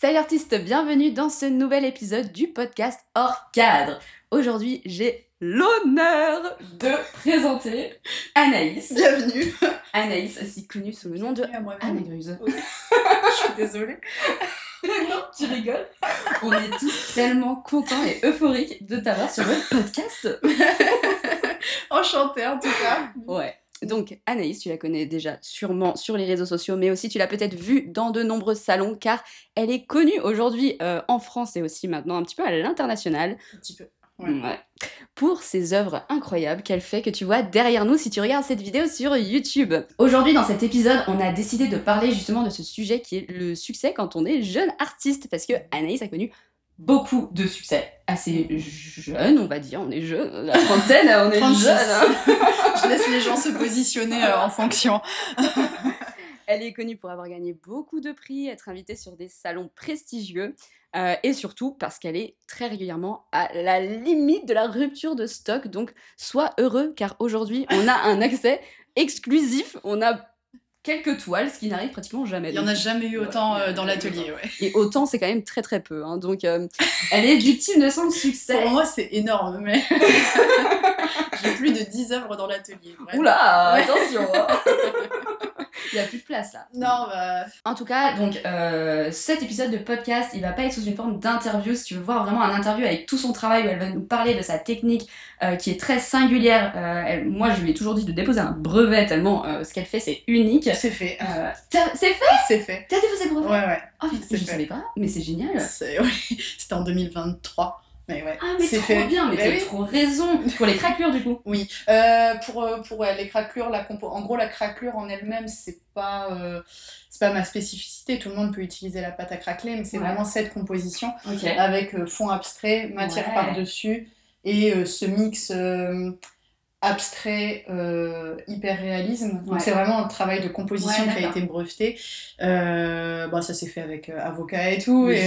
Salut artistes, bienvenue dans ce nouvel épisode du podcast Hors Cadre. Aujourd'hui, j'ai l'honneur de présenter Anaïs. Bienvenue. Anaïs, aussi connue sous le nom de Anagruse. Oui. Je suis désolée. Non, tu rigoles. On est tous tellement contents et euphoriques de t'avoir sur le podcast. Enchantée en tout cas. Ouais. Donc Anaïs, tu la connais déjà sûrement sur les réseaux sociaux, mais aussi tu l'as peut-être vue dans de nombreux salons, car elle est connue aujourd'hui en France et aussi maintenant un petit peu à l'international. Un petit peu. Ouais. Pour ses œuvres incroyables qu'elle fait, que tu vois derrière nous si tu regardes cette vidéo sur YouTube. Aujourd'hui, dans cet épisode, on a décidé de parler justement de ce sujet qui est le succès quand on est jeune artiste, parce que Anaïs a connu beaucoup de succès. Assez jeune, on va dire, on est jeune, la trentaine, on est 36. jeune. Hein. Je laisse les gens se positionner en fonction. Elle est connue pour avoir gagné beaucoup de prix, être invitée sur des salons prestigieux et surtout parce qu'elle est très régulièrement à la limite de la rupture de stock. Donc, sois heureux car aujourd'hui, on a un accès exclusif. On a quelques toiles, ce qui n'arrive pratiquement jamais. Il n'y en a jamais eu autant dans l'atelier. Ouais. Et autant, c'est quand même très très peu. Hein. Donc, elle est victime de son succès. Pour moi, c'est énorme, mais j'ai plus de 10 œuvres dans l'atelier. Oula, ouais. Attention hein. Il n'y a plus de place là. Non, bah... En tout cas, donc cet épisode de podcast, il va pas être sous une forme d'interview. Si tu veux voir vraiment un interview avec tout son travail où elle va nous parler de sa technique qui est très singulière. Moi, je lui ai toujours dit de déposer un brevet tellement ce qu'elle fait, c'est unique. C'est fait. C'est fait. C'est fait. T'as déposé le brevet? Ouais. Oh, je savais pas, mais c'est génial. Oui. C'était en 2023. Mais ouais, ah mais c'est trop fait. bien, mais t'as trop raison. Pour les craquelures du coup. Oui, pour les craquelures, en gros la craquelure en elle-même c'est pas ma spécificité, tout le monde peut utiliser la pâte à craqueler, mais c'est vraiment cette composition avec fond abstrait, matière par-dessus et ce mix abstrait, hyper réalisme. Donc c'est vraiment un travail de composition qui a été breveté. Ça s'est fait avec avocat et tout. Et,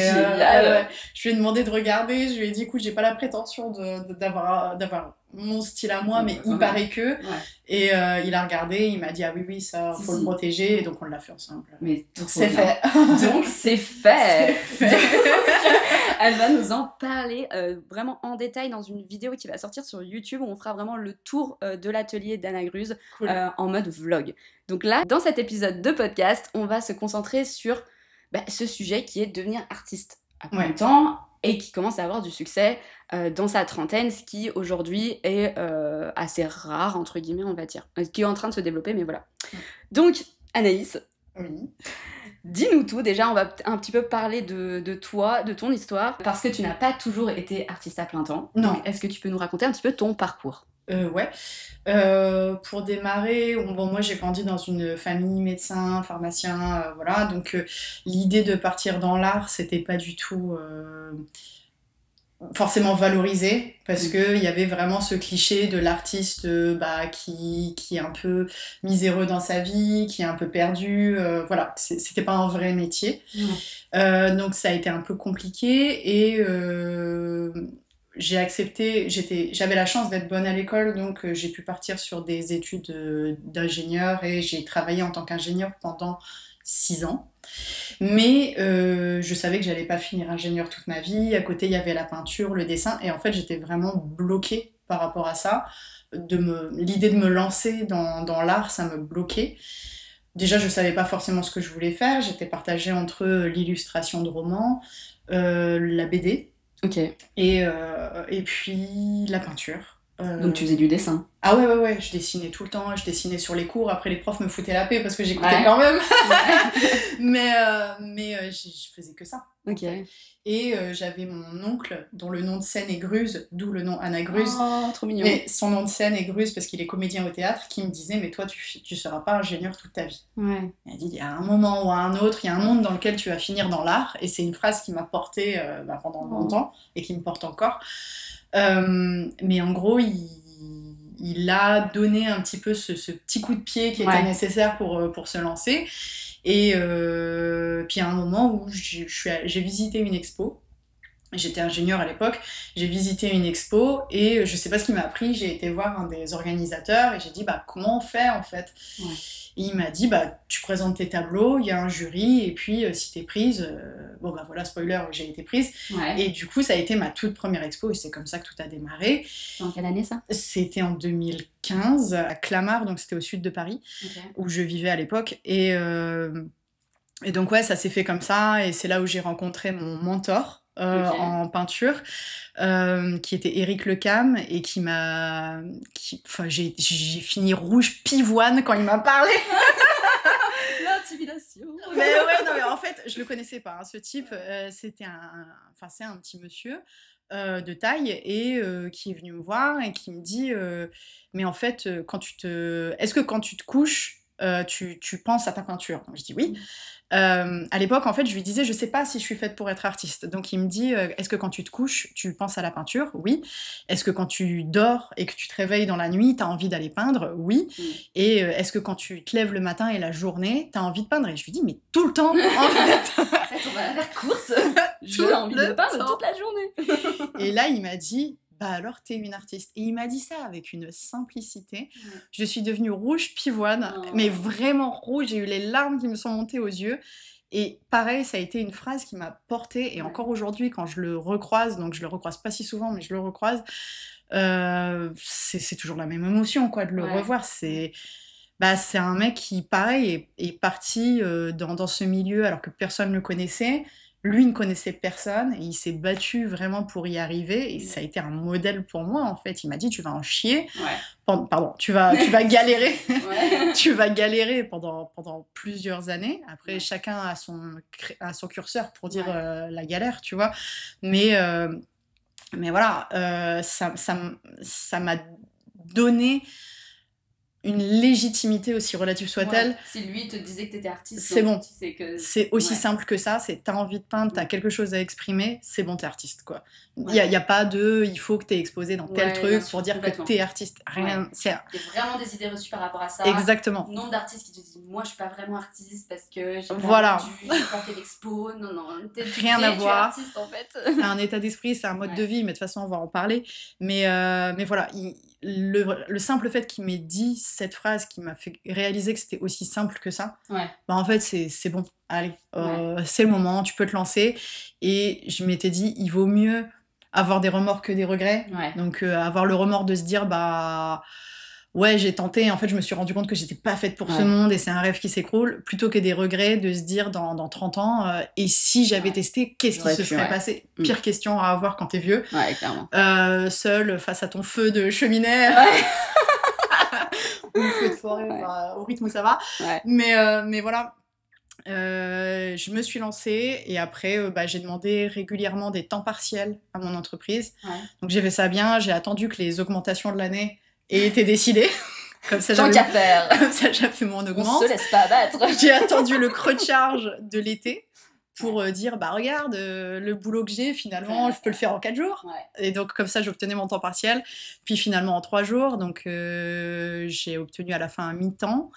je lui ai demandé de regarder. Je lui ai dit, écoute, j'ai pas la prétention d'avoir mon style à moi, mais il paraît que. Et il a regardé, il m'a dit, ah oui, ça, faut le protéger. Et donc on l'a fait ensemble. Mais c'est fait. Donc c'est fait. Elle va nous en parler vraiment en détail dans une vidéo qui va sortir sur YouTube où on fera vraiment le tour de l'atelier d'Anagruse en mode vlog. Donc là, dans cet épisode de podcast, on va se concentrer sur ce sujet qui est devenir artiste à plein temps et qui commence à avoir du succès dans sa trentaine, ce qui aujourd'hui est assez rare, entre guillemets, on va dire. Ce qui est en train de se développer, mais voilà. Donc, Anaïs, dis-nous tout. Déjà, on va un petit peu parler de toi, de ton histoire, parce que tu n'as pas toujours été artiste à plein temps. Non. Donc, est-ce que tu peux nous raconter un petit peu ton parcours ? Pour démarrer, moi j'ai grandi dans une famille médecin, pharmacien, voilà, donc l'idée de partir dans l'art, c'était pas du tout forcément valorisé, parce que il y avait vraiment ce cliché de l'artiste qui est un peu miséreux dans sa vie, qui est un peu perdu, voilà, c'était pas un vrai métier. Donc ça a été un peu compliqué et j'ai accepté, j'avais la chance d'être bonne à l'école, donc j'ai pu partir sur des études d'ingénieur et j'ai travaillé en tant qu'ingénieur pendant 6 ans. Mais je savais que j'allais pas finir ingénieur toute ma vie. À côté, il y avait la peinture, le dessin, et en fait, j'étais vraiment bloquée par rapport à ça. L'idée de me lancer dans l'art, ça me bloquait. Déjà, je savais pas forcément ce que je voulais faire. J'étais partagée entre l'illustration de romans, la BD. Et puis la peinture. Donc tu faisais du dessin? Ah ouais, je dessinais tout le temps, je dessinais sur les cours, après les profs me foutaient la paix parce que j'écoutais quand même. mais je faisais que ça. Et j'avais mon oncle dont le nom de scène est Gruse, d'où le nom Anagruse. Oh, trop mignon. Mais son nom de scène est Gruse parce qu'il est comédien au théâtre, qui me disait mais toi tu seras pas ingénieur toute ta vie. Il a dit il y a un moment ou à un autre, il y a un monde dans lequel tu vas finir dans l'art, et c'est une phrase qui m'a portée pendant longtemps et qui me porte encore. Mais en gros il a donné un petit peu ce petit coup de pied qui était nécessaire pour se lancer. Et puis à un moment où j'ai visité une expo J'étais ingénieure à l'époque, j'ai visité une expo et je sais pas ce qui m'a appris, j'ai été voir un des organisateurs et j'ai dit bah comment on fait en fait. Ouais. Et il m'a dit bah tu présentes tes tableaux, il y a un jury et puis si t'es prise, bon bah voilà spoiler j'ai été prise. Ouais. Et du coup ça a été ma toute première expo et c'est comme ça que tout a démarré. En quelle année ça? C'était en 2015 à Clamart, donc c'était au sud de Paris, où je vivais à l'époque et donc ouais ça s'est fait comme ça et c'est là où j'ai rencontré mon mentor. En peinture, qui était Éric Lecam et qui m'a... Enfin, j'ai fini rouge pivoine quand il m'a parlé. L'intimidation. Mais ouais, non, mais en fait, je le connaissais pas, hein, ce type. C'était Enfin, c'est un petit monsieur de taille et qui est venu me voir et qui me dit mais en fait, est-ce que quand tu te couches, tu penses à ta peinture? Donc, je dis oui. À l'époque, en fait, je lui disais, je sais pas si je suis faite pour être artiste. Donc, il me dit, est-ce que quand tu te couches, tu penses à la peinture? Oui. Est-ce que quand tu dors et que tu te réveilles dans la nuit, t'as envie d'aller peindre? Oui. Et est-ce que quand tu te lèves le matin et la journée, t'as envie de peindre? Et je lui dis, mais tout le temps, en fait. En fait, on va faire course. J'ai envie de peindre toute la journée. Et là, il m'a dit, bah alors t'es une artiste. Et il m'a dit ça avec une simplicité. Je suis devenue rouge pivoine, mais vraiment rouge. J'ai eu les larmes qui me sont montées aux yeux. Et pareil, ça a été une phrase qui m'a portée. Et encore aujourd'hui, quand je le recroise, donc je le recroise pas si souvent, mais je le recroise, c'est toujours la même émotion, quoi, de le revoir. C'est un mec qui, pareil, est parti dans ce milieu alors que personne ne le connaissait. Lui ne connaissait personne et il s'est battu vraiment pour y arriver et ça a été un modèle pour moi en fait. Il m'a dit tu vas en chier, pardon, tu vas galérer, tu vas galérer pendant plusieurs années. Après chacun a son curseur pour dire la galère, tu vois. Mais voilà, ça m'a donné une légitimité aussi relative soit-elle. Si lui te disait que t'étais artiste, c'est bon. Tu sais que... C'est aussi simple que ça. C'est t'as envie de peindre, t'as quelque chose à exprimer, c'est bon, t'es artiste, quoi. Il y a pas de il faut que t'es exposé dans tel truc pour dire que t'es artiste. Rien. Il y a vraiment des idées reçues par rapport à ça. Exactement. Nombre d'artistes qui te disent moi je suis pas vraiment artiste parce que j'ai pas fait l'expo. Non, rien à voir. Tu es artiste en fait. C'est un état d'esprit, c'est un mode de vie, mais de toute façon on va en parler. Mais voilà, le simple fait qu'il m'ait dit cette phrase qui m'a fait réaliser que c'était aussi simple que ça, en fait c'est bon, allez, c'est le moment, tu peux te lancer. Et je m'étais dit, il vaut mieux avoir des remords que des regrets. Donc avoir le remords de se dire, ouais, j'ai tenté, en fait, je me suis rendu compte que j'étais pas faite pour ce monde et c'est un rêve qui s'écroule, plutôt que des regrets de se dire dans 30 ans, et si j'avais testé, qu'est-ce qui se serait passé? Pire question à avoir quand t'es vieux. Clairement. Seul face à ton feu de cheminée. Ou feu de forêt, au rythme où ça va. Mais voilà. Je me suis lancée et après j'ai demandé régulièrement des temps partiels à mon entreprise. Donc j'ai fait ça bien, j'ai attendu que les augmentations de l'année aient été décidées. Comme ça, tant qu'à faire. Comme ça, j'avais mon augmente. On se laisse pas abattre. J'ai attendu le creux de charge de l'été pour dire, regarde, le boulot que j'ai, finalement, je peux le faire en 4 jours. Et donc, comme ça, j'obtenais mon temps partiel. Puis finalement, en 3 jours. Donc, j'ai obtenu à la fin un mi-temps.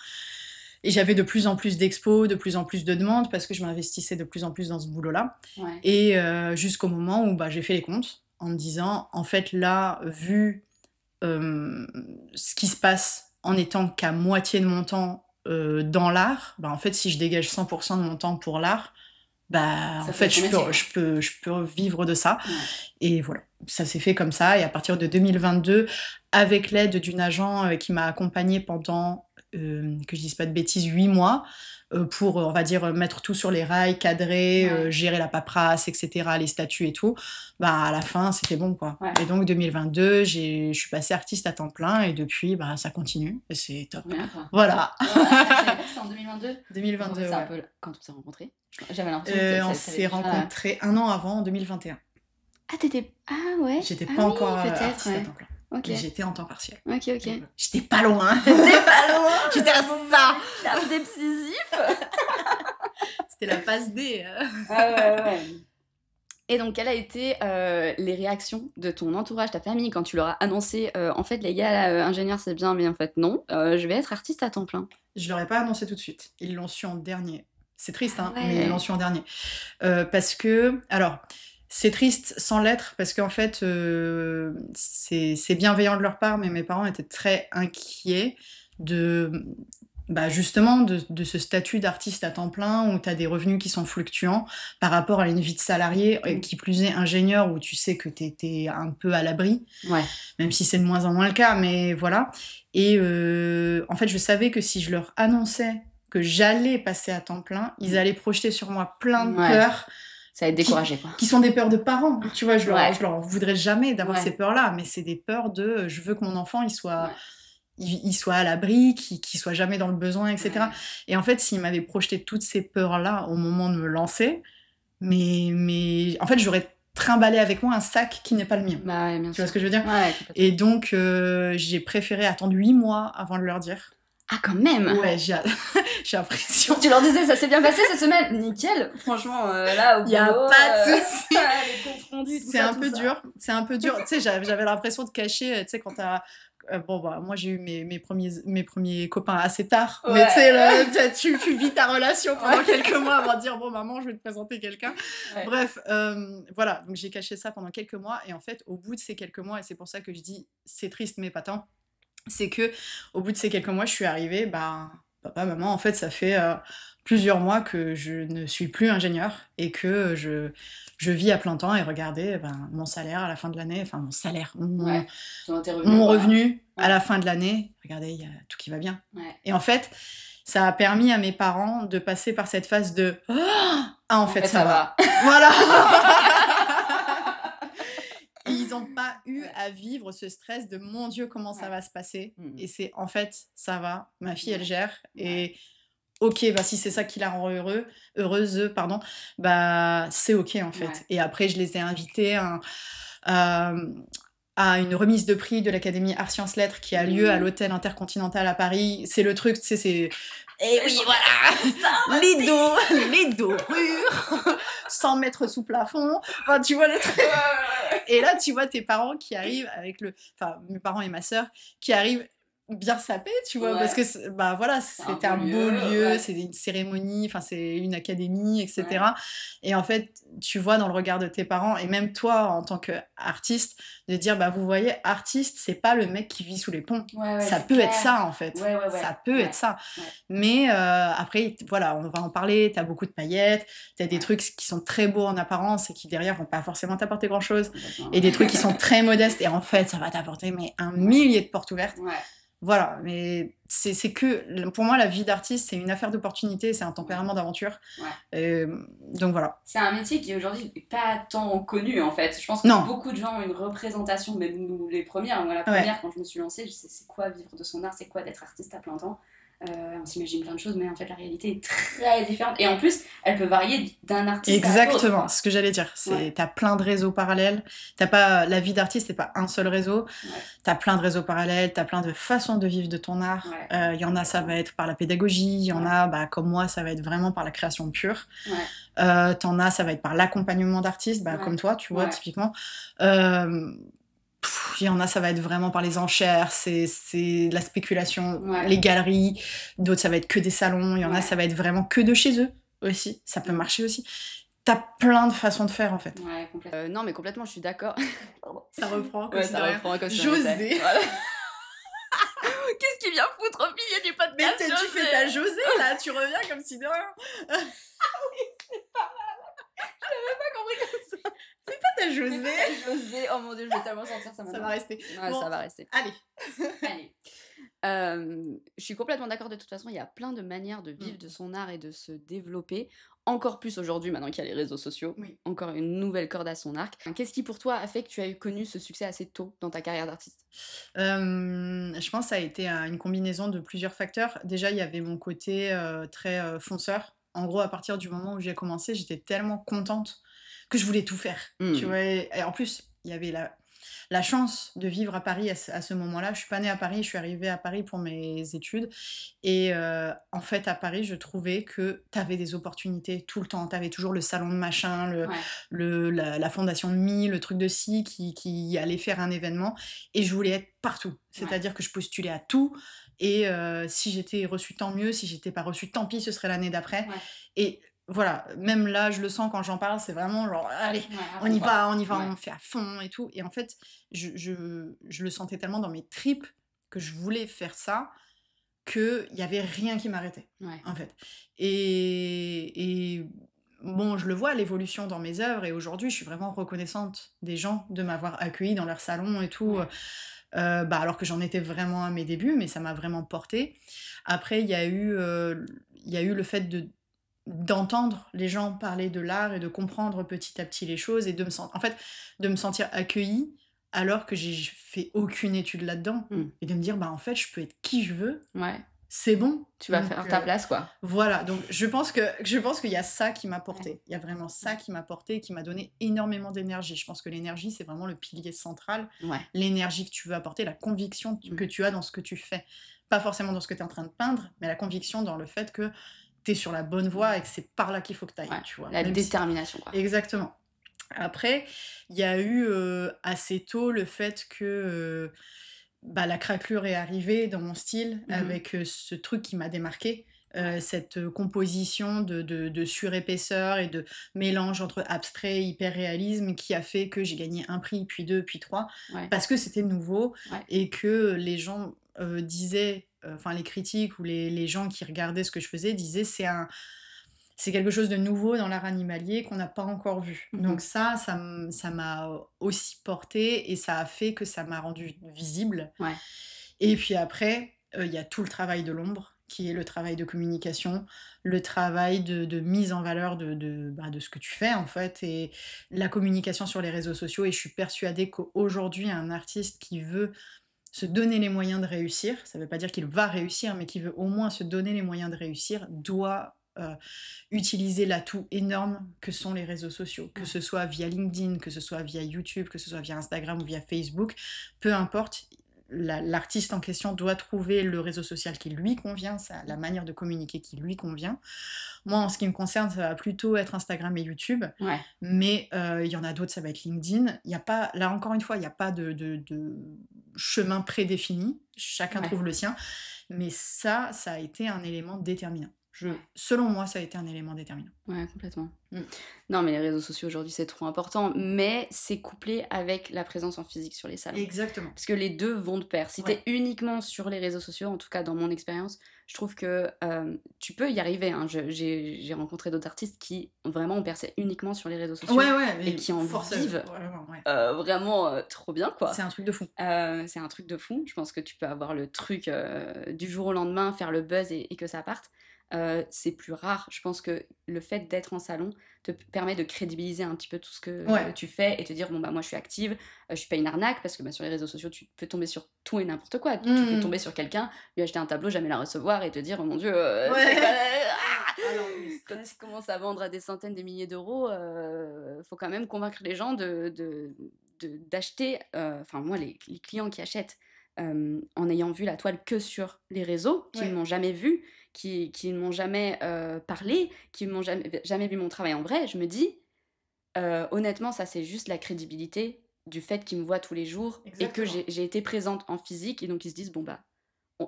Et j'avais de plus en plus d'expos, de plus en plus de demandes, parce que je m'investissais de plus en plus dans ce boulot-là. Et jusqu'au moment où j'ai fait les comptes, en me disant, en fait, là, vu ce qui se passe en étant qu'à moitié de mon temps dans l'art, en fait, si je dégage 100% de mon temps pour l'art, en fait, je peux vivre de ça. Et voilà, ça s'est fait comme ça. Et à partir de 2022, avec l'aide d'une agent qui m'a accompagnée pendant, que je dise pas de bêtises, 8 mois, pour, on va dire, mettre tout sur les rails, cadrer, gérer la paperasse, etc., les statuts et tout, à la fin, c'était bon, quoi. Et donc, 2022, je suis passée artiste à temps plein, et depuis, ça continue, et c'est top. Voilà. C'était en 2022 2022, c'est un peu quand on s'est rencontrés. J'avais l'impression que on s'est rencontrés 1 an avant, en 2021. Ah, t'étais... Ah, ouais. J'étais pas encore artiste à temps plein. Okay. Mais j'étais en temps partiel. Ok. J'étais pas loin. J'étais à ça. T'as décisif. C'était la passe D. Ouais. Et donc, quelles ont été les réactions de ton entourage, ta famille, quand tu leur as annoncé en fait, les gars, ingénieur, c'est bien, mais en fait, non, je vais être artiste à temps plein? Je leur ai pas annoncé tout de suite. Ils l'ont su en dernier. C'est triste, mais ils l'ont su en dernier. Parce que, alors, C'est triste sans l'être parce qu'en fait, c'est bienveillant de leur part, mais mes parents étaient très inquiets de, bah justement, de ce statut d'artiste à temps plein où tu as des revenus qui sont fluctuants par rapport à une vie de salarié, qui plus est ingénieur où tu sais que tu étais un peu à l'abri, même si c'est de moins en moins le cas, mais voilà. Et en fait, je savais que si je leur annonçais que j'allais passer à temps plein, ils allaient projeter sur moi plein de peurs. Ça va être découragé, quoi. Qui sont des peurs de parents. Tu vois, je leur voudrais jamais d'avoir ces peurs-là, mais c'est des peurs de je veux que mon enfant il soit à l'abri, qu'il soit jamais dans le besoin, etc. Et en fait, s'ils m'avaient projeté toutes ces peurs-là au moment de me lancer, mais en fait, j'aurais trimballé avec moi un sac qui n'est pas le mien. Tu vois ce que je veux dire? Et donc, j'ai préféré attendre 8 mois avant de leur dire. Ah, quand même. Ouais, j'ai l'impression. Tu leur disais, ça s'est bien passé cette semaine? Nickel. Franchement, là, au boulot... Il y a pas de souci. Les comptes rendus, c'est un peu dur. C'est un peu dur. Tu sais, j'avais l'impression de cacher, tu sais, quand t'as... bon, bah, moi, j'ai eu mes premiers copains assez tard. Mais tu sais, tu vis ta relation pendant quelques mois avant de dire, bon, maman, je vais te présenter quelqu'un. Bref, voilà. Donc, j'ai caché ça pendant quelques mois. Et en fait, au bout de ces quelques mois, et c'est pour ça que je dis, c'est triste, mais pas tant, c'est que au bout de ces quelques mois, je suis arrivée, bah, papa, maman, en fait, ça fait plusieurs mois que je ne suis plus ingénieure et que je vis à plein temps et regardez, ben, mon salaire à la fin de l'année, enfin mon salaire, mon revenu à la fin de l'année, regardez, il y a tout qui va bien. Et en fait, ça a permis à mes parents de passer par cette phase de « Ah, en fait, ça va ». Voilà. Ils n'ont pas eu à vivre ce stress de mon Dieu, comment ça va se passer. Et c'est en fait, ça va, ma fille, elle gère. Et ok, bah, si c'est ça qui la rend heureuse, pardon, bah, c'est ok en fait. Et après, je les ai invités à une remise de prix de l'Académie Arts Sciences Lettres qui a lieu à l'Hôtel Intercontinental à Paris. C'est le truc, tu sais, c'est... Et oui, voilà, les dorures, 100 mètres sous plafond, enfin, tu vois le truc. Et là, tu vois tes parents qui arrivent avec enfin, mes parents et ma sœur, qui arrivent bien sapés, tu vois, parce que, bah voilà, c'était un beau lieu, c'est une cérémonie, enfin, c'est une académie, etc. Et en fait, tu vois dans le regard de tes parents, et même toi, en tant qu'artiste, de dire, bah, vous voyez, artiste, c'est pas le mec qui vit sous les ponts. Ça peut être ça, en fait. Ça peut être ça. Mais après, voilà, on va en parler, t'as beaucoup de paillettes, t'as des trucs qui sont très beaux en apparence et qui, derrière, vont pas forcément t'apporter grand-chose. Et des trucs qui sont très modestes, et en fait, ça va t'apporter mais un millier de portes ouvertes. Voilà, mais c'est que, pour moi, la vie d'artiste, c'est une affaire d'opportunité, c'est un tempérament d'aventure. Donc voilà. C'est un métier qui aujourd'hui n'est pas tant connu, en fait. Je pense que beaucoup de gens ont une représentation, même nous les premières. Moi, la première, quand je me suis lancée, je sais c'est quoi vivre de son art, c'est quoi d'être artiste à plein temps. On s'imagine plein de choses, mais en fait la réalité est très différente et en plus elle peut varier d'un artiste exactement à l'autre. Ce que j'allais dire, c'est t'as plein de réseaux parallèles, t'as pas la vie d'artiste, c'est pas un seul réseau, t'as plein de réseaux parallèles, t'as plein de façons de vivre de ton art. Y en a, ça va être par la pédagogie, y en a, bah, comme moi, ça va être vraiment par la création pure. T'en as, ça va être par l'accompagnement d'artistes, bah, comme toi, tu vois, typiquement. Il y en a, ça va être vraiment par les enchères, c'est de la spéculation, les galeries. D'autres, ça va être que des salons. Il y en a, ça va être vraiment que de chez eux aussi. Ça peut marcher aussi. T'as plein de façons de faire, en fait. Non, mais complètement, je suis d'accord. Ça reprend comme ça reprend comme José. Voilà. Qu'est-ce qu'il vient foutre au milieu du podcast? Mais tu fais ta José, là. Tu reviens comme si de rien. Oui, c'est pas mal. Je l'avais pas compris comme ça. C'est pas ta José. José, oh mon dieu, je vais tellement sentir ça maintenant. Ça va rester. Bon, ça va rester. Allez. Je suis complètement d'accord, de toute façon, il y a plein de manières de vivre de son art et de se développer. Encore plus aujourd'hui, maintenant qu'il y a les réseaux sociaux. Encore une nouvelle corde à son arc. Qu'est-ce qui, pour toi, a fait que tu as connu ce succès assez tôt dans ta carrière d'artiste? Je pense que ça a été une combinaison de plusieurs facteurs. Déjà, il y avait mon côté très fonceur. En gros, à partir du moment où j'ai commencé, j'étais tellement contente que je voulais tout faire. Tu vois, et en plus, il y avait la chance de vivre à Paris à ce moment-là. Je suis pas née à Paris, je suis arrivée à Paris pour mes études. Et en fait, à Paris, je trouvais que tu avais des opportunités tout le temps. Tu avais toujours le salon de machin, la fondation de Mi, le truc de ci qui allait faire un événement. Et je voulais être partout. C'est-à-dire que je postulais à tout. Et si j'étais reçue, tant mieux. Si j'étais pas reçue, tant pis, ce serait l'année d'après. Et voilà, même là, je le sens quand j'en parle, c'est vraiment genre, allez, Ouais, on y va, ouais. on fait à fond et tout. Et en fait, je le sentais tellement dans mes tripes que je voulais faire ça, qu'il y avait rien qui m'arrêtait, Ouais. en fait. Et bon, je le vois, l'évolution dans mes œuvres, et aujourd'hui, je suis vraiment reconnaissante des gens de m'avoir accueillie dans leur salon et tout, Ouais. bah, alors que j'en étais vraiment à mes débuts, mais ça m'a vraiment portée. Après, il y a eu le fait d'entendre les gens parler de l'art et de comprendre petit à petit les choses et en fait, de me sentir accueillie alors que j'ai fait aucune étude là-dedans. Mm. Et de me dire, bah en fait, je peux être qui je veux, Ouais. c'est bon. Tu vas Donc, faire ta place, quoi. voilà, donc je pense qu'il y a ça qui m'a porté. Il y a vraiment ça qui m'a porté et qui m'a donné énormément d'énergie. Je pense que l'énergie, c'est vraiment le pilier central. Ouais. L'énergie que tu veux apporter, la conviction que tu as dans ce que tu fais. Pas forcément dans ce que tu es en train de peindre, mais la conviction dans le fait que tu es sur la bonne voie et que c'est par là qu'il faut que tu ailles, Ouais. tu vois. La détermination, quoi. Exactement. Après, il y a eu assez tôt le fait que bah, la craquelure est arrivée dans mon style avec ce truc qui m'a démarqué. Cette composition de surépaisseur et de mélange entre abstrait et hyper-réalisme qui a fait que j'ai gagné un prix, puis deux, puis trois, parce que c'était nouveau et que les gens disaient, enfin les critiques ou les gens qui regardaient ce que je faisais disaient c'est quelque chose de nouveau dans l'art animalier qu'on n'a pas encore vu. Donc ça m'a aussi porté et ça a fait que ça m'a rendu visible. Ouais. Et puis après, il y a tout le travail de l'ombre, qui est le travail de communication, le travail de mise en valeur de ce que tu fais, en fait, et la communication sur les réseaux sociaux. Et je suis persuadée qu'aujourd'hui, un artiste qui veut se donner les moyens de réussir, ça ne veut pas dire qu'il va réussir, mais qui veut au moins se donner les moyens de réussir, doit utiliser l'atout énorme que sont les réseaux sociaux, que ce soit via LinkedIn, que ce soit via YouTube, que ce soit via Instagram ou via Facebook, peu importe, l'artiste en question doit trouver le réseau social qui lui convient, la manière de communiquer qui lui convient. Moi, en ce qui me concerne, ça va plutôt être Instagram et YouTube, mais il y en a d'autres, ça va être LinkedIn. Il y a pas, là encore une fois, il n'y a pas de chemin prédéfini, chacun trouve le sien, mais ça a été un élément déterminant. Selon moi, ça a été un élément déterminant. Ouais, complètement. Non, mais les réseaux sociaux aujourd'hui, c'est trop important, mais c'est couplé avec la présence en physique sur les salons. Exactement. Parce que les deux vont de pair. Si t'es uniquement sur les réseaux sociaux, en tout cas dans mon expérience, je trouve que tu peux y arriver. Hein. J'ai rencontré d'autres artistes qui vraiment ont percé uniquement sur les réseaux sociaux et qui en vivent vraiment trop bien, quoi. C'est un truc de fou. C'est un truc de fou. Je pense que tu peux avoir le truc du jour au lendemain, faire le buzz et que ça parte. C'est plus rare. Je pense que le fait d'être en salon te permet de crédibiliser un petit peu tout ce que tu fais et te dire bon bah moi je suis active, je suis pas une arnaque parce que sur les réseaux sociaux tu peux tomber sur tout et n'importe quoi. Tu peux tomber sur quelqu'un, lui acheter un tableau, jamais la recevoir et te dire oh mon dieu quand tu commences à vendre à des centaines de milliers d'euros, faut quand même convaincre les gens d'acheter. Enfin moi les clients qui achètent en ayant vu la toile que sur les réseaux, qui ne m'ont jamais vue, qui ne m'ont jamais parlé, qui ne m'ont jamais vu mon travail en vrai, je me dis, honnêtement, ça c'est juste la crédibilité du fait qu'ils me voient tous les jours et que j'ai été présente en physique et donc ils se disent, bon bah,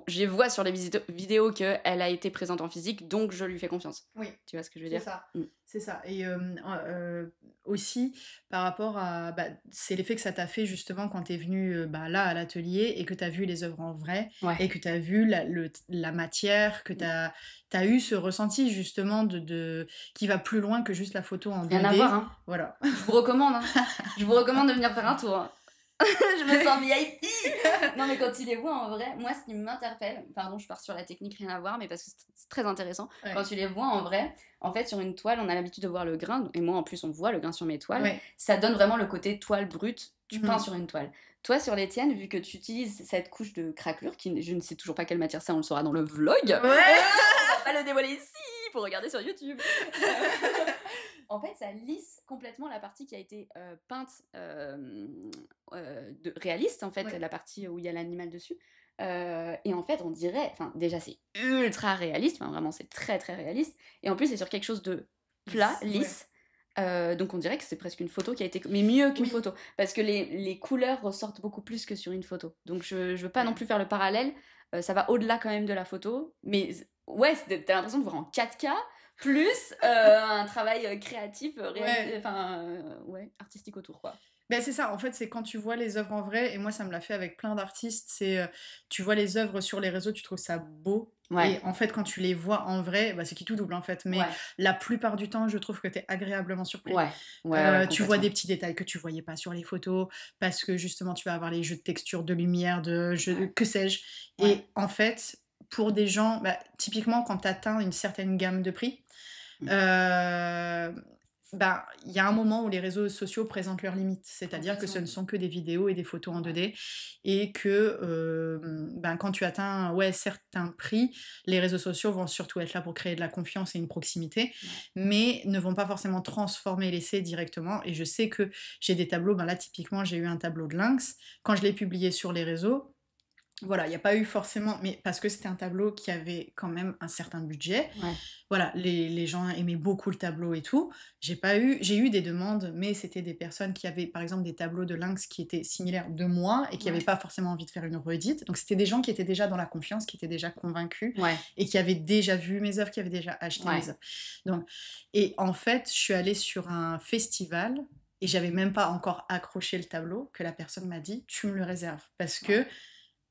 je vois sur les vidéos qu'elle a été présente en physique, donc je lui fais confiance. Oui. Tu vois ce que je veux dire ? C'est ça. Et aussi, par rapport à... Bah, c'est l'effet que ça t'a fait justement quand t'es venu là à l'atelier et que t'as vu les œuvres en vrai et que t'as vu la matière, que t'as eu ce ressenti justement qui va plus loin que juste la photo en 2D. Rien à voir, hein. Voilà. Je vous recommande, hein. Je vous recommande de venir faire un tour. Hein. Je me sens VIP. Non mais quand tu les vois en vrai, moi ce qui m'interpelle, pardon je pars sur la technique, rien à voir, mais parce que c'est très intéressant, quand tu les vois en vrai, en fait sur une toile on a l'habitude de voir le grain, et moi en plus on voit le grain sur mes toiles, ça donne vraiment le côté toile brute, tu peins sur une toile. Toi sur les tiennes, vu que tu utilises cette couche de craquelure, qui je ne sais toujours pas quelle matière c'est, on le saura dans le vlog, on va pas le dévoiler ici, faut regarder sur YouTube. En fait, ça lisse complètement la partie qui a été peinte réaliste, en fait, la partie où il y a l'animal dessus. Et en fait, on dirait... Enfin, déjà, c'est ultra réaliste. Enfin, vraiment, c'est très, très réaliste. Et en plus, c'est sur quelque chose de plat, lisse. Donc, on dirait que c'est presque une photo qui a été... Mais mieux qu'une photo. Parce que les couleurs ressortent beaucoup plus que sur une photo. Donc, je veux pas non plus faire le parallèle. Ça va au-delà quand même de la photo. Mais ouais, t'as l'impression de voir en 4K... plus un travail créatif, artistique autour, quoi. Ben c'est ça, en fait, c'est quand tu vois les œuvres en vrai, et moi ça me l'a fait avec plein d'artistes, c'est tu vois les œuvres sur les réseaux, tu trouves ça beau, et en fait quand tu les vois en vrai, bah, c'est qui tout double en fait, mais la plupart du temps je trouve que t'es agréablement surpris. Tu vois des petits détails que tu voyais pas sur les photos, parce que justement tu vas avoir les jeux de texture, de lumière, que sais-je, et en fait pour des gens, bah, typiquement quand t'atteins une certaine gamme de prix, bah, il y a un moment où les réseaux sociaux présentent leurs limites, c'est-à-dire que ce ne sont que des vidéos et des photos en 2D, et que ben, quand tu atteins certains prix, les réseaux sociaux vont surtout être là pour créer de la confiance et une proximité, mais ne vont pas forcément transformer l'essai directement. Et je sais que j'ai des tableaux, ben là typiquement j'ai eu un tableau de Lynx, quand je l'ai publié sur les réseaux, voilà, il n'y a pas eu forcément, mais parce que c'était un tableau qui avait quand même un certain budget. Voilà, les gens aimaient beaucoup le tableau et tout. J'ai eu des demandes, mais c'était des personnes qui avaient, par exemple, des tableaux de Lynx qui étaient similaires de moi et qui n'avaient pas forcément envie de faire une redite. Donc c'était des gens qui étaient déjà dans la confiance, qui étaient déjà convaincus et qui avaient déjà vu mes œuvres, qui avaient déjà acheté mes œuvres. Donc, et en fait, je suis allée sur un festival et j'avais même pas encore accroché le tableau que la personne m'a dit, tu me le réserves, parce que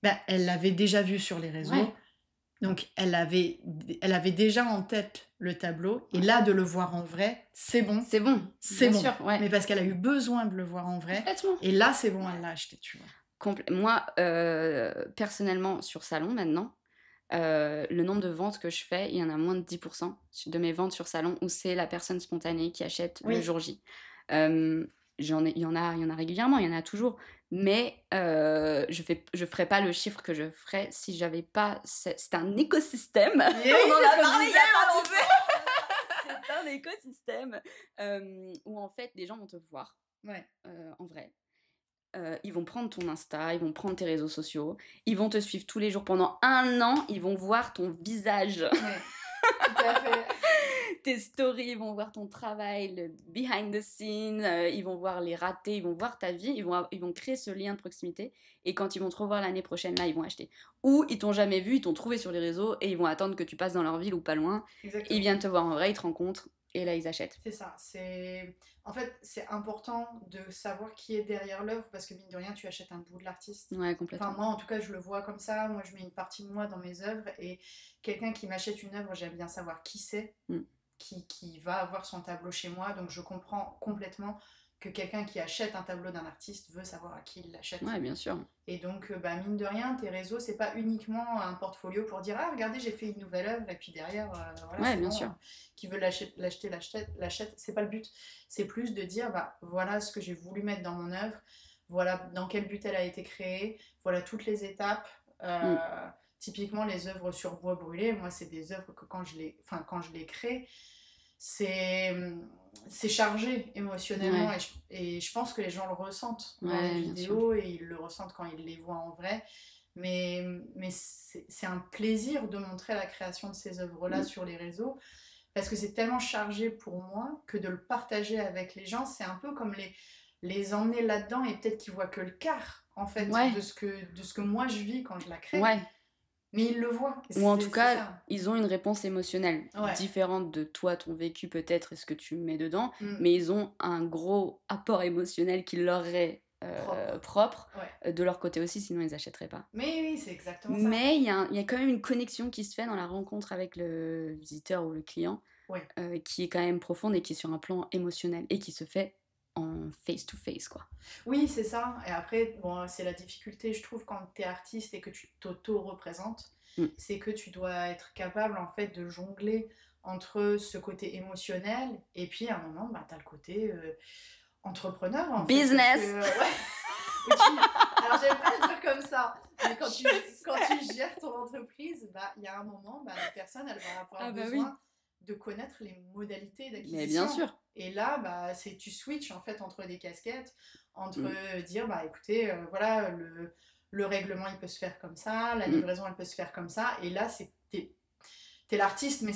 ben, elle l'avait déjà vu sur les réseaux, donc elle avait déjà en tête le tableau, et là de le voir en vrai, c'est bon. C'est bon, c'est bon. Sûr, mais parce qu'elle a eu besoin de le voir en vrai, et là c'est bon, elle l'a acheté, tu vois. Moi, personnellement, sur Salon maintenant, le nombre de ventes que je fais, il y en a moins de 10% de mes ventes sur Salon où c'est la personne spontanée qui achète le jour J. Il y en a régulièrement, il y en a toujours, mais je ferais pas le chiffre que je ferais si j'avais pas. C'est un écosystème. On en a parlé il y a pas longtemps. C'est un écosystème où en fait les gens vont te voir en vrai. Ils vont prendre ton Insta, ils vont prendre tes réseaux sociaux, ils vont te suivre tous les jours pendant 1 an, ils vont voir ton visage. Tout à fait. Tes stories, ils vont voir ton travail, le behind the scene, ils vont voir les ratés, ils vont voir ta vie, ils vont créer ce lien de proximité, et quand ils vont te revoir l'année prochaine, là, ils vont acheter. Ou ils t'ont jamais vu, ils t'ont trouvé sur les réseaux, et ils vont attendre que tu passes dans leur ville ou pas loin. Exactement. Ils viennent te voir en vrai, ils te rencontrent, et là, ils achètent. C'est ça. En fait, c'est important de savoir qui est derrière l'œuvre, parce que mine de rien, tu achètes un bout de l'artiste. Ouais, complètement. Enfin, moi, en tout cas, je le vois comme ça. Moi, je mets une partie de moi dans mes œuvres, et quelqu'un qui m'achète une œuvre, j'aime bien savoir qui c'est, qui va avoir son tableau chez moi. Donc, je comprends complètement que quelqu'un qui achète un tableau d'un artiste veut savoir à qui il l'achète. Ouais, bien sûr. Et donc, bah, mine de rien, tes réseaux, c'est pas uniquement un portfolio pour dire « Ah, regardez, j'ai fait une nouvelle œuvre », et puis derrière, voilà, bien sûr. Qui veut l'acheter, l'achète. C'est pas le but. C'est plus de dire bah, « Voilà ce que j'ai voulu mettre dans mon œuvre, voilà dans quel but elle a été créée, voilà toutes les étapes. » Typiquement, les œuvres sur bois brûlé, moi, c'est des œuvres que quand je les crée, c'est chargé émotionnellement, et je pense que les gens le ressentent dans les vidéos, et ils le ressentent quand ils les voient en vrai, mais c'est un plaisir de montrer la création de ces œuvres-là sur les réseaux, parce que c'est tellement chargé pour moi que de le partager avec les gens, c'est un peu comme les emmener là-dedans, et peut-être qu'ils voient que le quart en fait de ce que moi je vis quand je la crée. Mais ils le voient. Ou en tout cas, ils ont une réponse émotionnelle différente de toi, ton vécu peut-être, et ce que tu mets dedans, mais ils ont un gros apport émotionnel qui leur est propre de leur côté aussi, sinon ils n'achèteraient pas. Mais oui, c'est exactement ça. Mais il y a quand même une connexion qui se fait dans la rencontre avec le visiteur ou le client, qui est quand même profonde et qui est sur un plan émotionnel et qui se fait en face-to-face, quoi. Oui, c'est ça. Et après, bon, c'est la difficulté, je trouve, quand tu es artiste et que tu t'auto-représentes, c'est que tu dois être capable, en fait, de jongler entre ce côté émotionnel et puis, à un moment, bah, tu as le côté entrepreneur, en business. Fait, alors, j'aime pas le dire comme ça, mais quand tu gères ton entreprise, bah, il y a un moment, bah, la personne, elle va avoir besoin de connaître les modalités d'acquisition. Mais bien sûr. Et là, bah, tu switches en fait entre des casquettes, entre dire, bah écoutez, voilà, le règlement il peut se faire comme ça, la livraison elle peut se faire comme ça, et là, t'es l'artiste, mais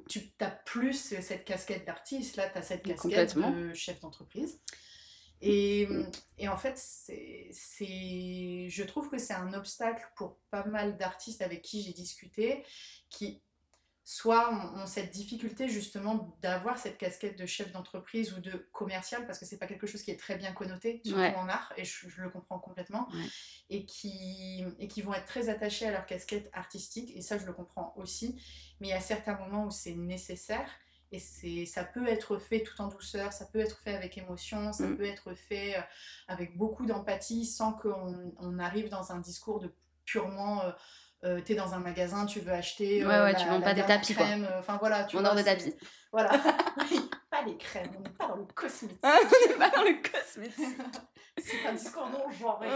tu n'as plus cette casquette d'artiste, là, tu as cette casquette de chef d'entreprise. Et en fait, je trouve que c'est un obstacle pour pas mal d'artistes avec qui j'ai discuté, qui soit ont cette difficulté justement d'avoir cette casquette de chef d'entreprise ou de commercial, parce que c'est pas quelque chose qui est très bien connoté, surtout en art, et je le comprends complètement, et qui vont être très attachés à leur casquette artistique, et ça je le comprends aussi, mais il y a certains moments où c'est nécessaire, et ça peut être fait tout en douceur, ça peut être fait avec émotion, ça peut être fait avec beaucoup d'empathie, sans qu'on arrive dans un discours de purement... t'es dans un magasin, tu veux acheter tu vends pas des tapis crème, enfin voilà, tu vendeur de tapis. Voilà, pas les crèmes, on n'est pas dans le cosmétique. On n'est pas dans le cosmétique. C'est un discours non genré.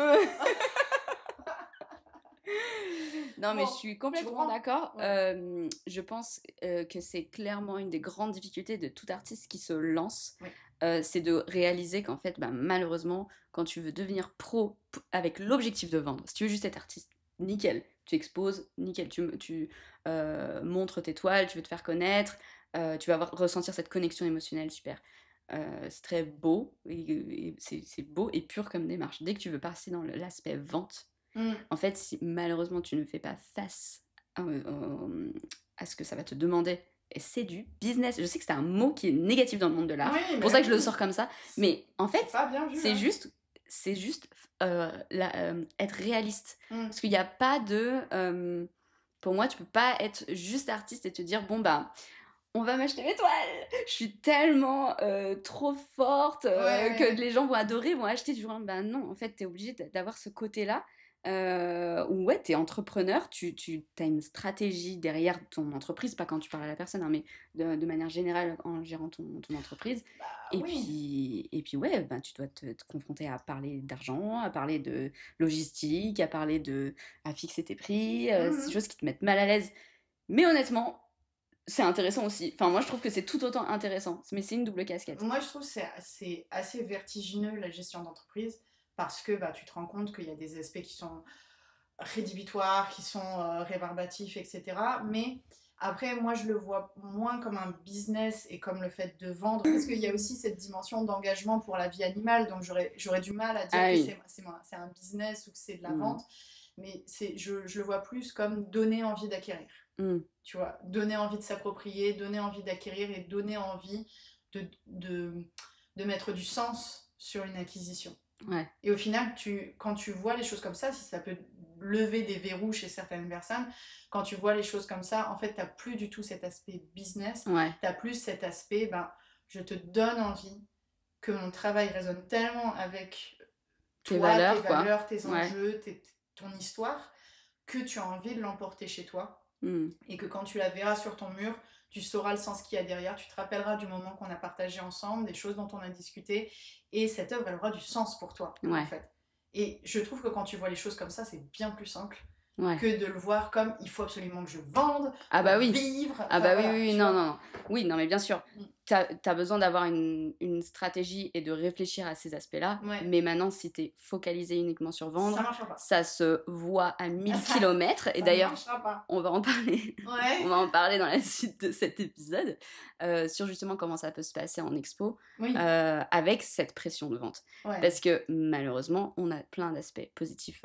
Non, mais je suis complètement d'accord. Je pense que c'est clairement une des grandes difficultés de tout artiste qui se lance. C'est de réaliser qu'en fait, malheureusement, quand tu veux devenir pro avec l'objectif de vendre, si tu veux juste être artiste, nickel, tu exposes, nickel, tu montres tes toiles, tu veux te faire connaître, tu vas ressentir cette connexion émotionnelle, super. C'est très beau, et c'est beau et pur comme démarche. Dès que tu veux passer dans l'aspect vente, en fait, si malheureusement tu ne fais pas face à ce que ça va te demander, et c'est du business. Je sais que c'est un mot qui est négatif dans le monde de l'art, c'est pour ça que je le sors comme ça, mais en fait, c'est juste être réaliste. Parce qu'il n'y a pas de... pour moi, tu peux pas être juste artiste et te dire, bon, on va m'acheter mes toiles. Je suis tellement trop forte que les gens vont adorer, vont acheter du jour au lendemain. Non, en fait, t'es obligé d'avoir ce côté-là où t'es entrepreneur, tu as une stratégie derrière ton entreprise, pas quand tu parles à la personne, mais de manière générale en gérant ton entreprise. Et puis tu dois te confronter à parler d'argent, à parler de logistique, à fixer tes prix, des choses qui te mettent mal à l'aise. Mais honnêtement, c'est intéressant aussi. Enfin, moi, je trouve que c'est tout autant intéressant. Mais c'est une double casquette. Moi, je trouve que c'est assez vertigineux, la gestion d'entreprise, parce que tu te rends compte qu'il y a des aspects qui sont rédhibitoires, qui sont rébarbatifs, etc. Mais après, moi, je le vois moins comme un business et comme le fait de vendre, parce qu'il y a aussi cette dimension d'engagement pour la vie animale, donc j'aurais du mal à dire que c'est un business ou que c'est de la vente. Mais je le vois plus comme donner envie d'acquérir. Tu vois, donner envie de s'approprier, donner envie d'acquérir et donner envie de mettre du sens sur une acquisition. Et au final, quand tu vois les choses comme ça, si ça peut lever des verrous chez certaines personnes, quand tu vois les choses comme ça, en fait, t'as plus du tout cet aspect business, t'as plus cet aspect, je te donne envie que mon travail résonne tellement avec tes valeurs, tes enjeux, ton histoire, que tu as envie de l'emporter chez toi. Et que quand tu la verras sur ton mur, tu sauras le sens qu'il y a derrière, tu te rappelleras du moment qu'on a partagé ensemble, des choses dont on a discuté, et cette œuvre, elle aura du sens pour toi, en fait. Et je trouve que quand tu vois les choses comme ça, c'est bien plus simple que de le voir comme il faut absolument que je vende, vivre. Oui, non, mais bien sûr. T'as besoin d'avoir une stratégie et de réfléchir à ces aspects-là. Mais maintenant, si t'es focalisé uniquement sur vendre, ça se voit à 1000 km. Et d'ailleurs, on va en parler. On va en parler dans la suite de cet épisode sur justement comment ça peut se passer en expo avec cette pression de vente. Parce que malheureusement, on a plein d'aspects positifs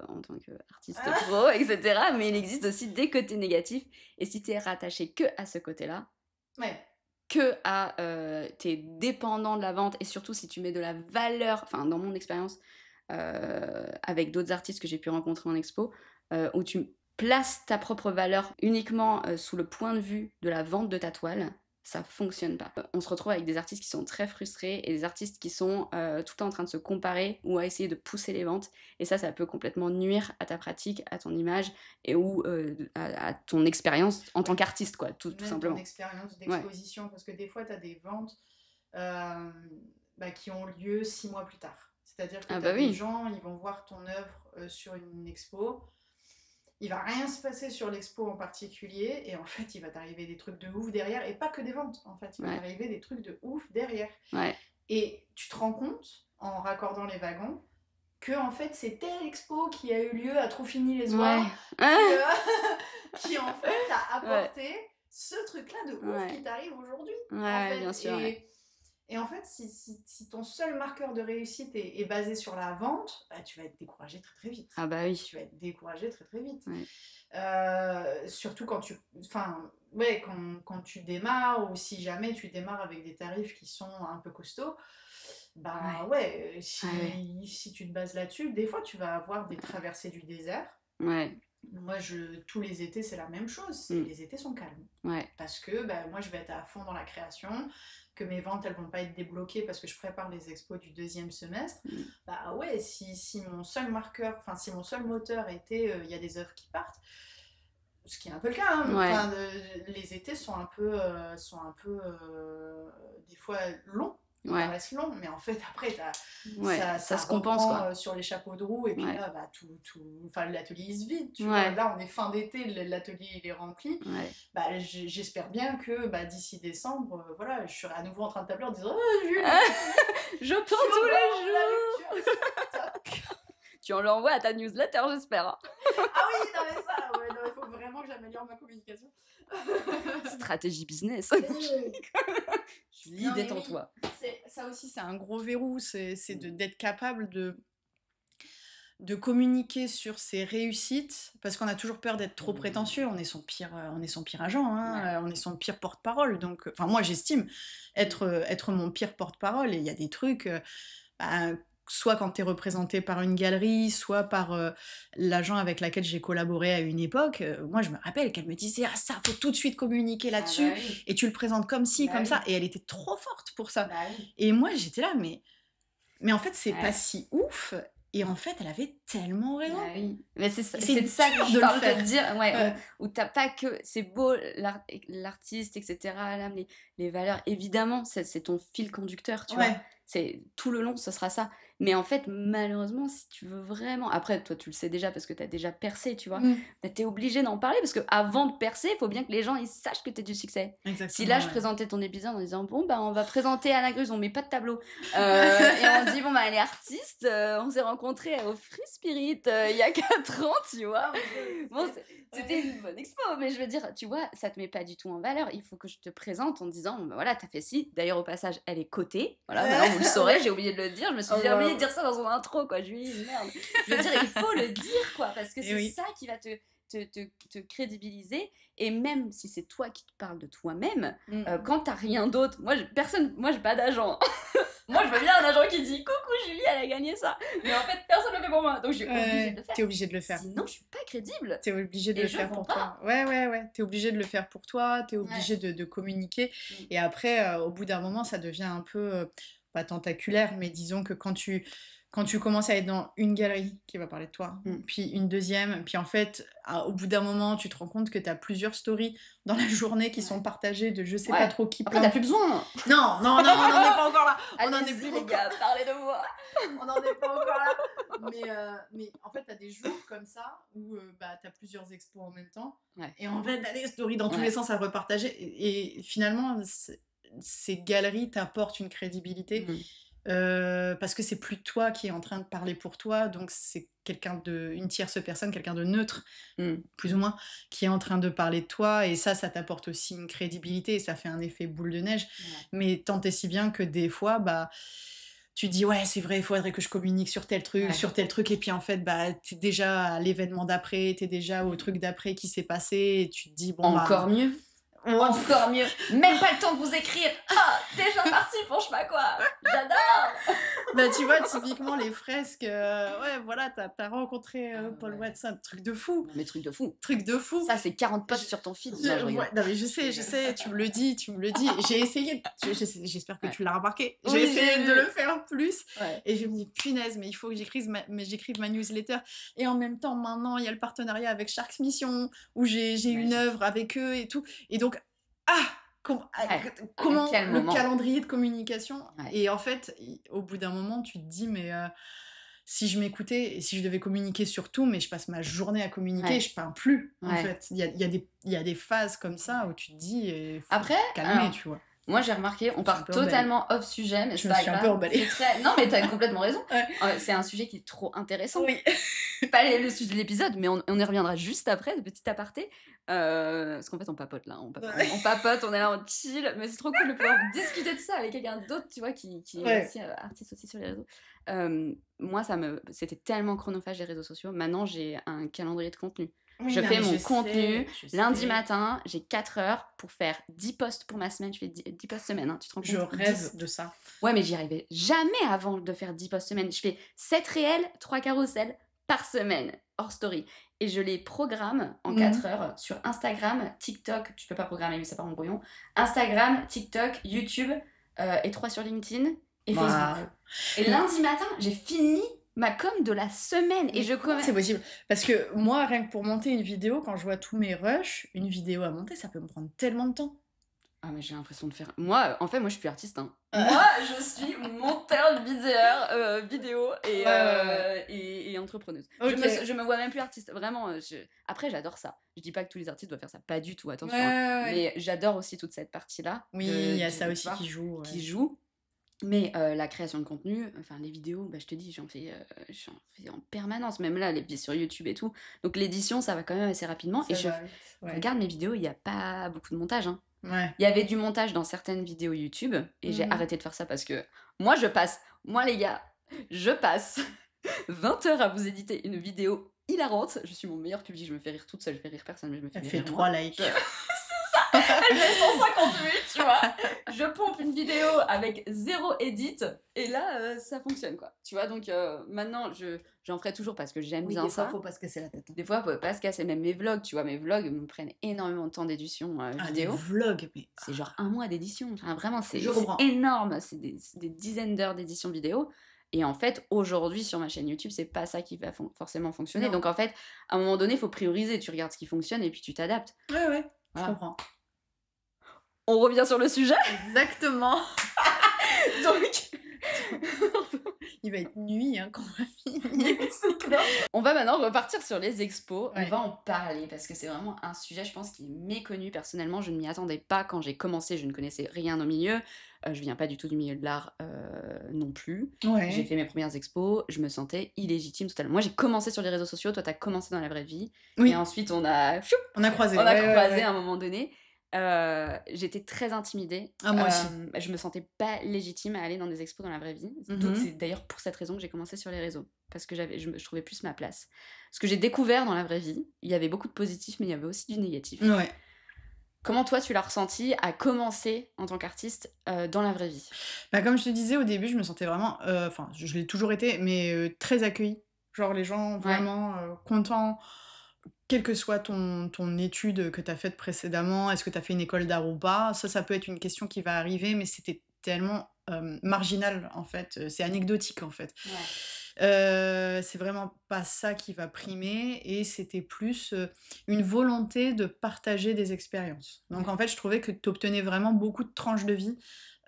en tant qu'artiste pro, etc. Mais il existe aussi des côtés négatifs. Et si t'es rattaché que à ce côté-là, que t'es dépendant de la vente, et surtout si tu mets de la valeur, enfin dans mon expérience avec d'autres artistes que j'ai pu rencontrer en expo, où tu places ta propre valeur uniquement sous le point de vue de la vente de ta toile, ça fonctionne pas. On se retrouve avec des artistes qui sont très frustrés et des artistes qui sont tout le temps en train de se comparer ou à essayer de pousser les ventes, et ça peut complètement nuire à ta pratique, à ton image et ou à ton expérience en tant qu'artiste, quoi, tout simplement. Ton expérience d'exposition, parce que des fois tu as des ventes qui ont lieu 6 mois plus tard. C'est-à-dire que des gens, ils vont voir ton œuvre sur une expo, il va rien se passer sur l'expo en particulier, et en fait il va t'arriver des trucs de ouf derrière, et pas que des ventes, en fait il va t'arriver des trucs de ouf derrière. Et tu te rends compte, en raccordant les wagons, que en fait c'est telle expo qui a eu lieu à Troufigny-les-Oies qui en fait t'a apporté ce truc-là de ouf qui t'arrive aujourd'hui. Bien sûr. Et en fait, si ton seul marqueur de réussite est basé sur la vente, bah, tu vas être découragé très très vite. Ah bah oui. Tu vas être découragé très très vite. Ouais. Surtout quand tu démarres, ou si jamais tu démarres avec des tarifs qui sont un peu costauds, bah ouais, si tu te bases là-dessus, des fois tu vas avoir des traversées du désert. Ouais. Moi, tous les étés, c'est la même chose. Les étés sont calmes. Ouais. Parce que moi, je vais être à fond dans la création, que mes ventes, elles vont pas être débloquées parce que je prépare les expos du 2e semestre. Bah ouais, si mon seul marqueur, enfin, si mon seul moteur était il y a des œuvres qui partent, ce qui est un peu le cas, hein. Ouais. Enfin, les étés sont un peu des fois longs. Ils paraissent longs, mais en fait, après, ça se compense, quoi. sur les chapeaux de roue, et puis là, bah, l'atelier il se vide. Tu Ouais. vois, là, on est fin d'été, l'atelier il est rempli. Ouais. Bah, j'espère bien que d'ici décembre, voilà, je serai à nouveau en train de tabler en disant oh, Jules, je peins tous les jours. Tu en l'envoies à ta newsletter, j'espère. Ah oui, non mais ça, ouais, il faut vraiment que j'améliore ma communication. Stratégie business. Je lis détends-toi. Ça aussi, c'est un gros verrou, c'est d'être capable de communiquer sur ses réussites, parce qu'on a toujours peur d'être trop prétentieux. On est son pire agent, hein, on est son pire porte-parole. Donc, enfin, moi, j'estime être mon pire porte-parole. Et il y a des trucs, soit quand tu es représenté par une galerie, soit par l'agent avec laquelle j'ai collaboré à une époque. Moi, je me rappelle qu'elle me disait « Ah, ça, faut tout de suite communiquer là-dessus, et tu le présentes comme ci, comme ça. » Et elle était trop forte pour ça. Et moi, j'étais là, mais en fait, c'est pas si ouf. Et en fait, elle avait tellement raison. Mais c'est de ça que je parle de dire, où t'as pas que... C'est beau, l'artiste, etc., les valeurs, évidemment, c'est ton fil conducteur, tu vois. C'est tout le long, ce sera ça. Mais en fait, malheureusement, si tu veux vraiment... Après, toi, tu le sais déjà parce que t'as déjà percé, tu vois. Bah, t'es obligé d'en parler parce qu'avant de percer, il faut bien que les gens ils sachent que t'es du succès. Exactement, si là, je présentais ton épisode en disant, bon, bah, on va présenter Anna Gruz, on met pas de tableau. Et on dit, bon, bah, elle est artiste, on s'est rencontrés au Free Spirit il y a 4 ans, tu vois. Bon, c'était une bonne expo, mais je veux dire, tu vois, ça te met pas du tout en valeur. Il faut que je te présente en disant, bah, voilà, t'as fait ci. D'ailleurs, au passage, elle est cotée. Voilà, maintenant, vous le saurez, j'ai oublié de le dire. Je me suis dit, j'ai oublié de dire ça dans son intro, quoi. Je lui ai dit, merde. Je veux dire, il faut le dire, quoi, parce que c'est ça qui va te crédibiliser. Et même si c'est toi qui te parles de toi-même, quand t'as rien d'autre, moi j'ai pas d'agent. Moi je veux bien un agent qui dit coucou Julie, elle a gagné ça, mais en fait personne ne le fait pour moi, donc je suis obligée de le faire. T'es obligée de le faire, sinon je suis pas crédible. T'es obligée de le faire pour toi. Ouais, t'es obligée de le faire pour toi, t'es obligée de communiquer. Et après au bout d'un moment ça devient un peu pas tentaculaire, mais disons que quand tu commences à être dans une galerie qui va parler de toi, puis une deuxième, puis en fait, au bout d'un moment, tu te rends compte que tu as plusieurs stories dans la journée qui sont partagées de je sais pas trop qui. Après, t'as plus besoin. Non, on n'en est pas encore là. On en est plus, les gars, parlez de moi. On n'en est pas encore là. Mais en fait, tu as des jours comme ça où tu as plusieurs expos en même temps. Et en fait, tu as des stories dans tous les sens à repartager. Et finalement, ces galeries t'apportent une crédibilité. Parce que c'est plus toi qui est en train de parler pour toi, donc c'est une tierce personne, quelqu'un de neutre, plus ou moins, qui est en train de parler de toi, et ça t'apporte aussi une crédibilité, et ça fait un effet boule de neige. Mais tant et si bien que des fois, tu dis ouais c'est vrai, il faudrait que je communique sur tel truc, et puis en fait t'es déjà à l'événement d'après, t'es déjà au truc d'après qui s'est passé, et tu te dis bon encore mieux. Encore mieux. Même pas le temps de vous écrire. Ah, déjà parti pour je sais pas quoi. J'adore. Tu vois, typiquement les fresques. Voilà, t'as rencontré Paul Watson. Truc de fou. Mais truc de fou. Truc de fou. Ça, c'est 40 posts sur ton feed. Non, mais je sais. Tu me le dis. J'ai essayé. J'espère que tu l'as remarqué. J'ai essayé de le faire plus. Et je me dis, punaise, mais il faut que j'écrive ma newsletter. Et en même temps, maintenant, il y a le partenariat avec Sharks Mission, où j'ai une œuvre avec eux et tout. Et donc, comment le calendrier de communication. Et en fait, au bout d'un moment, tu te dis, mais si je m'écoutais et si je devais communiquer sur tout, mais je passe ma journée à communiquer, je peins plus, en fait. Il y a des phases comme ça où tu te dis, faut calmer, tu vois. Moi, j'ai remarqué, on part totalement off sujet, mais je me suis un peu emballée. Non, mais t'as complètement raison. C'est un sujet qui est trop intéressant. Oui. pas le sujet de l'épisode, mais on y reviendra juste après, de petit aparté. Parce qu'en fait, on papote là, on papote, on est là, on chill, mais c'est trop cool de pouvoir discuter de ça avec quelqu'un d'autre, tu vois, qui est aussi artiste aussi sur les réseaux. Moi, c'était tellement chronophage les réseaux sociaux. Maintenant, j'ai un calendrier de contenu. Oui, je fais mon contenu lundi matin, j'ai 4 heures pour faire 10 posts pour ma semaine. Je fais 10 posts semaine, hein, tu te rends compte? Je rêve de ça. Ouais, mais j'y arrivais jamais avant de faire 10 posts semaine. Je fais 7 réels, 3 carousels par semaine, hors story. Et je les programme en 4 heures sur Instagram, TikTok, tu peux pas programmer mais ça part en brouillon, Instagram, TikTok, YouTube, et 3 sur LinkedIn et Facebook. Et lundi matin, j'ai fini ma com de la semaine et c'est possible parce que moi, rien que pour monter une vidéo, quand je vois tous mes rushs, une vidéo à monter, ça peut me prendre tellement de temps. Ah, mais j'ai l'impression de faire... Moi, en fait, moi, je suis artiste. Hein. Moi, je suis monteur vidéo et entrepreneuse. Okay. Je me vois même plus artiste. Vraiment, après, j'adore ça. Je dis pas que tous les artistes doivent faire ça. Pas du tout, attention. Mais j'adore aussi toute cette partie-là. Oui, il y a ça aussi qui joue. Qui joue. Mais la création de contenu, enfin les vidéos, bah, je te dis, j'en fais en permanence, même là, sur YouTube et tout. Donc l'édition, ça va quand même assez rapidement. Et je regarde mes vidéos, il n'y a pas beaucoup de montage. Hein. Il y avait du montage dans certaines vidéos YouTube, et j'ai arrêté de faire ça parce que moi, les gars, je passe 20 heures à vous éditer une vidéo hilarante. Je suis mon meilleur public, je me fais rire toute seule, je fais rire personne, mais je me fais rire. Elle fait 3 likes. Elle fait 150 vues, tu vois. Je pompe une vidéo avec 0 edit et là, ça fonctionne, quoi. Tu vois, donc maintenant, j'en ferai toujours parce que j'aime bien ça. Des fois, faut pas se casser la tête. Hein. Des fois, faut pas se casser. Même mes vlogs, tu vois, mes vlogs me prennent énormément de temps d'édition vidéo. Les vlogs, mais... C'est genre 1 mois d'édition. Enfin, vraiment, c'est énorme. C'est des dizaines d'heures d'édition vidéo. Et en fait, aujourd'hui, sur ma chaîne YouTube, c'est pas ça qui va forcément fonctionner. Non. Donc, en fait, à un moment donné, il faut prioriser. Tu regardes ce qui fonctionne et puis tu t'adaptes. Ouais, je comprends. On revient sur le sujet. Exactement. Donc... Il va être nuit quand on va finir. C'est clair. On va maintenant repartir sur les expos. On va en parler parce que c'est vraiment un sujet, je pense, qui est méconnu. Personnellement, je ne m'y attendais pas quand j'ai commencé. Je ne connaissais rien au milieu. Je viens pas du tout du milieu de l'art non plus. J'ai fait mes premières expos. Je me sentais illégitime totalement. Moi, j'ai commencé sur les réseaux sociaux. Toi, t'as commencé dans la vraie vie. Oui. Et ensuite, on a croisé. À un moment donné. J'étais très intimidée. Moi aussi. Je me sentais pas légitime à aller dans des expos dans la vraie vie. Donc c'est d'ailleurs pour cette raison que j'ai commencé sur les réseaux. Parce que je trouvais plus ma place. Ce que j'ai découvert dans la vraie vie, il y avait beaucoup de positif, mais il y avait aussi du négatif. Ouais. Comment toi tu l'as ressenti à commencer en tant qu'artiste dans la vraie vie? Comme je te disais au début, je me sentais vraiment, je l'ai toujours été, mais très accueillie. Genre les gens vraiment contents. Quelle que soit ton étude que tu as faite précédemment, est-ce que tu as fait une école d'art ou pas, ça peut être une question qui va arriver, mais c'était tellement marginal, en fait. C'est anecdotique, en fait. C'est vraiment pas ça qui va primer, et c'était plus une volonté de partager des expériences. Donc, en fait, je trouvais que tu obtenais vraiment beaucoup de tranches de vie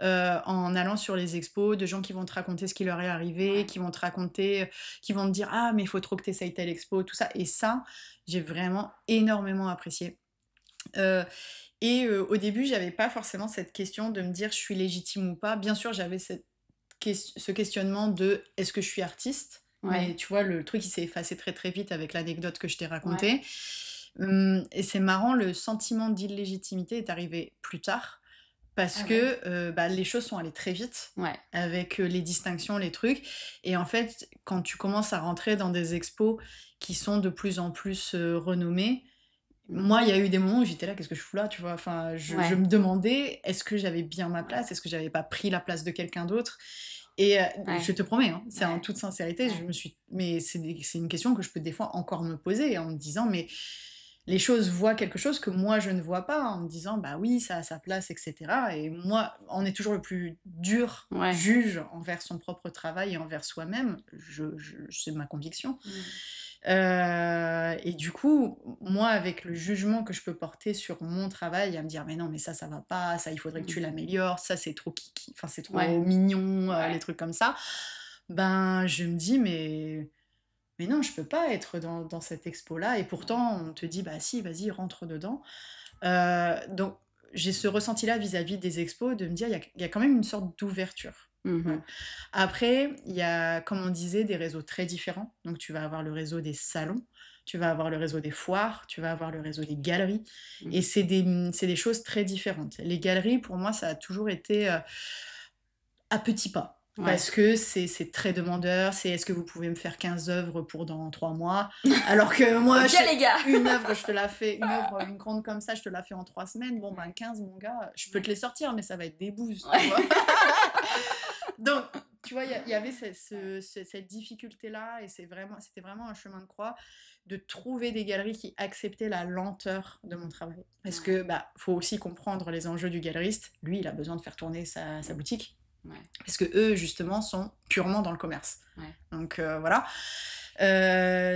en allant sur les expos, de gens qui vont te raconter ce qui leur est arrivé, qui vont te raconter, qui vont te dire « Ah, mais il faut trop que tu essayes telle expo », tout ça. Et ça, j'ai vraiment énormément apprécié. Au début, j'avais pas forcément cette question de me dire « Je suis légitime ou pas ». Bien sûr, j'avais ce questionnement de « Est-ce que je suis artiste ?» Mais tu vois, le truc, il s'est effacé très très vite avec l'anecdote que je t'ai racontée. Et c'est marrant, le sentiment d'illégitimité est arrivé plus tard. Parce que les choses sont allées très vite avec les distinctions, les trucs. Et en fait, quand tu commences à rentrer dans des expos qui sont de plus en plus renommées, moi, il y a eu des moments où j'étais là, qu'est-ce que je fous là, tu vois, enfin, je me demandais, est-ce que j'avais bien ma place? Est-ce que j'avais pas pris la place de quelqu'un d'autre? Et je te promets, hein, c'est en toute sincérité, mais c'est une question que je peux des fois encore me poser en me disant, mais... Les choses voient quelque chose que moi je ne vois pas, en me disant bah oui, ça a sa place, etc. Et moi, on est toujours le plus dur juge envers son propre travail et envers soi-même, c'est ma conviction. Et du coup, moi, avec le jugement que je peux porter sur mon travail, à me dire mais non, mais ça va pas, ça il faudrait que tu l'améliores, ça c'est trop kiki, enfin c'est trop mignon, les trucs comme ça, je me dis mais non, je peux pas être dans cette expo-là. Et pourtant, on te dit, bah si, vas-y, rentre dedans. Donc, j'ai ce ressenti-là vis-à-vis des expos, de me dire, il y a quand même une sorte d'ouverture. Mhm. Après, il y a, comme on disait, des réseaux très différents. Donc, tu vas avoir le réseau des salons, tu vas avoir le réseau des foires, tu vas avoir le réseau des galeries. Et Mhm. c'est des choses très différentes. Les galeries, pour moi, ça a toujours été à petits pas. Ouais. Parce que c'est très demandeur, c'est est-ce que vous pouvez me faire 15 œuvres pour dans 3 mois? Alors que moi, Ok, les gars. une œuvre, je te la fais, une œuvre, une grande comme ça, je te la fais en 3 semaines. Bon, ben 15, mon gars, je peux te les sortir, mais ça va être des bouses, tu vois. Donc, tu vois, il y avait cette difficulté-là, et c'était vraiment un chemin de croix de trouver des galeries qui acceptaient la lenteur de mon travail. Parce que, bah, faut aussi comprendre les enjeux du galeriste. Lui, il a besoin de faire tourner sa boutique. Ouais. Parce que eux, justement, sont purement dans le commerce. Ouais. Donc, voilà.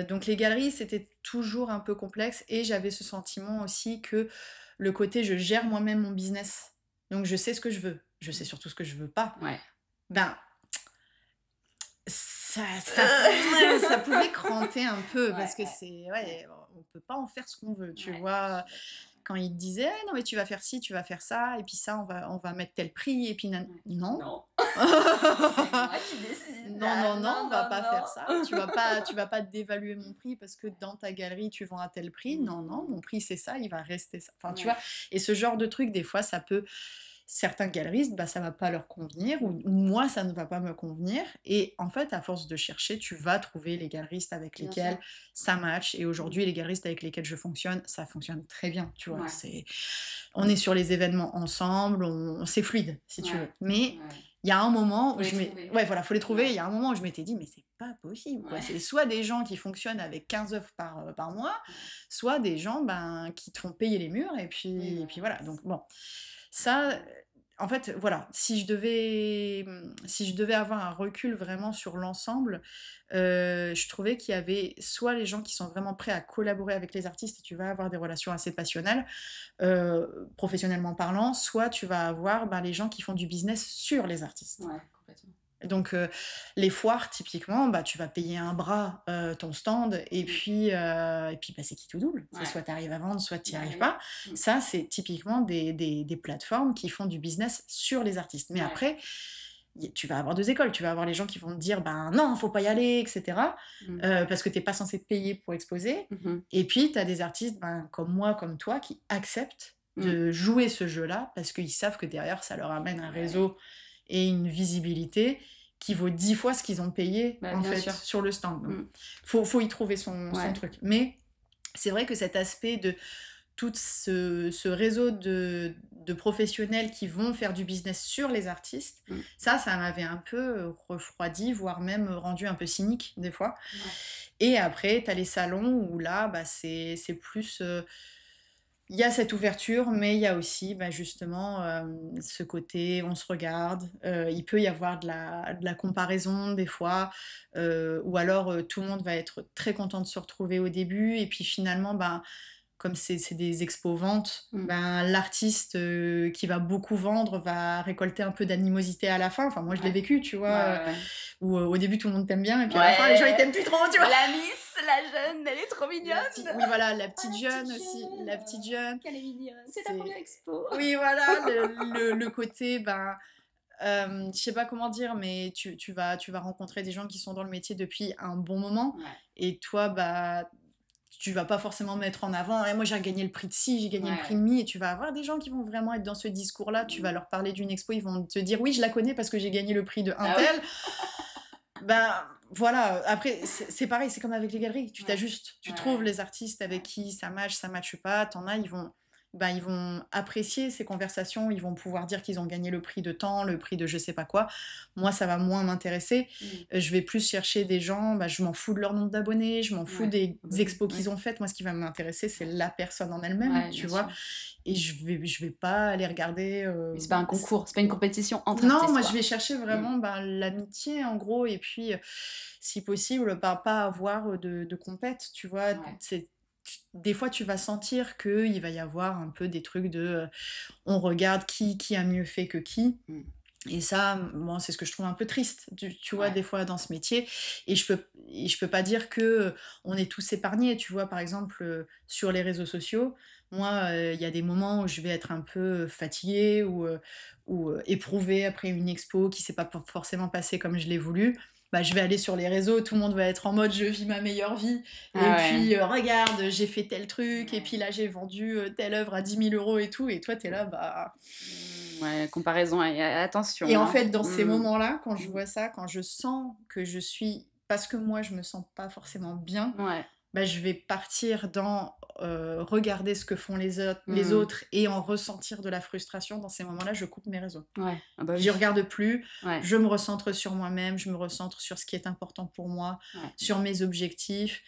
Donc, les galeries, c'était toujours un peu complexe, et j'avais ce sentiment aussi que le côté je gère moi-même mon business. Donc, je sais ce que je veux. Je sais surtout ce que je veux pas. Ouais. Ben, ça pouvait cranter un peu, parce que on peut pas en faire ce qu'on veut, tu vois. Quand il te disait non mais tu vas faire ci, tu vas faire ça, et puis ça on va mettre tel prix, et puis non. Non. C'est moi qui décide. Non, on va pas faire ça. Tu vas pas dévaluer mon prix parce que dans ta galerie tu vends à tel prix. Non, mon prix c'est ça, il va rester ça. Enfin, tu vois. Et ce genre de truc, des fois, ça peut. Certains galeristes, bah, ça va pas leur convenir, ou moi, ça ne va pas me convenir. Et en fait, à force de chercher, tu vas trouver les galeristes avec lesquels ça match. Et aujourd'hui, les galeristes avec lesquels je fonctionne, ça fonctionne très bien, tu vois. On est sur les événements ensemble, c'est fluide, si tu veux. Mais il y a un moment où faut les trouver. Il y a un moment où je m'étais dit, mais c'est pas possible, quoi. C'est soit des gens qui fonctionnent avec 15 œuvres par mois, soit des gens qui te font payer les murs, et puis voilà. Donc, bon. Ça, en fait, voilà, si je devais avoir un recul vraiment sur l'ensemble, je trouvais qu'il y avait soit les gens qui sont vraiment prêts à collaborer avec les artistes, et tu vas avoir des relations assez passionnelles, professionnellement parlant, soit tu vas avoir les gens qui font du business sur les artistes. Ouais, complètement. Donc, les foires, typiquement, tu vas payer un bras ton stand, et puis c'est qui tout double. Soit tu arrives à vendre, soit tu n'y arrives pas. Ça, c'est typiquement des plateformes qui font du business sur les artistes. Mais après, tu vas avoir deux écoles. Tu vas avoir les gens qui vont te dire non, faut pas y aller, etc. Parce que tu n'es pas censé te payer pour exposer. Et puis, tu as des artistes comme moi, comme toi, qui acceptent de jouer ce jeu-là parce qu'ils savent que derrière, ça leur amène un réseau et une visibilité qui vaut 10 fois ce qu'ils ont payé sur le stand. Donc, faut y trouver son truc. Mais c'est vrai que cet aspect de tout ce réseau de professionnels qui vont faire du business sur les artistes, ça m'avait un peu refroidi, voire même rendu un peu cynique des fois. Et après, t'as les salons où là, c'est plus... Il y a cette ouverture, mais il y a aussi justement ce côté on se regarde. Il peut y avoir de la comparaison des fois, ou alors tout le monde va être très content de se retrouver au début, et puis finalement, comme c'est des expos-ventes, l'artiste qui va beaucoup vendre va récolter un peu d'animosité à la fin. Enfin, moi, je l'ai vécu, tu vois, où au début, tout le monde t'aime bien, et puis à la fin, les gens, ils t'aiment plus trop, tu vois. La Miss, la jeune, elle est trop mignonne. Oui, voilà, la petite jeune aussi. La petite jeune. Qu'elle est mignonne. C'est ta première expo. Oui, voilà, le côté, je sais pas comment dire, mais tu vas rencontrer des gens qui sont dans le métier depuis un bon moment, et toi, tu vas pas forcément mettre en avant moi j'ai gagné le prix de ci, j'ai gagné le prix de mi, et tu vas avoir des gens qui vont vraiment être dans ce discours-là. Tu vas leur parler d'une expo, ils vont te dire oui, je la connais parce que j'ai gagné le prix de un tel. Voilà, après c'est pareil, c'est comme avec les galeries, tu t'ajustes, tu trouves les artistes avec qui ça matche pas, t'en as, ils vont apprécier ces conversations, ils vont pouvoir dire qu'ils ont gagné le prix de temps, le prix de je sais pas quoi. Moi, ça va moins m'intéresser. Je vais plus chercher des gens, je m'en fous de leur nombre d'abonnés, je m'en fous des expos qu'ils ont faites. Moi, ce qui va m'intéresser, c'est la personne en elle-même, tu vois. Et je vais pas aller regarder... Mais c'est pas un concours, c'est pas une compétition entre non, artistes. Moi, je vais chercher vraiment l'amitié, en gros, et puis, si possible, pas avoir de compète, tu vois. Des fois, tu vas sentir qu'il va y avoir un peu des trucs de... on regarde qui a mieux fait que qui. Et ça, c'est ce que je trouve un peu triste, tu vois, des fois dans ce métier. Et et je peux pas dire que on est tous épargnés. Tu vois, par exemple, sur les réseaux sociaux, moi, il y a des moments où je vais être un peu fatiguée ou éprouvée après une expo qui s'est pas forcément passée comme je l'ai voulu. Bah, je vais aller sur les réseaux, tout le monde va être en mode je vis ma meilleure vie. Et puis, regarde, j'ai fait tel truc, et puis là, j'ai vendu telle œuvre à 10 000 € et tout. Et toi, t'es là, bah. Ouais, comparaison, attention. Et en fait, dans ces moments-là, quand je vois ça, quand je sens que je suis. Parce que moi, je me sens pas forcément bien, bah, je vais partir dans regarder ce que font les autres et en ressentir de la frustration. Dans ces moments-là, je coupe mes réseaux. J'y regarde plus, je me recentre sur moi-même, je me recentre sur ce qui est important pour moi, sur mes objectifs,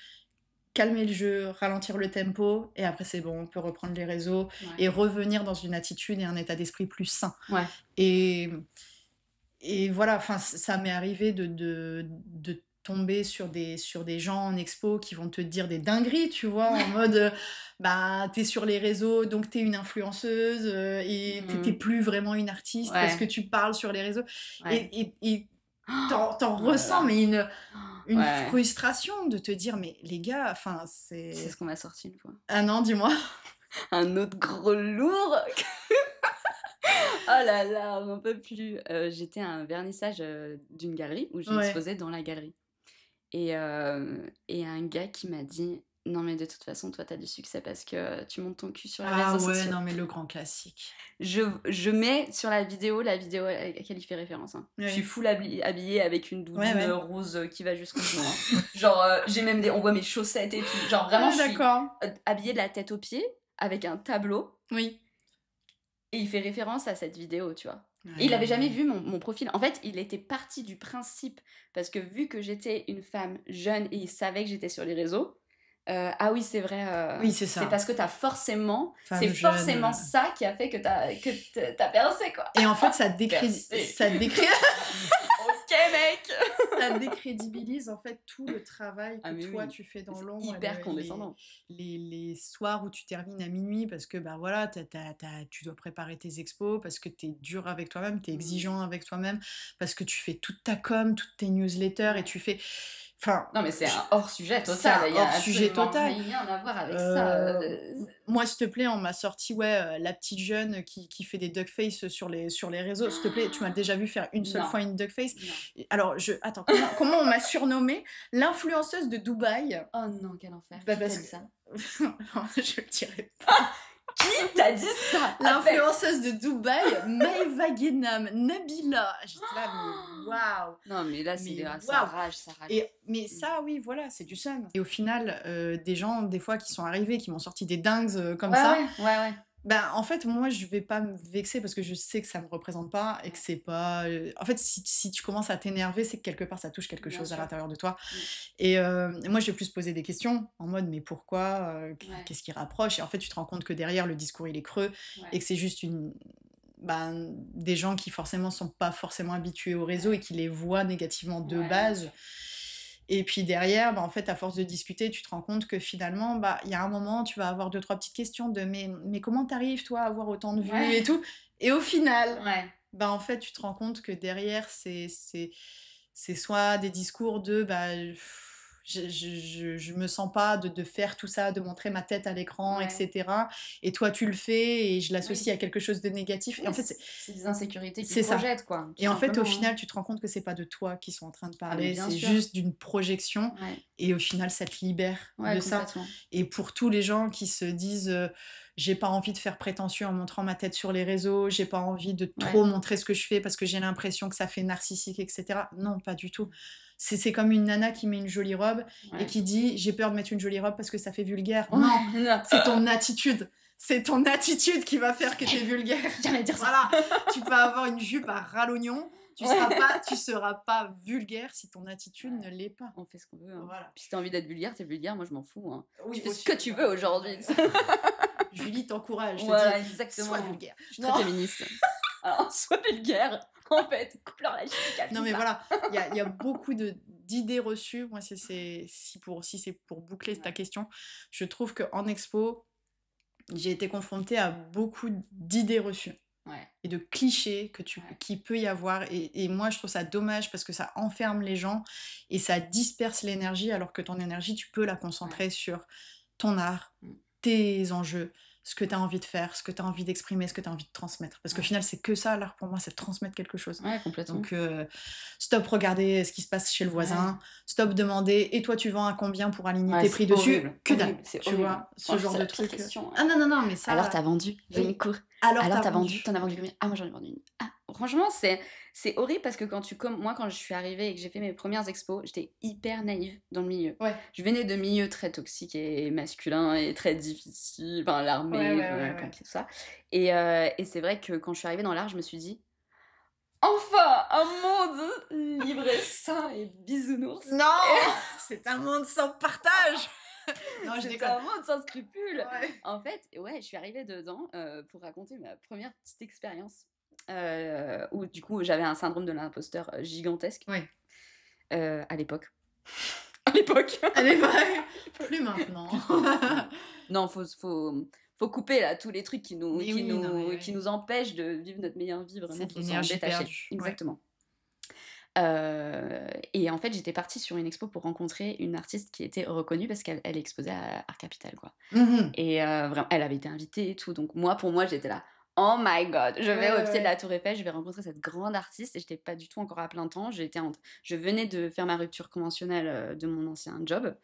calmer le jeu, ralentir le tempo, et après c'est bon, on peut reprendre les réseaux et revenir dans une attitude et un état d'esprit plus sain. Et voilà, ça m'est arrivé de tomber sur des gens en expo qui vont te dire des dingueries, tu vois, en mode bah t'es sur les réseaux donc t'es une influenceuse et t'es plus vraiment une artiste parce que tu parles sur les réseaux et t'en ressens mais une frustration de te dire mais les gars, c'est ce qu'on m'a sorti une fois. Ah non, dis-moi. Un autre gros lourd. Oh là là, on n'en peut plus. J'étais à un vernissage d'une galerie où j'ai exposé dans la galerie. Et un gars qui m'a dit non mais de toute façon toi t'as du succès parce que tu montes ton cul sur les réseaux sociaux. Ah ouais, non mais le grand classique. Je mets sur la vidéo à laquelle il fait référence. Hein. Je suis full habillée avec une doudoune rose qui va jusqu'au genou. Hein. Genre j'ai même on voit mes chaussettes et tout. Genre vraiment je suis habillée de la tête aux pieds avec un tableau. Oui. Et il fait référence à cette vidéo, tu vois. Et il avait jamais vu mon profil. En fait, il était parti du principe, parce que vu que j'étais une femme jeune et il savait que j'étais sur les réseaux, ah oui, c'est vrai. Oui, c'est ça. C'est parce que t'as forcément. C'est forcément ça qui a fait que t'as percé, quoi. Et en fait, ça décrédite. Ok, mec. Ça décrédibilise en fait tout le travail que toi tu fais dans l'ombre. Hyper condescendant. Les soirs où tu termines à minuit parce que bah voilà, tu dois préparer tes expos, parce que t'es dur avec toi-même, t'es exigeant avec toi-même, parce que tu fais toute ta com, toutes tes newsletters et tu fais. Non mais c'est un hors-sujet total, il y a absolument rien à voir avec ça. Moi, s'il te plaît, on m'a sorti la petite jeune qui fait des duckface sur les réseaux. S'il te plaît, tu m'as déjà vu faire une seule fois une duckface. Alors, attends, comment on m'a surnommée l'influenceuse de Dubaï? Oh non, quel enfer. Bah, qui t'a dit ça? Je le dirai pas. Qui t'a dit ça? L'influenceuse de Dubaï, Maëva Guénam, Nabila. J'étais là, mais waouh. Non, mais là, ça rage. Mais ça, oui, voilà, c'est du seum. Et au final, des gens, des fois, qui sont arrivés, qui m'ont sorti des dingues comme ça. Ouais. Ben, en fait, moi, je vais pas me vexer parce que je sais que ça me représente pas et que c'est pas. En fait, si tu commences à t'énerver, c'est que quelque part ça touche quelque chose à l'intérieur de toi. Et moi, je vais plus poser des questions en mode mais pourquoi qu'est-ce qui rapproche? Et en fait, tu te rends compte que derrière, le discours il est creux et que c'est juste des gens qui forcément sont pas forcément habitués au réseau et qui les voient négativement de base. Et puis derrière, en fait, à force de discuter, tu te rends compte que finalement, il y a un moment, tu vas avoir 2-3 petites questions de mais comment t'arrives, toi, à avoir autant de vues et tout. Et au final, en fait, tu te rends compte que derrière, c'est soit des discours de je me sens pas de faire tout ça, de montrer ma tête à l'écran, etc. Et toi, tu le fais et je l'associe à quelque chose de négatif. Et en fait, c'est des insécurités qui se projettent, quoi. Et en fait, au final, tu te rends compte que c'est pas de toi qu'ils sont en train de parler, c'est juste d'une projection. Et au final, ça te libère de ça. Et pour tous les gens qui se disent j'ai pas envie de faire prétentieux en montrant ma tête sur les réseaux, j'ai pas envie de trop montrer ce que je fais parce que j'ai l'impression que ça fait narcissique, etc. Non, pas du tout. C'est comme une nana qui met une jolie robe et qui dit j'ai peur de mettre une jolie robe parce que ça fait vulgaire. Non, c'est ton attitude. C'est ton attitude qui va faire que t'es vulgaire. J'allais dire ça. Voilà. Tu peux avoir une jupe à ras l'oignon, tu seras pas vulgaire si ton attitude ne l'est pas. On fait ce qu'on veut. Hein. Voilà. Puis si t'as envie d'être vulgaire, t'es vulgaire, moi je m'en fous. Hein. Oui, tu fais ce que tu veux aujourd'hui. Julie t'encourage. Voilà, exactement. Sois vulgaire. Je suis très féministe. Alors, sois vulgaire. En fait, coupe-leur la chic. Non mais voilà, il y a beaucoup d'idées reçues. Moi, si c'est pour boucler ta question, je trouve qu'en expo, j'ai été confrontée à beaucoup d'idées reçues. et de clichés qu'il peut y avoir. Et moi, je trouve ça dommage parce que ça enferme les gens et ça disperse l'énergie, alors que ton énergie, tu peux la concentrer sur ton art, tes enjeux, ce que tu as envie de faire, ce que tu as envie d'exprimer, ce que tu as envie de transmettre. Parce qu'au final, c'est que ça, l'art, pour moi, c'est de transmettre quelque chose. Ouais, complètement. Donc, stop regarder ce qui se passe chez le voisin, stop demander, et toi, tu vends à combien pour aligner tes prix dessus? Que dalle, tu vois, ce genre de truc. Ah non, mais ça... Alors, t'as vendu, j'ai une cour. Alors t'as vendu, t'en as vendu combien? Ah, moi, j'en ai vendu une. Ah, franchement, c'est horrible parce que moi, quand je suis arrivée et que j'ai fait mes premières expos, j'étais hyper naïve dans le milieu. Je venais de milieux très toxiques et masculins et très difficiles, enfin, l'armée, tout ça. Et c'est vrai que quand je suis arrivée dans l'art, je me suis dit, enfin, un monde libre et sain et bisounours. Non, c'est un monde sans partage. Non, c'est un monde sans scrupules. En fait, je suis arrivée dedans pour raconter ma première petite expérience où du coup j'avais un syndrome de l'imposteur gigantesque à l'époque. À l'époque. Plus maintenant. Non, faut couper là tous les trucs qui nous empêchent de vivre notre meilleure vie, vraiment. C'est de l'énergie perdue. Exactement. Et en fait, j'étais partie sur une expo pour rencontrer une artiste qui était reconnue parce qu'elle exposait à Art Capital, quoi. Et vraiment, elle avait été invitée et tout. Donc pour moi, j'étais là. Oh my god, je vais au pied de la Tour Eiffel, je vais rencontrer cette grande artiste. Et j'étais pas du tout encore à plein temps. Je venais de faire ma rupture conventionnelle de mon ancien job.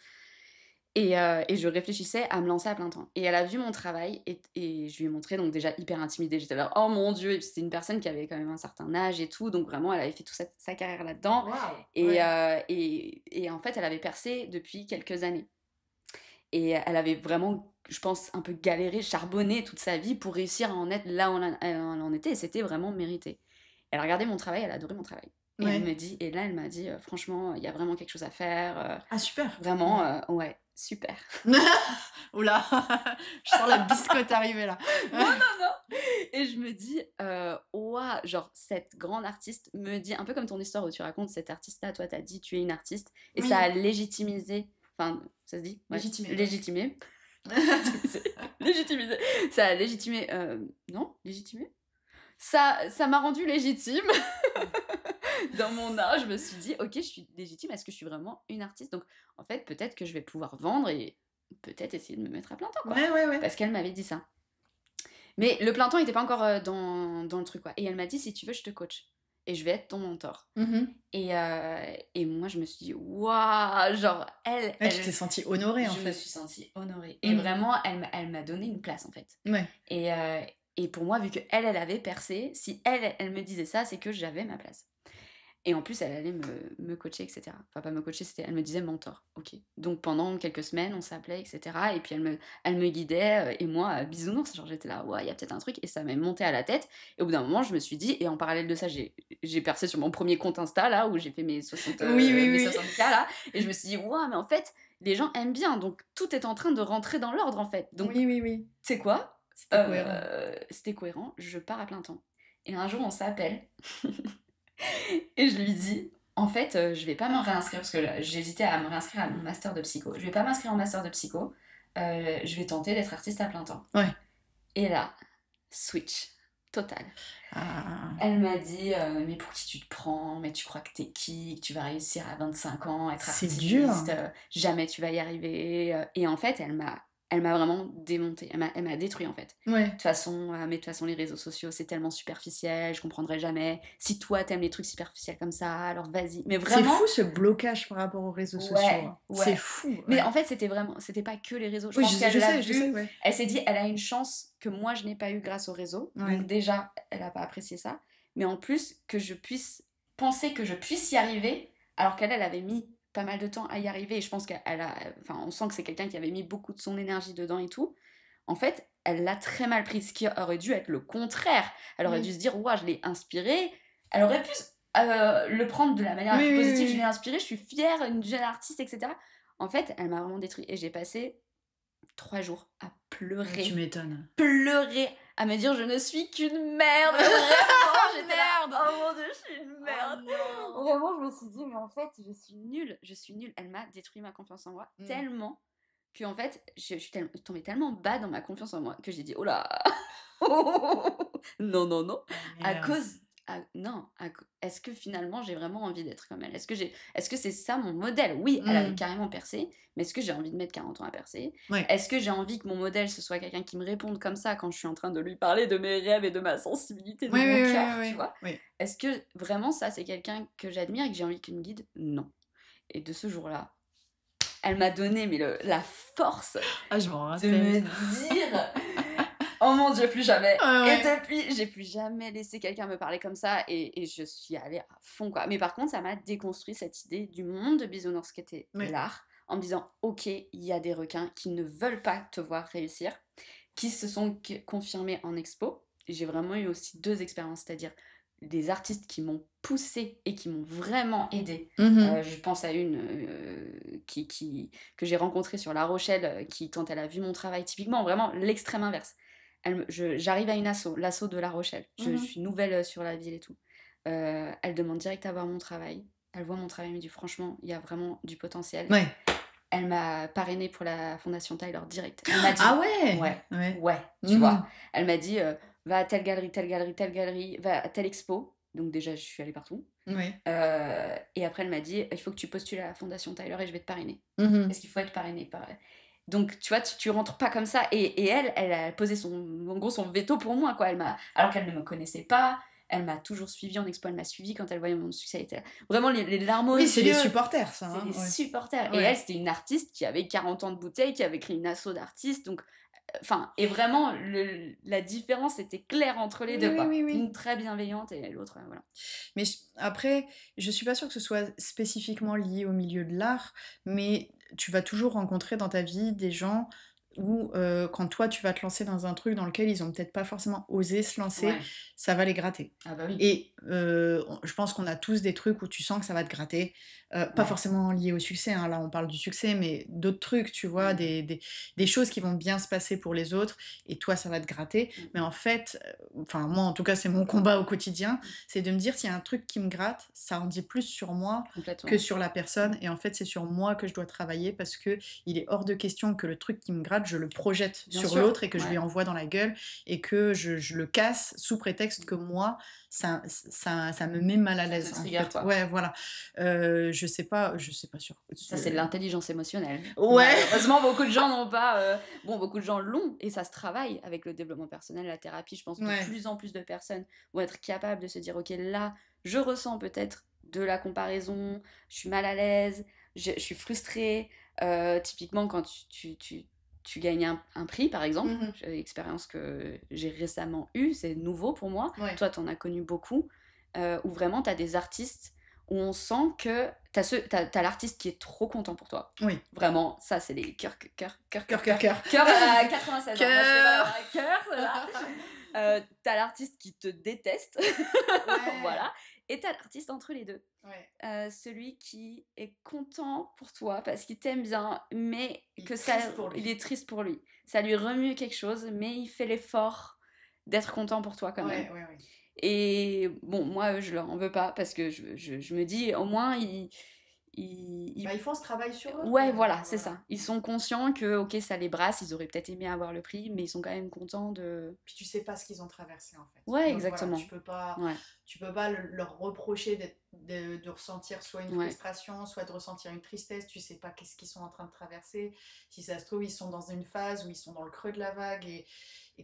Et je réfléchissais à me lancer à plein temps. Et elle a vu mon travail et je lui ai montré, donc déjà hyper intimidée. J'étais là, oh mon Dieu, et puis c'était une personne qui avait quand même un certain âge et tout, donc vraiment elle avait fait toute sa carrière là-dedans. Et en fait, elle avait percé depuis quelques années. Et elle avait vraiment, je pense, un peu galéré, charbonné toute sa vie pour réussir à en être là où elle en était, et c'était vraiment mérité. Elle a regardé mon travail, elle a adoré mon travail. Et elle m'a dit, franchement, il y a vraiment quelque chose à faire. Ah, super. Vraiment, super. Oula, je sens la biscotte arriver là. Non. Et je me dis, genre cette grande artiste me dit, un peu comme ton histoire où tu racontes cette artiste-là, toi t'as dit tu es une artiste, et ça a légitimisé, enfin, ça se dit légitimé. Légitimé. Ça a légitimé, non, légitimé. Ça m'a rendue légitime. Dans mon art, je me suis dit, ok, je suis légitime, est-ce que je suis vraiment une artiste? Donc, en fait, peut-être que je vais pouvoir vendre et peut-être essayer de me mettre à plein temps, quoi. Parce qu'elle m'avait dit ça. Mais le plein temps n'était pas encore dans le truc, quoi. Et elle m'a dit, si tu veux, je te coach. Et je vais être ton mentor. Et moi, je me suis dit, waouh, genre, elle... Tu t'es sentie honorée, en fait. Je me suis sentie honorée. Et vraiment, elle m'a donné une place, en fait. Et pour moi, vu qu'elle avait percé, si elle me disait ça, c'est que j'avais ma place. Et en plus, elle allait me coacher, etc. Enfin, pas me coacher, elle me disait mentor. Ok. Donc pendant quelques semaines, on s'appelait, etc. Et puis elle me guidait. Et moi, bisounours, genre j'étais là, ouais, il y a peut-être un truc. Et ça m'est monté à la tête. Et au bout d'un moment, je me suis dit, et en parallèle de ça, j'ai percé sur mon premier compte Insta, là, où j'ai fait mes 60 60K, là. Et je me suis dit, ouais, mais en fait, les gens aiment bien. Donc tout est en train de rentrer dans l'ordre, en fait. Donc, oui. Tu sais quoi? C'était cohérent. C'était cohérent. Je pars à plein temps. Et un jour, on s'appelle. Et je lui dis, en fait, je vais pas me réinscrire parce que j'hésitais à me réinscrire à mon master de psycho. Je vais pas m'inscrire en master de psycho. Je vais tenter d'être artiste à plein temps. Et là, switch total. Elle m'a dit, mais pour qui tu te prends? Mais tu crois que t'es qui? Que tu vas réussir à 25 ans, être artiste? C'est dur. Jamais tu vas y arriver. Et en fait, elle m'a vraiment démontée. Elle m'a détruit, en fait. De toute façon, les réseaux sociaux, c'est tellement superficiel, je comprendrai jamais. Si toi, t'aimes les trucs superficiels comme ça, alors vas-y. Mais vraiment... C'est fou, ce blocage par rapport aux réseaux sociaux. C'est fou. Mais en fait, c'était pas que les réseaux. Je pense qu'elle l'a vu. Elle s'est dit, elle a une chance que moi, je n'ai pas eu grâce aux réseaux. Donc déjà, elle a pas apprécié ça. Mais en plus, que je puisse penser que je puisse y arriver, alors qu'elle avait mis pas mal de temps à y arriver, et je pense on sent que c'est quelqu'un qui avait mis beaucoup de son énergie dedans et tout. En fait, elle l'a très mal pris, ce qui aurait dû être le contraire. Elle aurait dû se dire, ouah, je l'ai inspirée. Elle aurait pu le prendre de la manière la plus positive. Je l'ai inspirée, je suis fière, une jeune artiste, etc. En fait, elle m'a vraiment détruit. Et j'ai passé 3 jours à pleurer. Tu m'étonnes. Pleurer, à me dire, je ne suis qu'une merde. Vraiment, j'étais là, oh mon Dieu, je suis une merde. Vraiment, je me suis dit, mais en fait, je suis nulle. Elle m'a détruit ma confiance en moi tellement que en fait, je suis tombée tellement bas dans ma confiance en moi que j'ai dit: «Oh là! Non, non, non!» Ah à merde. cause non, est-ce que finalement j'ai vraiment envie d'être comme elle? Est-ce que c'est ça mon modèle? Oui, elle avait Mmh. carrément percé, mais est-ce que j'ai envie de mettre 40 ans à percer? Ouais. Est-ce que j'ai envie que mon modèle, ce soit quelqu'un qui me réponde comme ça quand je suis en train de lui parler de mes rêves et de ma sensibilité, de Oui, mon oui, oui, cœur, tu oui, vois? oui. Est-ce que vraiment ça, c'est quelqu'un que j'admire et que j'ai envie qu'il me guide? Non. Et de ce jour-là, elle m'a donné mais la force Ah, je m'en de me rappelle. dire: «Oh mon Dieu, plus jamais!» Ouais, Et ouais. depuis, j'ai plus jamais laissé quelqu'un me parler comme ça et je suis allée à fond, quoi. Mais par contre, ça m'a déconstruit cette idée du monde de bisounours qu'était Ouais. l'art, en me disant: «OK, il y a des requins qui ne veulent pas te voir réussir, qui se sont confirmés en expo». J'ai vraiment eu aussi 2 expériences, c'est-à-dire des artistes qui m'ont poussée et qui m'ont vraiment aidée. Mmh. Je pense à une que j'ai rencontrée sur La Rochelle, qui, quand elle a vu mon travail, typiquement vraiment l'extrême inverse. J'arrive à une asso, l'asso de La Rochelle. Je Mmh. suis nouvelle sur la ville et tout. Elle demande direct à voir mon travail. Elle voit mon travail, elle me dit franchement, il y a vraiment du potentiel. Ouais. Elle m'a parrainée pour la Fondation Tyler direct. Elle m'a dit, Ah ouais! ouais, Ouais. ouais, tu Mmh. vois. Elle m'a dit, va à telle galerie, telle galerie, telle galerie, va à telle expo. Donc déjà, je suis allée partout. Ouais. Et après, elle m'a dit, il faut que tu postules à la Fondation Tyler et je vais te parrainer. Mmh. Parce qu'il faut être parrainé par elle. Donc, tu vois, tu rentres pas comme ça. Et elle a posé en gros, son veto pour moi, quoi. Alors qu'elle ne me connaissait pas, elle m'a toujours suivi en expo, elle m'a suivi quand elle voyait mon succès. Elle était vraiment les larmes aux Oui, c'est les yeux. supporters, ça, C'est hein, des ouais. supporters. Et elle, Ouais. c'était une artiste qui avait 40 ans de bouteille, qui avait créé une asso d'artistes. Donc, enfin, et vraiment, la différence était claire entre les Oui, deux, oui, quoi. oui, oui. Une très bienveillante et l'autre, voilà. Mais après, je suis pas sûre que ce soit spécifiquement lié au milieu de l'art, mais tu vas toujours rencontrer dans ta vie des gens où, quand toi tu vas te lancer dans un truc dans lequel ils ont peut-être pas forcément osé se lancer, Ouais. ça va les gratter. Ah bah oui. Et je pense qu'on a tous des trucs où tu sens que ça va te gratter, pas Ouais. forcément liés au succès, hein, là on parle du succès, mais d'autres trucs, tu vois, Mm. des choses qui vont bien se passer pour les autres, et toi ça va te gratter. Mais en fait, enfin moi en tout cas c'est mon combat au quotidien, c'est de me dire s'il y a un truc qui me gratte, ça en dit plus sur moi que Complètement. sur la personne, et en fait c'est sur moi que je dois travailler, parce que il est hors de question que le truc qui me gratte, je le projette Bien sur sûr, l'autre et que je ouais. lui envoie dans la gueule, et que je le casse sous prétexte que moi, ça me met mal à Ça te l'aise, en trigger, fait. quoi. Ouais, voilà. Je sais pas sur... Ça, c'est de l'intelligence émotionnelle. Ouais. Malheureusement, beaucoup de gens n'ont pas. Bon, beaucoup de gens l'ont et ça se travaille avec le développement personnel, la thérapie. Je pense que de Ouais. plus en plus de personnes vont être capables de se dire ok, là, je ressens peut-être de la comparaison, je suis mal à l'aise, je suis frustrée. Typiquement, quand tu gagnes un prix, par exemple, Mhm. expérience que j'ai récemment eue, c'est nouveau pour moi. Ouais. Toi, tu en as connu beaucoup, où vraiment, tu as des artistes où on sent que t'as l'artiste qui est trop content pour toi. Oui. Vraiment, ça, c'est les cœurs Cœur. Cœur à 96 ans. Moi, je fais Cœur. voilà, cœur, voilà. T'as l'artiste qui te déteste, Ouais. voilà. Et t'as l'artiste entre les deux. Ouais. Celui qui est content pour toi parce qu'il t'aime bien, mais Il que est ça, triste pour lui. il est triste pour lui. Ça lui remue quelque chose, mais il fait l'effort d'être content pour toi quand même. Ouais. Et bon, moi, je leur en veux pas parce que je me dis, au moins, Bah, ils font ce travail sur eux, ouais, quoi. voilà, c'est ça. Ils sont conscients que, ok, ça les brasse, ils auraient peut-être aimé avoir le prix, mais ils sont quand même contents de... Puis tu sais pas ce qu'ils ont traversé, en fait. Ouais, Donc voilà, exactement. Ouais, tu peux pas leur reprocher de ressentir soit une ouais. frustration, soit de ressentir une tristesse. Tu sais pas qu'est-ce qu'ils sont en train de traverser. Si ça se trouve, ils sont dans une phase où ils sont dans le creux de la vague, et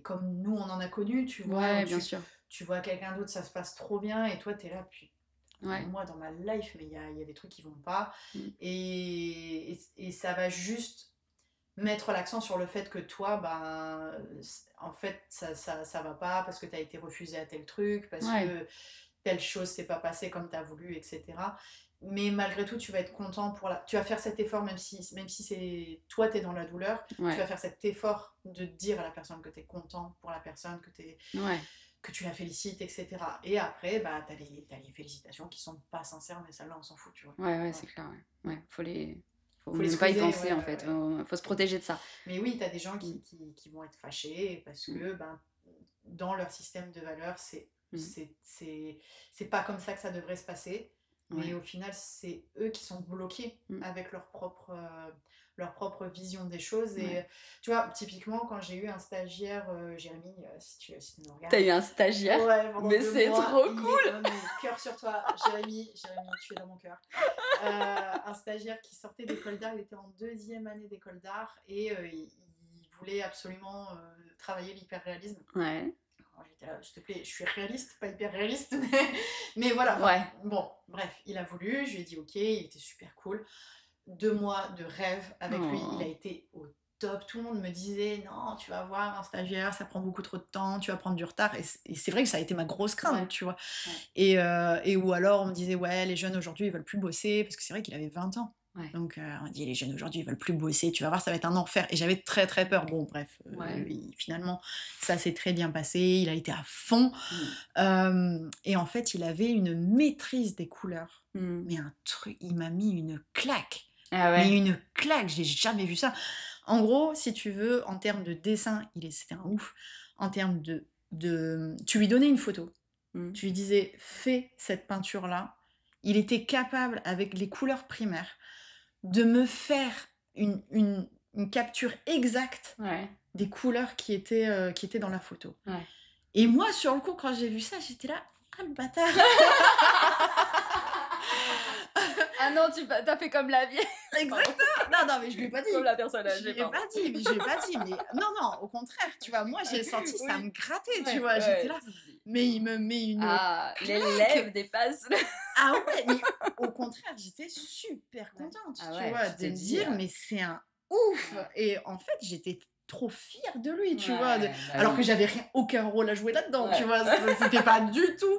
comme nous, on en a connu, tu vois, Ouais, où bien sûr. tu vois quelqu'un d'autre, ça se passe trop bien, et toi, t'es là, puis Ouais. moi, dans ma life, mais il y a des trucs qui vont pas. Mm. Et ça va juste mettre l'accent sur le fait que toi, ben, en fait, ça va pas parce que tu as été refusé à tel truc, parce Ouais. que telle chose s'est pas passée comme tu as voulu, etc. Mais malgré tout, tu vas être content tu vas faire cet effort, même si c'est toi, tu es dans la douleur, Ouais. tu vas faire cet effort de dire à la personne que tu es content pour la personne, Ouais. que tu la félicites, etc. Et après, bah, t'as les félicitations qui sont pas sincères, mais celle-là, on s'en fout, tu vois. Ouais, c'est clair, ouais. Ouais, faut Faut les même pas y squeezer, penser, en fait. Faut se protéger de ça. Mais oui, t'as des gens qui vont être fâchés parce que, ben, dans leur système de valeurs, c'est pas comme ça que ça devrait se passer. mais au final, c'est eux qui sont bloqués avec leur propre vision des choses. Et tu vois, typiquement, quand j'ai eu un stagiaire, Jérémy, si tu nous regardes. T'as eu un stagiaire? Ouais, mais c'est trop cool! Cœur sur toi, Jérémy, tu es dans mon cœur. Un stagiaire qui sortait d'école d'art, il était en 2e année d'école d'art et il voulait absolument travailler l'hyperréalisme. Ouais. Alors, j'étais là, s'il te plaît, je suis réaliste, pas hyper réaliste, mais voilà. Bon, bref, il a voulu, je lui ai dit ok, il était super cool. 2 mois de rêve avec lui, il a été au top. Tout le monde me disait non, tu vas voir un stagiaire, ça prend beaucoup trop de temps, tu vas prendre du retard. Et c'est vrai que ça a été ma grosse crainte, tu vois. Et ou alors on me disait ouais, les jeunes aujourd'hui ils veulent plus bosser, parce que c'est vrai qu'il avait 20 ans. Donc on dit les jeunes aujourd'hui ils veulent plus bosser, tu vas voir ça va être un enfer. Et j'avais très très peur. Bon bref, finalement ça s'est très bien passé, il a été à fond. Et en fait il avait une maîtrise des couleurs, mais un truc, il m'a mis une claque. Mais une claque, j'ai jamais vu ça. En gros, si tu veux, en termes de dessin, c'était un ouf. En termes de... Tu lui donnais une photo, tu lui disais fais cette peinture-là. Il était capable, avec les couleurs primaires, de me faire une capture exacte des couleurs qui étaient dans la photo. Et moi, sur le coup, quand j'ai vu ça, j'étais là, ah le bâtard. Ah non, t'as fait comme la vieille. Exactement. Non, mais je lui ai pas dit. Comme la personne âgée. Je lui ai pas dit, mais non, au contraire, tu vois, moi j'ai senti ça me grattait, tu vois, j'étais là, mais il me met une claque. Les lèvres dépassent. Ah ouais, mais au contraire, j'étais super contente, tu vois, de me dire, mais c'est un ouf. Et en fait, j'étais trop fière de lui, tu vois, alors que j'avais aucun rôle à jouer là-dedans, tu vois, c'était pas du tout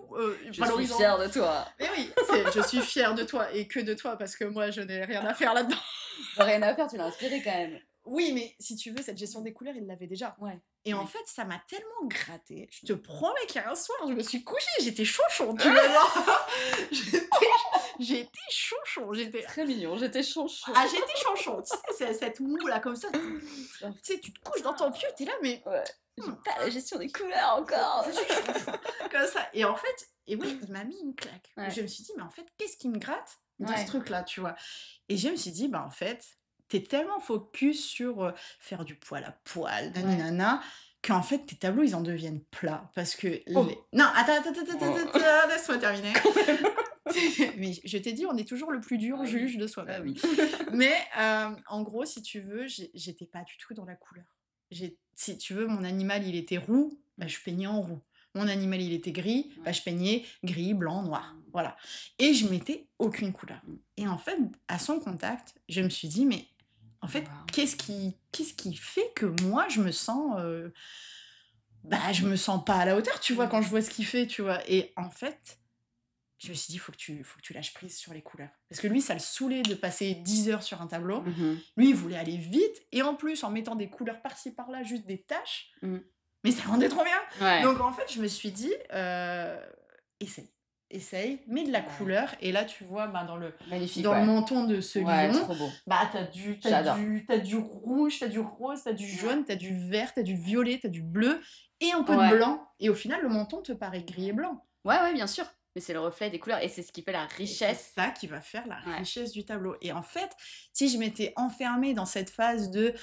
je suis fière de toi. Mais oui, je suis fière de toi, et que de toi, parce que moi je n'ai rien à faire là-dedans. Rien à faire, tu l'as inspiré quand même. Oui, mais si tu veux, cette gestion des couleurs, il l'avait déjà. Et en fait, ça m'a tellement gratté. Je te promets qu'un soir, je me suis couchée, j'étais chonchon, tu vois. J'étais chonchon. Très mignon, j'étais chonchon. Ah, j'étais chonchon. Tu sais, c'est cette moue là, comme ça. Tu sais, tu te couches dans ton pieu, t'es là, mais... J'ai pas la gestion des couleurs encore. Je suis chonchon. Comme ça. Et en fait, oui, il m'a mis une claque. Je me suis dit, mais en fait, qu'est-ce qui me gratte dans ce truc-là, tu vois. Et je me suis dit, bah en fait... T'es tellement focus sur faire du poil à poil, nanana, qu'en fait, tes tableaux, ils en deviennent plats. Parce que... Non, attends, laisse-moi terminer. Mais je t'ai dit, on est toujours le plus dur juge de soi-même. Mais en gros, si tu veux, j'étais pas du tout dans la couleur. Si tu veux, mon animal, il était roux, bah, je peignais en roux. Mon animal, il était gris, bah, je peignais gris, blanc, noir. Voilà. Et je mettais aucune couleur. Et en fait, à son contact, je me suis dit, mais en fait, qu'est-ce qui fait que moi, je me sens pas à la hauteur, tu vois, quand je vois ce qu'il fait, tu vois. Et en fait, je me suis dit, faut que tu lâches prise sur les couleurs. Parce que lui, ça le saoulait de passer 10 heures sur un tableau. Lui, il voulait aller vite. Et en plus, en mettant des couleurs par-ci, par-là, juste des taches. Mais ça rendait trop bien. Donc, en fait, je me suis dit, essaye, mets de la couleur. Et là, tu vois, bah, dans le menton de ce lion, trop beau. Bah, t'as du rouge, t'as du rose, t'as du jaune, t'as du vert, t'as du violet, t'as du bleu et un peu de blanc. Et au final, le menton te paraît gris et blanc. Ouais, bien sûr. Mais c'est le reflet des couleurs et c'est ce qui fait la richesse. C'est ça qui va faire la richesse du tableau. Et en fait, si je m'étais enfermée dans cette phase de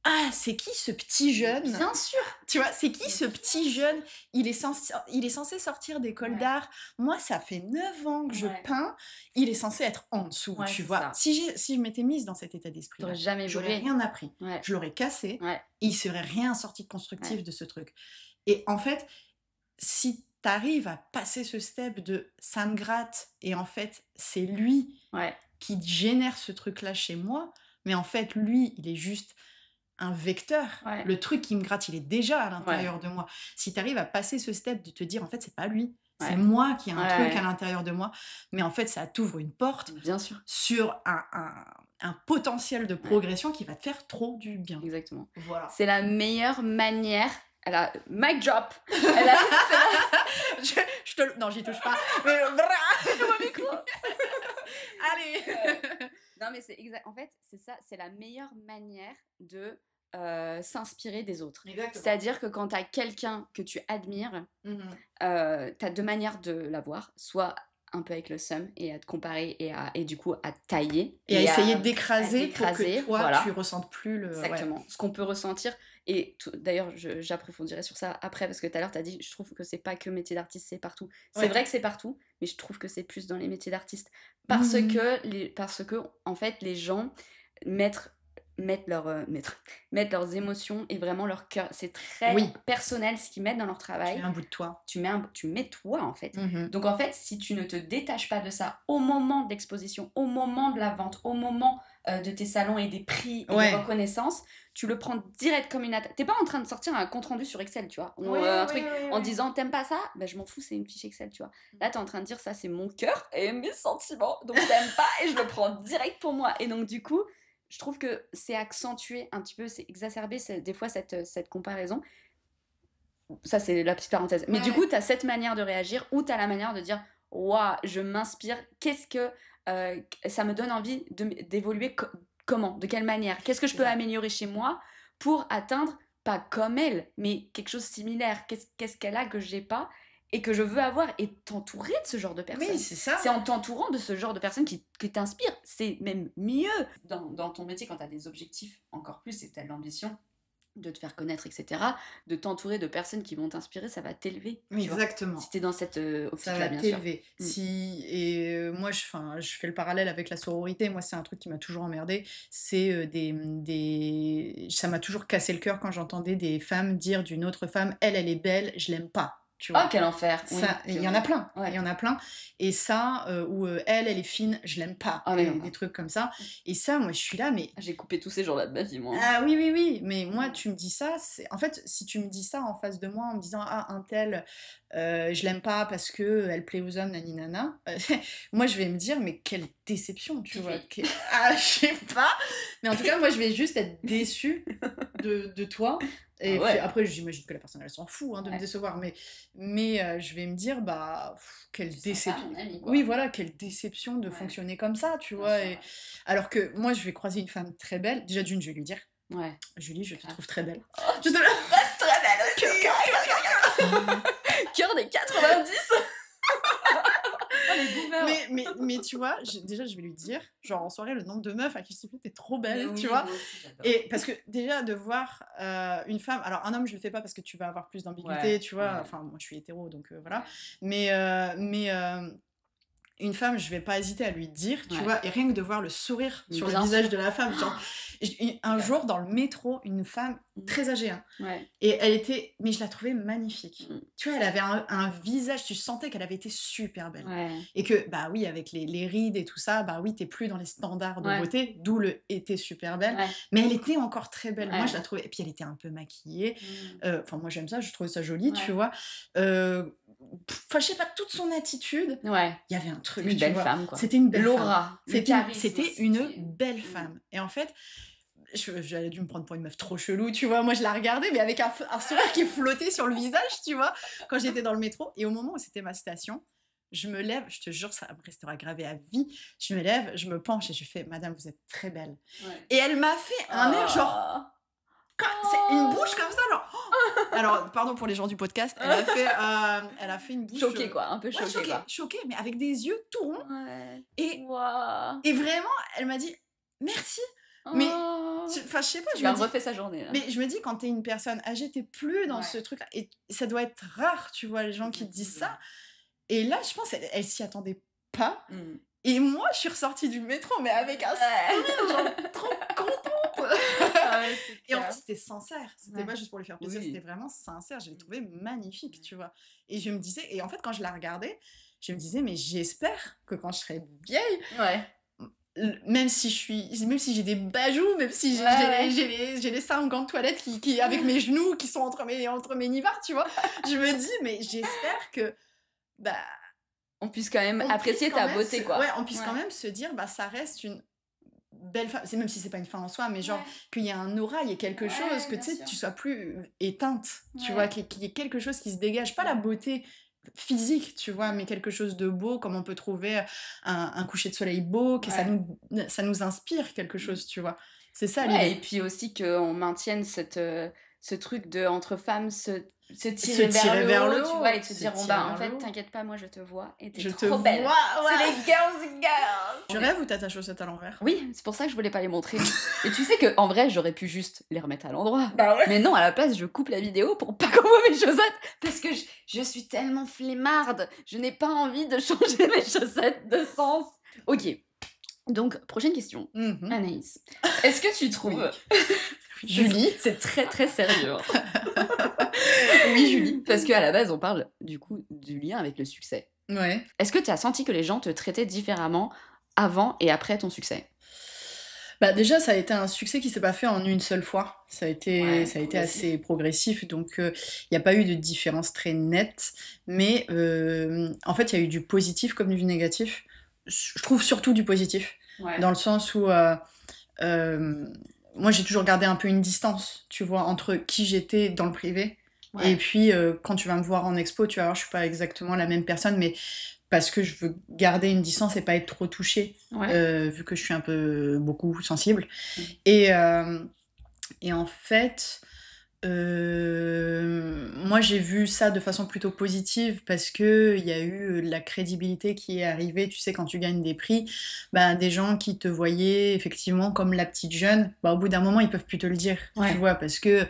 ah, c'est qui ce petit jeune? Bien sûr. Tu vois, c'est qui ce petit jeune? Il est censé sortir d'école d'art. Moi, ça fait 9 ans que je peins. Il est censé être en dessous, tu vois. Si je m'étais mise dans cet état d'esprit, j'aurais rien appris. Je l'aurais cassé. Et il serait rien sorti de constructif de ce truc. Et en fait, si t'arrives à passer ce step de ça me gratte et en fait, c'est lui qui génère ce truc-là chez moi. Mais en fait, lui, il est juste un vecteur. Le truc qui me gratte, il est déjà à l'intérieur de moi. Si tu arrives à passer ce step de te dire, en fait, c'est pas lui, c'est moi qui ai un truc à l'intérieur de moi, mais en fait, ça t'ouvre une porte sur un potentiel de progression qui va te faire trop du bien. Exactement. Voilà. C'est la meilleure manière... mic drop. Non, j'y touche pas. Mais mon micro. Allez. Non, mais c'est exact. En fait, c'est ça. C'est la meilleure manière de s'inspirer des autres. Exactement. C'est-à-dire que quand t'as quelqu'un que tu admires, t'as deux manières de l'avoir. Soit un peu avec le seum et à te comparer et du coup à tailler. Et à essayer d'écraser pour que toi, voilà. tu ressentes plus le... Exactement. Ouais. Ce qu'on peut ressentir. Et d'ailleurs, j'approfondirai sur ça après, parce que tout à l'heure, tu as dit, je trouve que c'est pas que métier d'artiste, c'est partout. C'est vrai que c'est partout, mais je trouve que c'est plus dans les métiers d'artistes. Parce que, en fait, les gens mettent leurs émotions et vraiment leur cœur. C'est très personnel ce qu'ils mettent dans leur travail. Tu mets un bout de toi. Tu mets toi, en fait. Donc, en fait, si tu ne te détaches pas de ça au moment de l'exposition, au moment de la vente, au moment de tes salons et des prix et des reconnaissances, tu le prends direct comme une attaque. T'es pas en train de sortir un compte-rendu sur Excel, tu vois. Un truc en disant, t'aimes pas ça? Ben, je m'en fous, c'est une fiche Excel, tu vois. Là, t'es en train de dire, ça, c'est mon cœur et mes sentiments. Donc, t'aimes pas et je le prends direct pour moi. Et donc, du coup, je trouve que c'est accentué un petit peu, c'est exacerbé des fois cette comparaison. Ça, c'est la petite parenthèse. Mais du coup, tu as cette manière de réagir ou tu as la manière de dire waouh, je m'inspire. Qu'est-ce que ça me donne envie d'évoluer comment? De quelle manière? Qu'est-ce que je peux améliorer chez moi pour atteindre, pas comme elle, mais quelque chose de similaire? Qu'est-ce qu'elle a que j'ai pas et que je veux avoir, et t'entourer de ce genre de personnes. Oui, c'est ça. C'est en t'entourant de ce genre de personnes qui t'inspirent. C'est même mieux. Dans ton métier, quand tu as des objectifs encore plus et que tu as de l'ambition de te faire connaître, etc., de t'entourer de personnes qui vont t'inspirer, ça va t'élever. Oui, exactement. Si t'es dans cette optique-là, ça va bien t'élever. Et moi, je fais le parallèle avec la sororité. Moi, c'est un truc qui m'a toujours emmerdée. C'est ça m'a toujours cassé le cœur quand j'entendais des femmes dire d'une autre femme, elle est belle, je l'aime pas. Tu vois. Oh, quel enfer! Il y en a plein. Il y en a plein. Et ça, où elle est fine, je l'aime pas. Des trucs comme ça. Et ça, moi, je suis là, mais... J'ai coupé tous ces jours-là de ma vie, moi. Ah oui. Mais moi, tu me dis ça, en fait, si tu me dis ça en face de moi, en me disant, ah, un tel, je l'aime pas parce que elle plaît aux hommes, naninana, moi, je vais me dire, mais quelle déception, tu vois. Ah, je sais pas. Mais en tout cas, moi, je vais juste être déçue de toi. Et puis après, j'imagine que la personne, elle s'en fout de me décevoir, mais je vais me dire, bah, quelle déception. Oui, voilà, quelle déception de fonctionner comme ça, tu vois. Alors que moi, je vais croiser une femme très belle. Déjà, d'une, je vais lui dire, Julie, je te trouve très belle. Oh, je te la très belle aussi. Cœur des 90. mais tu vois, déjà je vais lui dire, genre en soirée, le nombre de meufs à qui je dis t'es trop belle, tu vois. Et parce que déjà de voir une femme, alors un homme je le fais pas parce que tu vas avoir plus d'ambiguïté, tu vois. Enfin moi je suis hétéro donc voilà. Mais une femme, je vais pas hésiter à lui dire, tu vois, et rien que de voir le sourire sur le visage de la femme. Genre, un jour, dans le métro, une femme très âgée, et elle était, mais je la trouvais magnifique. Tu vois, elle avait un visage, tu sentais qu'elle avait été super belle. Et que, bah oui, avec les rides et tout ça, bah oui, t'es plus dans les standards de beauté, d'où le était super belle, mais elle était encore très belle. Moi, je la trouvais, et puis elle était un peu maquillée. Enfin, moi, j'aime ça, je trouvais ça joli, tu vois. Enfin, je sais pas, toute son attitude, il y avait un truc, une belle femme, quoi. C'était une belle femme. C'était une belle femme. Et en fait, j'allais dû me prendre pour une meuf trop chelou, tu vois. Moi, je la regardais, mais avec un sourire qui flottait sur le visage, tu vois, quand j'étais dans le métro. Et au moment où c'était ma station, je me lève, je te jure, ça restera gravé à vie. Je me lève, je me penche et je fais, Madame, vous êtes très belle. Et elle m'a fait un air genre... C'est une bouche comme ça, genre... Alors, pardon pour les gens du podcast, elle a fait une bouche... Choquée, quoi, un peu choquée. Choquée, mais avec des yeux tout ronds. Et vraiment, elle m'a dit, merci. Mais, enfin, je sais pas, je me dis... refait sa journée, là. Mais je me dis, quand t'es une personne âgée, t'es plus dans ce truc-là. Et ça doit être rare, tu vois, les gens qui te disent ça. Et là, je pense, elle s'y attendait pas. Et moi, je suis ressortie du métro, mais avec un sourire, genre, trop contente. Et en fait, c'était sincère. C'était pas juste pour lui faire plaisir, c'était vraiment sincère. Je l'ai trouvé magnifique, tu vois. Et je me disais, et en fait, quand je la regardais, je me disais, mais j'espère que quand je serai vieille, même si j'ai des bajoux, même si j'ai les seins en gants de toilette qui avec mes genoux qui sont entre mes nivards, tu vois, je me dis, mais j'espère que, bah, on puisse quand même apprécier ta beauté, quoi. Ouais, on puisse quand même se dire, bah, ça reste une belle femme, même si c'est pas une fin en soi, mais genre qu'il y a un aura, il y a quelque chose, que tu sais, tu sois plus éteinte, tu vois, qu'il y ait quelque chose qui se dégage, pas la beauté physique, tu vois, mais quelque chose de beau, comme on peut trouver un coucher de soleil beau, que ça nous inspire quelque chose, tu vois. C'est ça l'idée. Et puis aussi qu'on maintienne ce truc de entre femmes se tirer vers le haut, tu vois, et te dire, bon bah en fait, haut. t'inquiète pas, moi je te vois, et t'es Je trop te belle. vois, ouais. C'est les girls. Tu rêves ou t'as ta chaussette à l'envers? Oui, c'est pour ça que je voulais pas les montrer. Et tu sais que en vrai, j'aurais pu juste les remettre à l'endroit. Bah ouais. Mais non, à la place, je coupe la vidéo pour pas qu'on voit mes chaussettes, parce que je suis tellement flemmarde, je n'ai pas envie de changer mes chaussettes de sens. Ok. Donc, prochaine question. Anaïs, est-ce que tu trouves... Julie. C'est très très sérieux. Oui, Julie. Parce qu'à la base, on parle du coup du lien avec le succès. Ouais. Est-ce que tu as senti que les gens te traitaient différemment avant et après ton succès? Bah déjà, ça a été un succès qui s'est pas fait en une seule fois. Ça a été assez progressif, donc il n'y a pas eu de différence très nette. Mais en fait, il y a eu du positif comme du négatif. Je trouve surtout du positif, dans le sens où moi, j'ai toujours gardé un peu une distance, tu vois, entre qui j'étais dans le privé. Et puis, quand tu vas me voir en expo, tu vas voir, je suis pas exactement la même personne, mais parce que je veux garder une distance et pas être trop touchée, vu que je suis beaucoup sensible. Et en fait, moi j'ai vu ça de façon plutôt positive parce que il y a eu la crédibilité qui est arrivée, tu sais, quand tu gagnes des prix, des gens qui te voyaient effectivement comme la petite jeune, au bout d'un moment ils peuvent plus te le dire, tu vois, parce que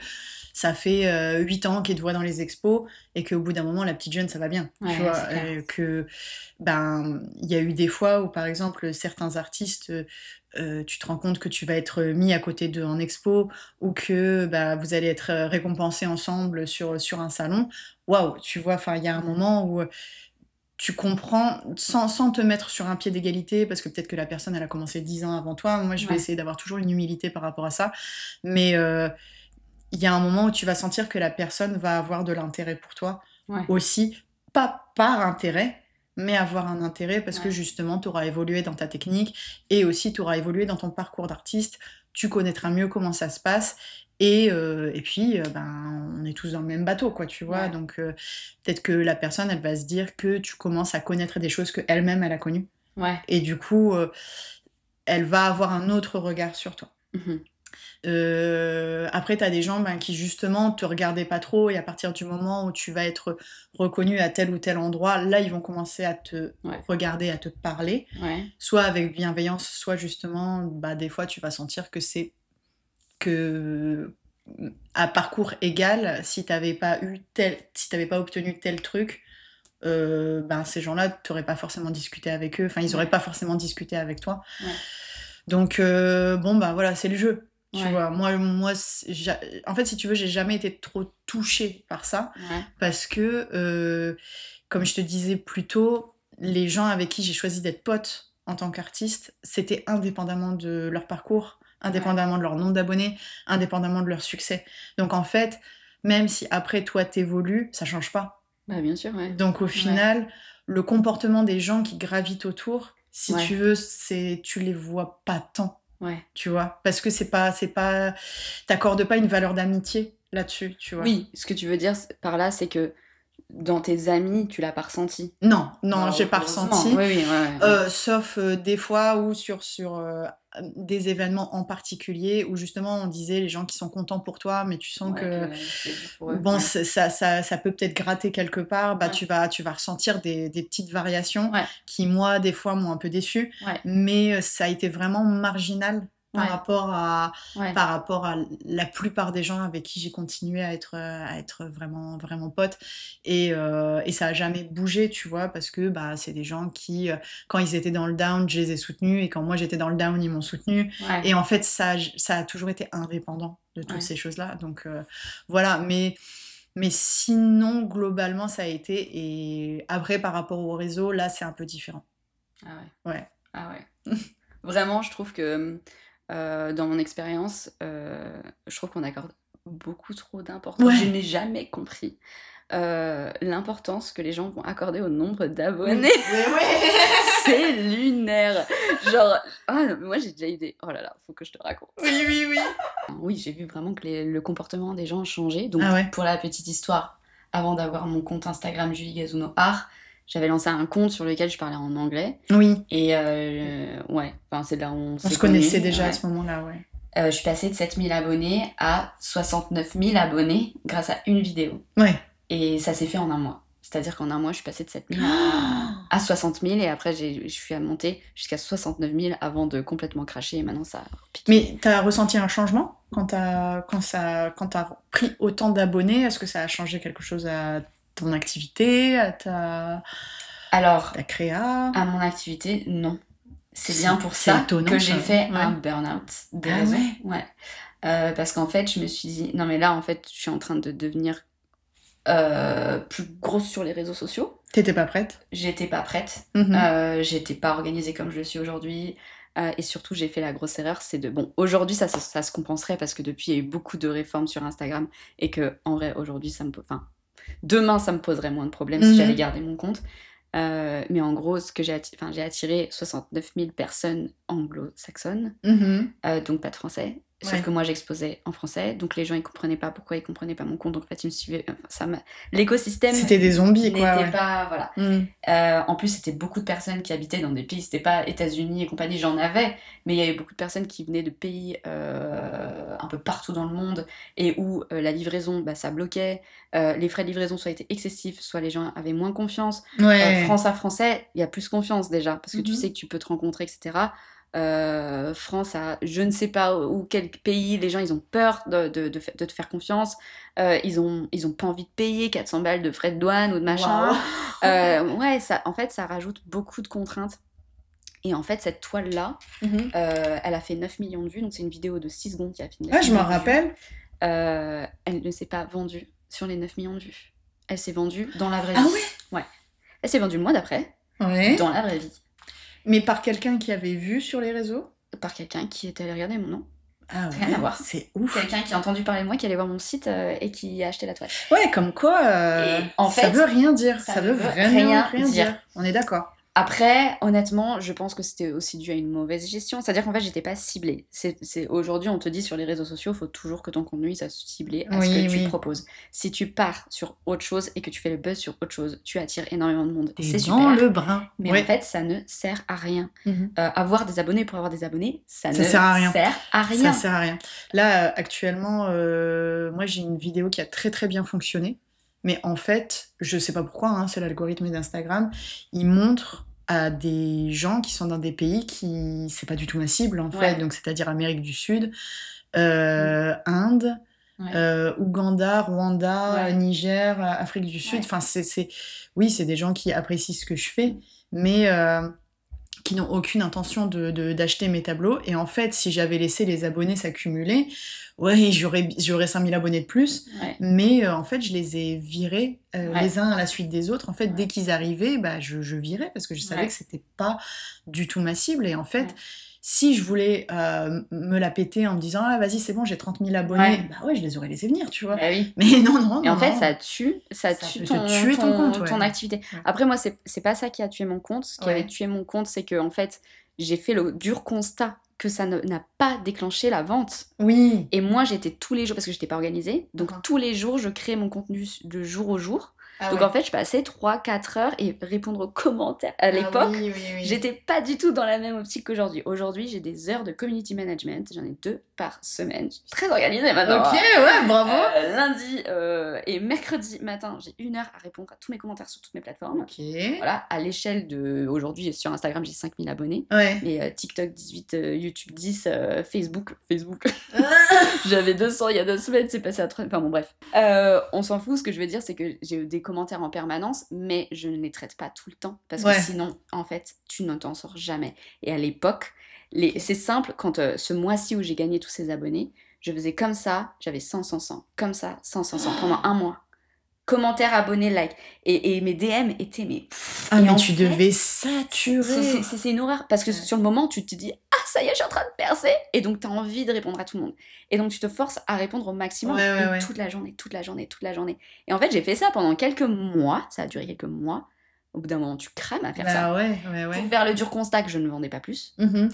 ça fait 8 ans qu'ils te voient dans les expos et qu'au bout d'un moment, la petite jeune, ça va bien. Tu vois, il y a eu des fois où, par exemple, certains artistes, tu te rends compte que tu vas être mis à côté d'eux en expo ou que vous allez être récompensés ensemble sur un salon. Waouh, tu vois, il y a un moment où tu comprends sans te mettre sur un pied d'égalité, parce que peut-être que la personne, elle a commencé 10 ans avant toi. Moi, je vais essayer d'avoir toujours une humilité par rapport à ça. Mais il y a un moment où tu vas sentir que la personne va avoir de l'intérêt pour toi aussi, pas par intérêt, mais avoir un intérêt parce que justement, tu auras évolué dans ta technique et aussi tu auras évolué dans ton parcours d'artiste, tu connaîtras mieux comment ça se passe et puis, on est tous dans le même bateau, quoi, tu vois, donc peut-être que la personne, elle va se dire que tu commences à connaître des choses qu'elle-même, elle a connues et du coup, elle va avoir un autre regard sur toi. Après, t'as des gens qui justement te regardaient pas trop et à partir du moment où tu vas être reconnu à tel ou tel endroit, là ils vont commencer à te regarder, à te parler, soit avec bienveillance, soit justement des fois tu vas sentir que c'est que à parcours égal, si t'avais pas obtenu tel truc, ces gens-là t'auraient pas forcément discuté avec eux, enfin ils auraient pas forcément discuté avec toi. Donc voilà, c'est le jeu. Tu vois, moi en fait, si tu veux, j'ai jamais été trop touchée par ça parce que, comme je te disais plus tôt, les gens avec qui j'ai choisi d'être pote en tant qu'artiste, c'était indépendamment de leur parcours, indépendamment de leur nombre d'abonnés, indépendamment de leur succès. Donc en fait, même si après toi t'évolues, ça change pas. Bien sûr, Donc au final, le comportement des gens qui gravitent autour, si tu veux, tu les vois pas tant. Tu vois, parce que t'accordes pas une valeur d'amitié là-dessus, tu vois. Oui, ce que tu veux dire par là, c'est que dans tes amis, tu l'as pas ressenti. Non, j'ai pas ressenti. Sauf des fois où sur des événements en particulier où justement on disait les gens qui sont contents pour toi, mais tu sens que ça peut peut-être gratter quelque part. Tu vas ressentir des petites variations qui moi des fois m'ont un peu déçue, mais ça a été vraiment marginal. Par rapport à la plupart des gens avec qui j'ai continué à être vraiment vraiment pote et ça a jamais bougé, tu vois, parce que c'est des gens qui quand ils étaient dans le down, je les ai soutenus et quand moi j'étais dans le down, ils m'ont soutenu et en fait ça a toujours été indépendant de toutes ces choses-là, donc voilà, mais sinon globalement ça a été, et après par rapport au réseau, là c'est un peu différent. Vraiment, je trouve que dans mon expérience, je trouve qu'on accorde beaucoup trop d'importance. Je n'ai jamais compris l'importance que les gens vont accorder au nombre d'abonnés. C'est lunaire. Genre, moi j'ai déjà eu des... Oh là là, faut que je te raconte. Oui, j'ai vu vraiment que le comportement des gens a changé. Donc pour la petite histoire, avant d'avoir mon compte Instagram Julie Gazuno Art, j'avais lancé un compte sur lequel je parlais en anglais. Et c'est là où on se connaissait déjà à ce moment-là, je suis passée de 7000 abonnés à 69 000 abonnés grâce à une vidéo. Et ça s'est fait en un mois. C'est-à-dire qu'en un mois, je suis passée de 7 000 à 60 000 et après, je suis montée jusqu'à 69 000 avant de complètement cracher et maintenant ça a piqué. Mais t'as ressenti un changement quand t'as pris autant d'abonnés? Est-ce que ça a changé quelque chose à ton activité, à Alors, ta créa? à mon activité, non. C'est bien pour ça étonnant, que j'ai fait ouais. un burn-out des Ah réseaux. ouais. Ouais. Parce qu'en fait, je me suis dit, non mais là, en fait, je suis en train de devenir plus grosse sur les réseaux sociaux. T'étais pas prête? J'étais pas prête. Mhm. J'étais pas organisée comme je le suis aujourd'hui. Et surtout, j'ai fait la grosse erreur, c'est de... Bon, aujourd'hui, ça se compenserait parce que depuis, il y a eu beaucoup de réformes sur Instagram et que, en vrai, aujourd'hui, enfin, demain, ça me poserait moins de problèmes si j'avais gardé mon compte. Mais en gros, j'ai attiré 69 000 personnes anglo-saxonnes, Mhm. donc pas de français. Sauf Ouais. que moi, j'exposais en français, donc les gens, ils comprenaient pas pourquoi ils comprenaient pas mon compte. Donc en fait, ils me suivaient. L'écosystème C'était des zombies, n'était quoi. Ouais. pas... Voilà. Mhm. En plus, c'était beaucoup de personnes qui habitaient dans des pays, c'était pas États-Unis et compagnie, j'en avais, mais il y avait beaucoup de personnes qui venaient de pays un peu partout dans le monde et où la livraison, ça bloquait. Les frais de livraison soit étaient excessifs, soit les gens avaient moins confiance. Ouais. France à français, il y a plus confiance déjà, parce que tu Mhm. sais que tu peux te rencontrer, etc. France à je ne sais pas où, quel pays, les gens ils ont peur de te faire confiance, ils ont pas envie de payer 400 balles de frais de douane ou de machin. Wow. Ouais, en fait ça rajoute beaucoup de contraintes. Et en fait cette toile là, Mhm. elle a fait 9 millions de vues, donc c'est une vidéo de 6 secondes qui a fait 9 Ah, je millions m'en de vues. rappelle. Elle ne s'est pas vendue sur les 9 millions de vues. Elle s'est vendue dans la vraie Ah vie. ouais? Elle s'est vendue le mois d'après, Ouais. dans la vraie vie, Mais par quelqu'un qui avait vu sur les réseaux? par quelqu'un qui était allé regarder mon nom. Ah Rien ouais, à voir. c'est ouf. Quelqu'un qui a entendu parler de moi, qui allait voir mon site et qui a acheté la toile. Ouais, comme quoi, Et en ça fait, veut rien dire. ça Ça veut veut vraiment rien rien dire. dire. On est d'accord. Après, honnêtement, je pense que c'était aussi dû à une mauvaise gestion. C'est-à-dire qu'en fait, j'étais pas ciblée. Aujourd'hui, on te dit sur les réseaux sociaux, il faut toujours que ton contenu il soit ciblé à ce Oui, que tu oui. proposes. Si tu pars sur autre chose et que tu fais le buzz sur autre chose, tu attires énormément de monde. T'es C'est dans super. le brin. Mais Ouais. en fait, ça ne sert à rien. Mhm. Avoir des abonnés pour avoir des abonnés, ça ne sert à rien. sert à rien. Ça sert à rien. Là, actuellement, moi, j'ai une vidéo qui a très très bien fonctionné. Mais en fait, je sais pas pourquoi, hein, c'est l'algorithme d'Instagram, il montre à des gens qui sont dans des pays qui... C'est pas du tout ma cible, en fait. Ouais. Donc, c'est-à-dire Amérique du Sud, Inde, Ouais. Ouganda, Rwanda, Ouais. Niger, Afrique du Sud. Ouais. Enfin, oui, c'est des gens qui apprécient ce que je fais, mais qui n'ont aucune intention d'acheter mes tableaux. Et en fait, si j'avais laissé les abonnés s'accumuler, ouais, j'aurais 5000 abonnés de plus. Ouais. Mais en fait, je les ai virés Ouais. les uns à la suite des autres. En fait, Ouais. dès qu'ils arrivaient, je virais parce que je savais Ouais. que c'était pas du tout ma cible. Et en fait, Ouais. si je voulais me la péter en me disant ah vas-y c'est bon j'ai 30 000 abonnés, Ouais. bah ouais je les aurais laissés venir tu vois. Bah oui. Mais non. Et en fait, non. ça tue peut te tuer ton compte, ouais. ton activité. Ouais. Après, moi, c'est pas ça qui a tué mon compte. Ce qui Ouais. avait tué mon compte, c'est que en fait, j'ai fait le dur constat que ça n'a pas déclenché la vente. Oui. Et moi, j'étais tous les jours, parce que j'étais pas organisée, donc Mhm. tous les jours, je créais mon contenu de jour au jour. Ah Donc ouais. en fait, je passais 3-4 heures et répondre aux commentaires. À Ah l'époque, oui. j'étais pas du tout dans la même optique qu'aujourd'hui. Aujourd'hui, j'ai des heures de community management. J'en ai 2 par semaine. Je suis très organisée maintenant. Ok, ouais, bravo. Lundi et mercredi matin, j'ai 1 heure à répondre à tous mes commentaires sur toutes mes plateformes. Ok. Voilà, à l'échelle de... Aujourd'hui, sur Instagram, j'ai 5000 abonnés. Ouais. Mais TikTok 18, YouTube 10, Facebook. J'avais 200 il y a 2 semaines, c'est passé à 30. Enfin bon, bref. On s'en fout, ce que je veux dire, c'est que j'ai des commentaires en permanence, mais je ne les traite pas tout le temps. Parce Ouais. que sinon, en fait, tu ne t'en sors jamais. Et à l'époque, c'est simple, quand ce mois-ci où j'ai gagné tous ces abonnés, je faisais comme ça, j'avais 100, comme ça, 100, pendant un mois. Commentaires, abonnés, like. Et mes DM étaient... Ah, et mais en tu fait, devais saturer. c'est une horreur. Parce que Ouais. sur le moment, tu te dis, ah, ça y est, je suis en train de percer. Et donc, tu as envie de répondre à tout le monde. Et donc, tu te forces à répondre au maximum. Ouais. Toute la journée. Et en fait, j'ai fait ça pendant quelques mois. Ça a duré quelques mois. Au bout d'un moment, tu crames à faire ça. Bah ouais. Pour faire le dur constat que je ne vendais pas plus. Mhm.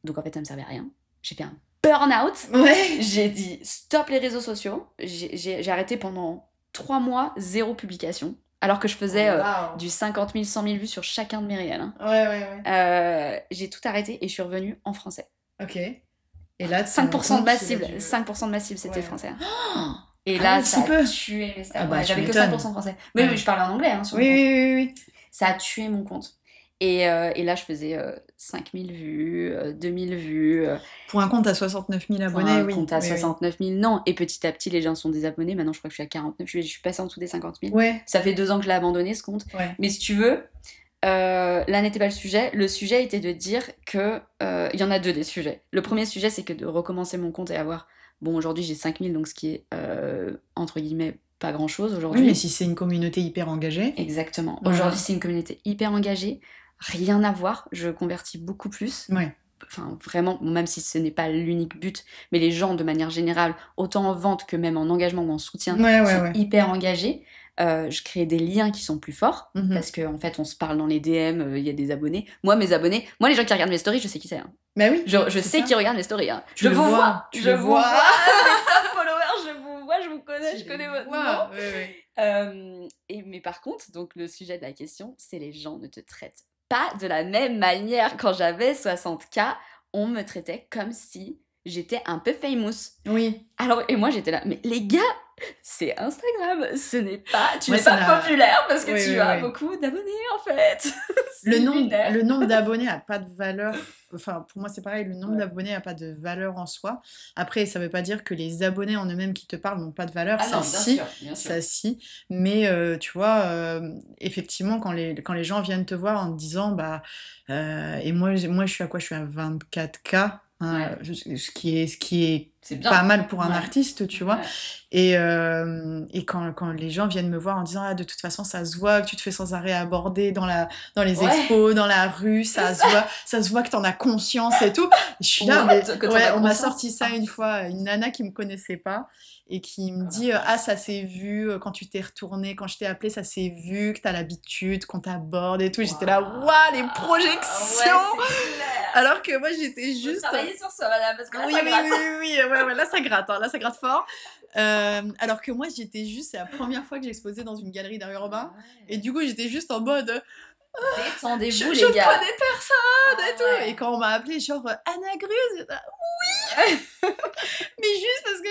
Donc, en fait, ça me servait à rien. J'ai fait un burn-out. Ouais. J'ai dit, stop les réseaux sociaux. J'ai arrêté pendant 3 mois, 0 publication. Alors que je faisais Wow. du 50 000, 100 000 vues sur chacun de mes réels. Hein. Ouais. J'ai tout arrêté et je suis revenue en français. Ok. Et là, 5% de ma cible, 5% de ma cible, c'était Ouais. français. Hein. Oh, Et là, si ça a peu. tué mes stats. Ah bah, Ouais, tu j'avais que m'étonnes. 5% français. Mais oui, je parlais en anglais sur mon Oui, compte. oui, oui, oui. Ça a tué mon compte. Et là, je faisais 5000 vues, 2000 vues. Pour un compte à 69 000 Pour abonnés, un oui. compte à oui, 69 000, non. Et petit à petit, les gens sont désabonnés. Maintenant, je crois que je suis à 49. Je suis passée en dessous des 50 000. Ouais. Ça fait 2 ans que je l'ai abandonné, ce compte. Ouais. Mais si tu veux, là n'était pas le sujet. Le sujet était de dire que... Il y en a deux des sujets. Le premier sujet, c'est que de recommencer mon compte et avoir... Bon, aujourd'hui, j'ai 5000, donc ce qui est, entre guillemets, pas grand-chose aujourd'hui. Oui, mais si c'est une communauté hyper engagée. Exactement. Voilà. Aujourd'hui, c'est une communauté hyper engagée. Rien à voir. Je convertis beaucoup plus. Ouais. Enfin, vraiment, même si ce n'est pas l'unique but, mais les gens, de manière générale, autant en vente que même en engagement ou en soutien, sont hyper engagés. Je crée des liens qui sont plus forts, parce qu'en fait, on se parle dans les DM, il y a des abonnés. Moi, mes abonnés, les gens qui regardent mes stories, je sais qui c'est. Hein. Bah oui. Je sais qui regardent mes stories. Hein. Je vous vois. Je vous vois. Mes top followers, je vous vois, je vous connais, je connais votre nom. Mais par contre, donc le sujet de la question, c'est les gens ne te traitent pas de la même manière. Quand j'avais 60K, on me traitait comme si j'étais un peu famous. Oui. Alors, et moi j'étais là, mais les gars, c'est Instagram, tu n'es pas populaire parce que tu as beaucoup d'abonnés en fait. Le nombre d'abonnés n'a pas de valeur. Enfin, pour moi, c'est pareil, le nombre d'abonnés n'a pas de valeur en soi. Après, ça ne veut pas dire que les abonnés en eux-mêmes qui te parlent n'ont pas de valeur. Ah bien sûr. Ça si. Mais tu vois, effectivement, quand les gens viennent te voir en te disant, et moi, je suis à quoi? Je suis à 24K. Hein, ce qui est pas mal pour un artiste, tu vois. Et quand les gens viennent me voir en disant de toute façon ça se voit que tu te fais sans arrêt aborder dans les expos, dans la rue, ça se voit que t'en as conscience et tout. Je suis là, on m'a sorti ça une fois, une nana qui me connaissait pas et qui me dit ça s'est vu quand tu t'es retournée, quand je t'ai appelé, ça s'est vu que t'as l'habitude qu'on t'aborde et tout. J'étais là, waouh, les projections. Alors que moi j'étais juste. Travailler sur ça, madame, parce que là, ça gratte. Là ça gratte fort. Alors que moi j'étais juste, c'est la première fois que j'ai exposé dans une galerie d'art urbain et du coup j'étais juste en mode détendez-vous les je gars, connais personne et tout. Et quand on m'a appelé genre Anna Gruz, j'étais oui. Mais juste parce que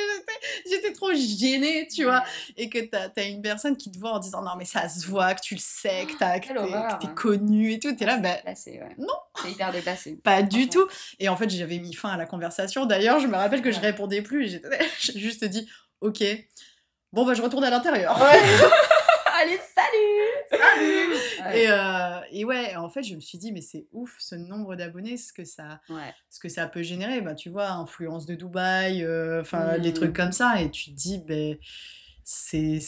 j'étais trop gênée, tu vois, et que t'as une personne qui te voit en disant non mais ça se voit que tu le sais, que t'es connue et tout, t'es là non, c'est hyper déplacé, pas du tout. Et en fait j'avais mis fin à la conversation. D'ailleurs je me rappelle que je répondais plus et j'ai juste dit ok, bon je retourne à l'intérieur. Allez, salut. Et ouais, en fait, je me suis dit, mais c'est ouf ce nombre d'abonnés, ce que ça peut générer. Tu vois, influence de Dubaï, des trucs comme ça. Et tu te dis, c'est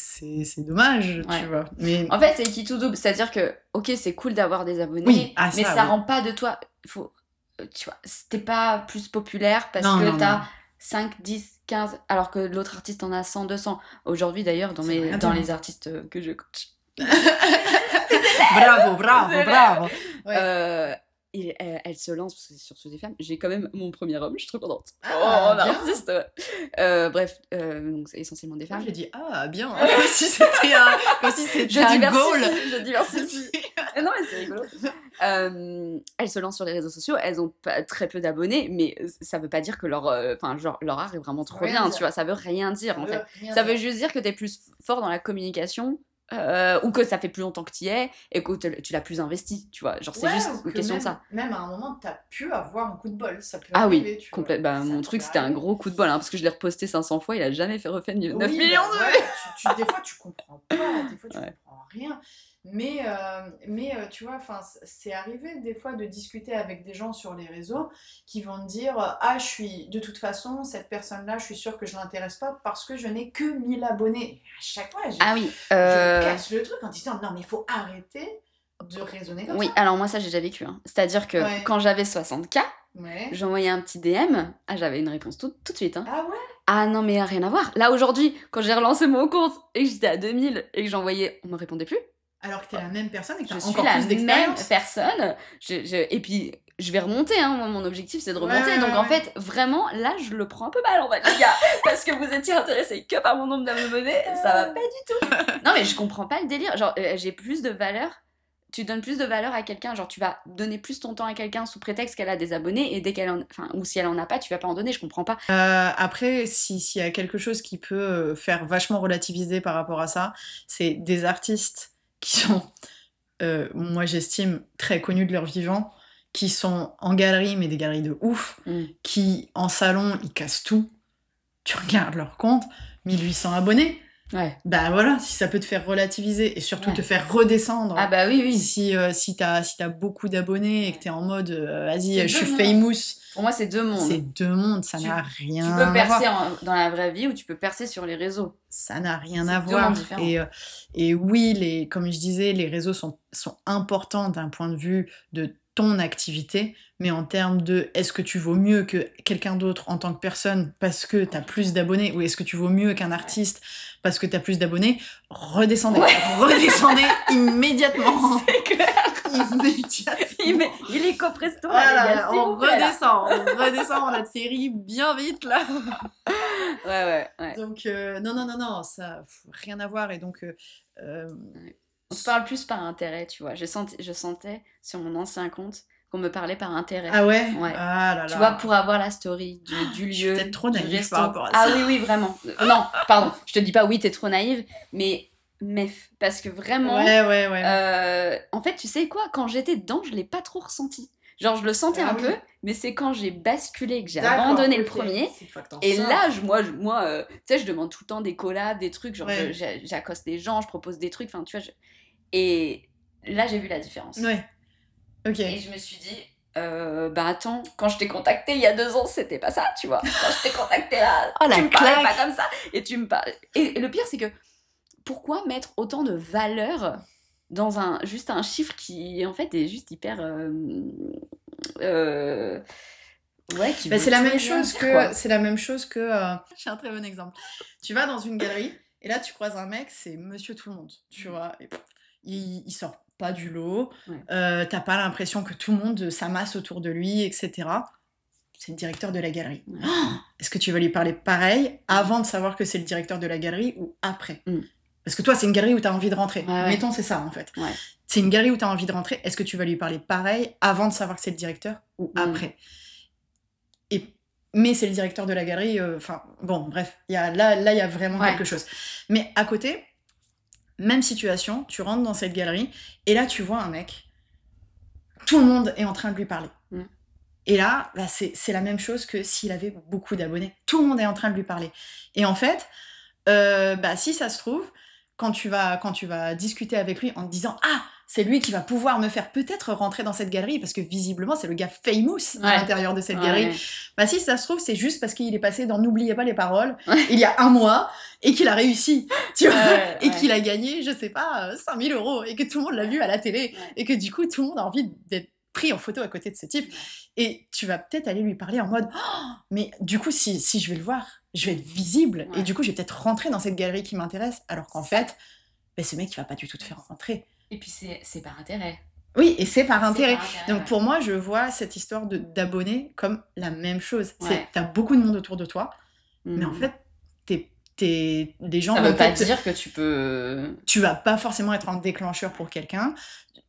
dommage, tu vois. Mais... En fait, c'est qui tout double. C'est-à-dire que, ok, c'est cool d'avoir des abonnés, mais ça rend pas de toi... tu vois, t'es pas plus populaire parce que t'as 5, 10, 15, alors que l'autre artiste en a 100, 200. Aujourd'hui, d'ailleurs, dans les artistes que je coach. Bravo. Elle se lance sur des femmes. J'ai quand même mon premier homme, je suis trop contente. Un artiste. Bref, donc c'est essentiellement des femmes. Moi, j'ai dit bien. Comme si c'était un goal. Je diversifie. Non, mais c'est rigolo. Elles se lancent sur les réseaux sociaux, elles ont très peu d'abonnés, mais ça veut pas dire que leur art est vraiment trop bien, tu vois, ça veut rien dire en fait. Ça veut juste dire que t'es plus fort dans la communication, ou que ça fait plus longtemps que t'y es, et que tu l'as plus investi, tu vois, genre c'est juste une question de ça. Même à un moment, t'as pu avoir un coup de bol, ça peut arriver, oui, complètement. Mon truc, c'était un gros coup de bol, parce que je l'ai reposté 500 fois, il a jamais fait refait 9 millions de vues. Des fois, tu comprends pas, des fois, tu comprends rien. Mais tu vois, c'est arrivé des fois de discuter avec des gens sur les réseaux qui vont te dire de toute façon, cette personne-là, je suis sûre que je l'intéresse pas parce que je n'ai que 1000 abonnés. Et à chaque fois, je casse le truc en disant non, mais il faut arrêter de raisonner comme ça. Oui, alors moi, ça, j'ai déjà vécu. C'est-à-dire que quand j'avais 60K, j'envoyais un petit DM, j'avais une réponse tout de suite. Ah ouais? Ah non, mais rien à voir. Là, aujourd'hui, quand j'ai relancé mon compte et que j'étais à 2000 et que j'envoyais, on me répondait plus. Alors que t'es la même personne et que t'as je encore suis plus d'expérience. Même personne. Et puis, je vais remonter. Moi, mon objectif, c'est de remonter. Donc, en fait, vraiment, là, je le prends un peu mal, en fait, les gars. Parce que vous étiez intéressés que par mon nombre d'abonnés. Ça va pas du tout. Non, mais je comprends pas le délire. Genre, j'ai plus de valeur. tu donnes plus de valeur à quelqu'un, genre tu vas donner plus ton temps à quelqu'un sous prétexte qu'elle a des abonnés, et dès qu'elle ou si elle en a pas, tu vas pas en donner, je comprends pas. Après, s'il y a quelque chose qui peut faire vachement relativiser par rapport à ça, c'est des artistes qui sont, moi j'estime, très connus de leur vivant, qui sont en galerie, mais des galeries de ouf, qui en salon, ils cassent tout. Tu regardes leur compte, 1800 abonnés. Ouais. Bah voilà, si ça peut te faire relativiser et surtout te faire redescendre. Ah bah oui. Si t'as beaucoup d'abonnés et que t'es en mode vas-y, je suis mondes. famous. Pour moi, c'est 2 mondes. C'est 2 mondes, ça n'a rien à voir. Tu peux percer dans la vraie vie ou tu peux percer sur les réseaux. Ça n'a rien à voir. Et oui, comme je disais, les réseaux sont importants d'un point de vue de ton activité, mais en termes de est-ce que tu vaux mieux que quelqu'un d'autre en tant que personne parce que t'as plus d'abonnés, ou est-ce que tu vaux mieux qu'un artiste parce que t'as plus d'abonnés, redescendez immédiatement. C'est clair. Immédiatement. Illico presto, voilà, on redescend notre série bien vite là. Ouais. Donc non, ça rien à voir, et donc on se parle plus par intérêt, tu vois. Je sentais sur mon ancien compte qu'on me parlait par intérêt. Ah ouais. Ah là là. Tu vois, pour avoir la story du lieu. Je suis peut-être trop naïve par rapport à ça. Ah oui, vraiment. Non, pardon, je te dis pas oui, t'es trop naïve, mais parce que vraiment. Ouais. En fait, tu sais quoi, quand j'étais dedans, je l'ai pas trop ressenti. Genre, je le sentais un peu, mais c'est quand j'ai basculé, que j'ai abandonné le premier. Et là, moi tu sais, je demande tout le temps des collabs, des trucs, genre j'accoste des gens, je propose des trucs, enfin, tu vois. Et là, j'ai vu la différence. Ouais. Ok. Et je me suis dit, bah attends, quand je t'ai contacté il y a 2 ans, c'était pas ça, tu vois. Quand je t'ai contacté là, tu me parlais pas comme ça. Et tu me parles. Et le pire, c'est que pourquoi mettre autant de valeur dans juste un chiffre qui, en fait, est juste hyper. Qui c'est la même chose que. J'ai un très bon exemple. Tu vas dans une galerie et là, tu croises un mec, c'est Monsieur Tout le Monde, tu vois. Et il sort pas du lot. T'as pas l'impression que tout le monde s'amasse autour de lui, etc. C'est le directeur de la galerie. Est-ce que tu vas lui parler pareil avant de savoir que c'est le directeur de la galerie ou après? Parce que toi, c'est une galerie où tu as envie de rentrer. Mettons, c'est ça, en fait. C'est une galerie où tu as envie de rentrer. Est-ce que tu vas lui parler pareil avant de savoir que c'est le directeur ou après? Mais c'est le directeur de la galerie. Bon, bref. Là, il y a vraiment quelque chose. Mais à côté, même situation, tu rentres dans cette galerie et là, tu vois un mec. Tout le monde est en train de lui parler. Et là, c'est la même chose que s'il avait beaucoup d'abonnés. Tout le monde est en train de lui parler. Et en fait, si ça se trouve, quand tu vas discuter avec lui en te disant « Ah, c'est lui qui va pouvoir me faire peut-être rentrer dans cette galerie, parce que visiblement, c'est le gars famous à l'intérieur de cette galerie. » Si ça se trouve, c'est juste parce qu'il est passé dans « N'oubliez pas les paroles » il y a 1 mois et qu'il a réussi, tu vois, et qu'il a gagné, je sais pas, 5000 € et que tout le monde l'a vu à la télé et que du coup, tout le monde a envie d'être pris en photo à côté de ce type. Et tu vas peut-être aller lui parler en mode oh, mais du coup, si je vais le voir, je vais être visible et du coup, je vais peut-être rentrer dans cette galerie qui m'intéresse, alors qu'en fait, ce mec, il va pas du tout te faire rentrer. Et puis, c'est par intérêt. Oui, et c'est par intérêt. Donc, pour moi, je vois cette histoire d'abonnés comme la même chose. T'as beaucoup de monde autour de toi, mais en fait, les gens... Ça veut pas dire que tu peux... Tu vas pas forcément être un déclencheur pour quelqu'un.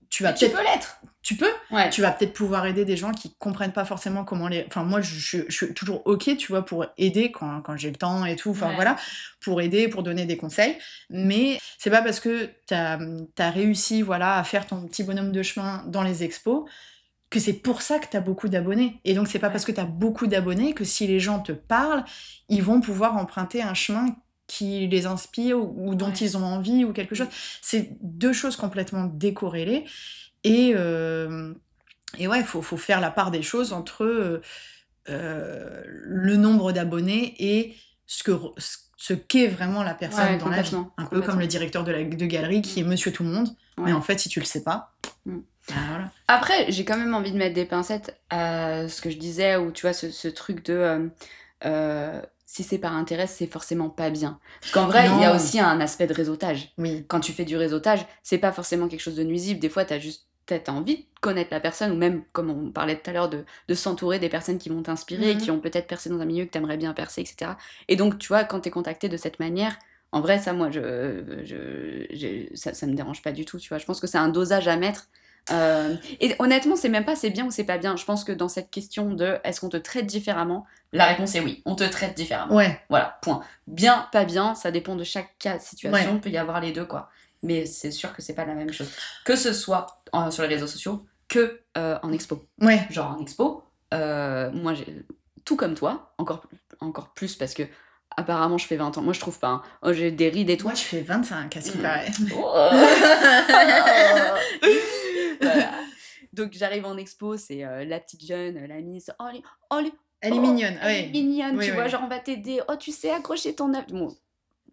Tu peux l'être. Tu peux. Tu vas peut-être pouvoir aider des gens qui comprennent pas forcément comment les... Enfin, moi, je suis toujours OK, tu vois, pour aider quand j'ai le temps et tout. Enfin, voilà, pour aider, pour donner des conseils. Mais c'est pas parce que t'as réussi, voilà, à faire ton petit bonhomme de chemin dans les expos que c'est pour ça que t'as beaucoup d'abonnés. Et donc, c'est pas parce que t'as beaucoup d'abonnés que si les gens te parlent, ils vont pouvoir emprunter un chemin qui les inspire ou dont ils ont envie ou quelque chose. C'est 2 choses complètement décorrélées. Et ouais, faut faire la part des choses entre le nombre d'abonnés et ce qu'est vraiment la personne dans la vie. Un peu comme le directeur de galerie qui est Monsieur Tout le Monde. Mais en fait, si tu le sais pas... voilà. Après, j'ai quand même envie de mettre des pincettes à ce que je disais, ou tu vois, ce truc de... si c'est par intérêt, c'est forcément pas bien. Parce qu'en vrai, il y a aussi un aspect de réseautage. Quand tu fais du réseautage, c'est pas forcément quelque chose de nuisible. Des fois, t'as envie de connaître la personne, ou même, comme on parlait tout à l'heure, de s'entourer des personnes qui vont t'inspirer, qui ont peut-être percé dans un milieu que t'aimerais bien percer, etc. Et donc, tu vois, quand t'es contacté de cette manière, En vrai, ça, moi, ça me dérange pas du tout, tu vois. Je pense que c'est un dosage à mettre. Et honnêtement, c'est même pas c'est bien ou c'est pas bien. Je pense que dans cette question de est-ce qu'on te traite différemment, la réponse est oui, on te traite différemment. Ouais. Voilà, point. Bien, pas bien, ça dépend de chaque cas, situation, Ouais. il peut y avoir les deux, quoi. Mais c'est sûr que c'est pas la même chose. Que ce soit sur les réseaux sociaux, que en expo. Ouais. Genre en expo, moi, tout comme toi, encore plus parce que apparemment je fais 20 ans. Moi, je trouve pas. Hein. Oh, j'ai des rides et tout. Moi, je fais 25, à ce qui paraît. Oh. Voilà. Donc j'arrive en expo, c'est la petite jeune, la Miss. Elle est mignonne, elle est mignonne, Oui, tu oui. vois, genre on va t'aider. Oh, tu sais accrocher ton œuvre. Bon,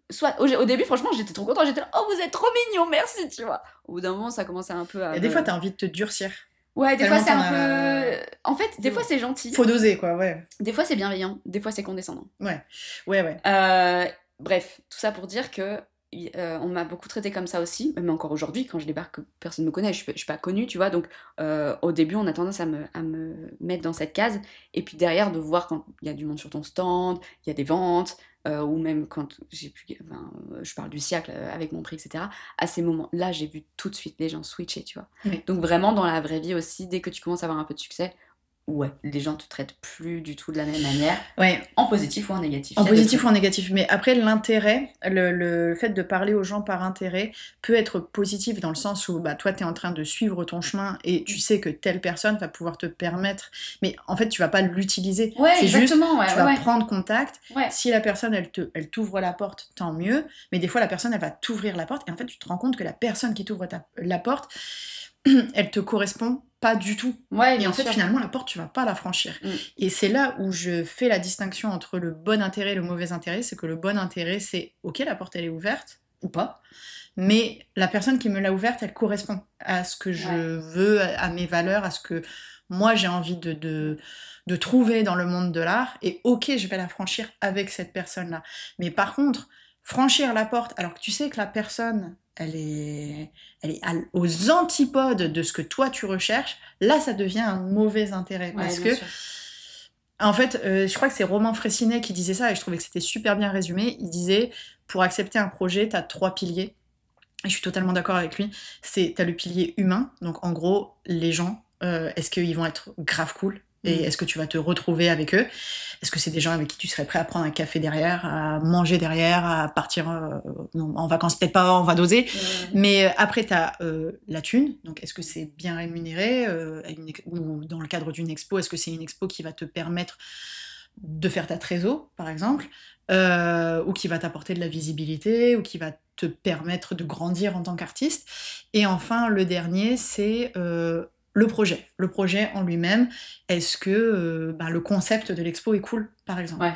soit au début, franchement, j'étais trop contente. J'étais là, oh, vous êtes trop mignon, merci, tu vois. Au bout d'un moment, ça commençait un peu à. Et des fois, t'as envie de te durcir. Ouais, des fois, c'est Tellement un peu. En fait, des fois, c'est gentil. Faut doser, quoi, ouais. Des fois, c'est bienveillant. Des fois, c'est condescendant. Ouais. Bref, tout ça pour dire que on m'a beaucoup traité comme ça aussi, même encore aujourd'hui, quand je débarque, personne ne me connaît, je suis pas connue, tu vois, donc au début, on a tendance à me mettre dans cette case, et puis derrière, de voir quand il y a du monde sur ton stand, il y a des ventes, ou même quand je parle du siècle avec mon prix, etc., à ces moments-là, j'ai vu tout de suite les gens switcher, tu vois. Oui. Donc vraiment, dans la vraie vie aussi, dès que tu commences à avoir un peu de succès, ouais, les gens te traitent plus du tout de la même manière, ouais. En positif ou en négatif. En positif ou en négatif, mais après l'intérêt, le fait de parler aux gens par intérêt peut être positif dans le sens où bah, toi t'es en train de suivre ton chemin et tu sais que telle personne va pouvoir te permettre, mais en fait tu vas pas l'utiliser, ouais, c'est juste ouais, tu vas prendre contact, ouais. Si la personne elle t'ouvre la porte, tant mieux, mais des fois la personne elle va t'ouvrir la porte et en fait tu te rends compte que la personne qui t'ouvre la porte, elle te correspond pas du tout. Ouais, et en fait, finalement, la porte, tu vas pas la franchir. Et c'est là où je fais la distinction entre le bon intérêt et le mauvais intérêt. C'est que le bon intérêt, c'est ok, la porte, elle est ouverte ou pas, mais la personne qui me l'a ouverte, elle correspond à ce que je veux, à mes valeurs, à ce que moi j'ai envie de trouver dans le monde de l'art. Et ok, je vais la franchir avec cette personne-là. Mais par contre, franchir la porte alors que tu sais que la personne elle est aux antipodes de ce que toi tu recherches, là ça devient un mauvais intérêt. Parce que, en fait, je crois que c'est Romain Fraissinet qui disait ça et je trouvais que c'était super bien résumé. Il disait, pour accepter un projet, t'as 3 piliers. Et je suis totalement d'accord avec lui. T'as le pilier humain, donc en gros, les gens, est-ce qu'ils vont être grave cool ? Et est-ce que tu vas te retrouver avec eux ? Est-ce que c'est des gens avec qui tu serais prêt à prendre un café derrière, à manger derrière, à partir en vacances ? Peut-être pas, on va doser. Mais après, tu as la thune. Donc, est-ce que c'est bien rémunéré ou dans le cadre d'une expo, est-ce que c'est une expo qui va te permettre de faire ta trésor, par exemple, ou qui va t'apporter de la visibilité, ou qui va te permettre de grandir en tant qu'artiste ? Et enfin, le dernier, c'est... le projet en lui-même, est-ce que le concept de l'expo est cool, par exemple.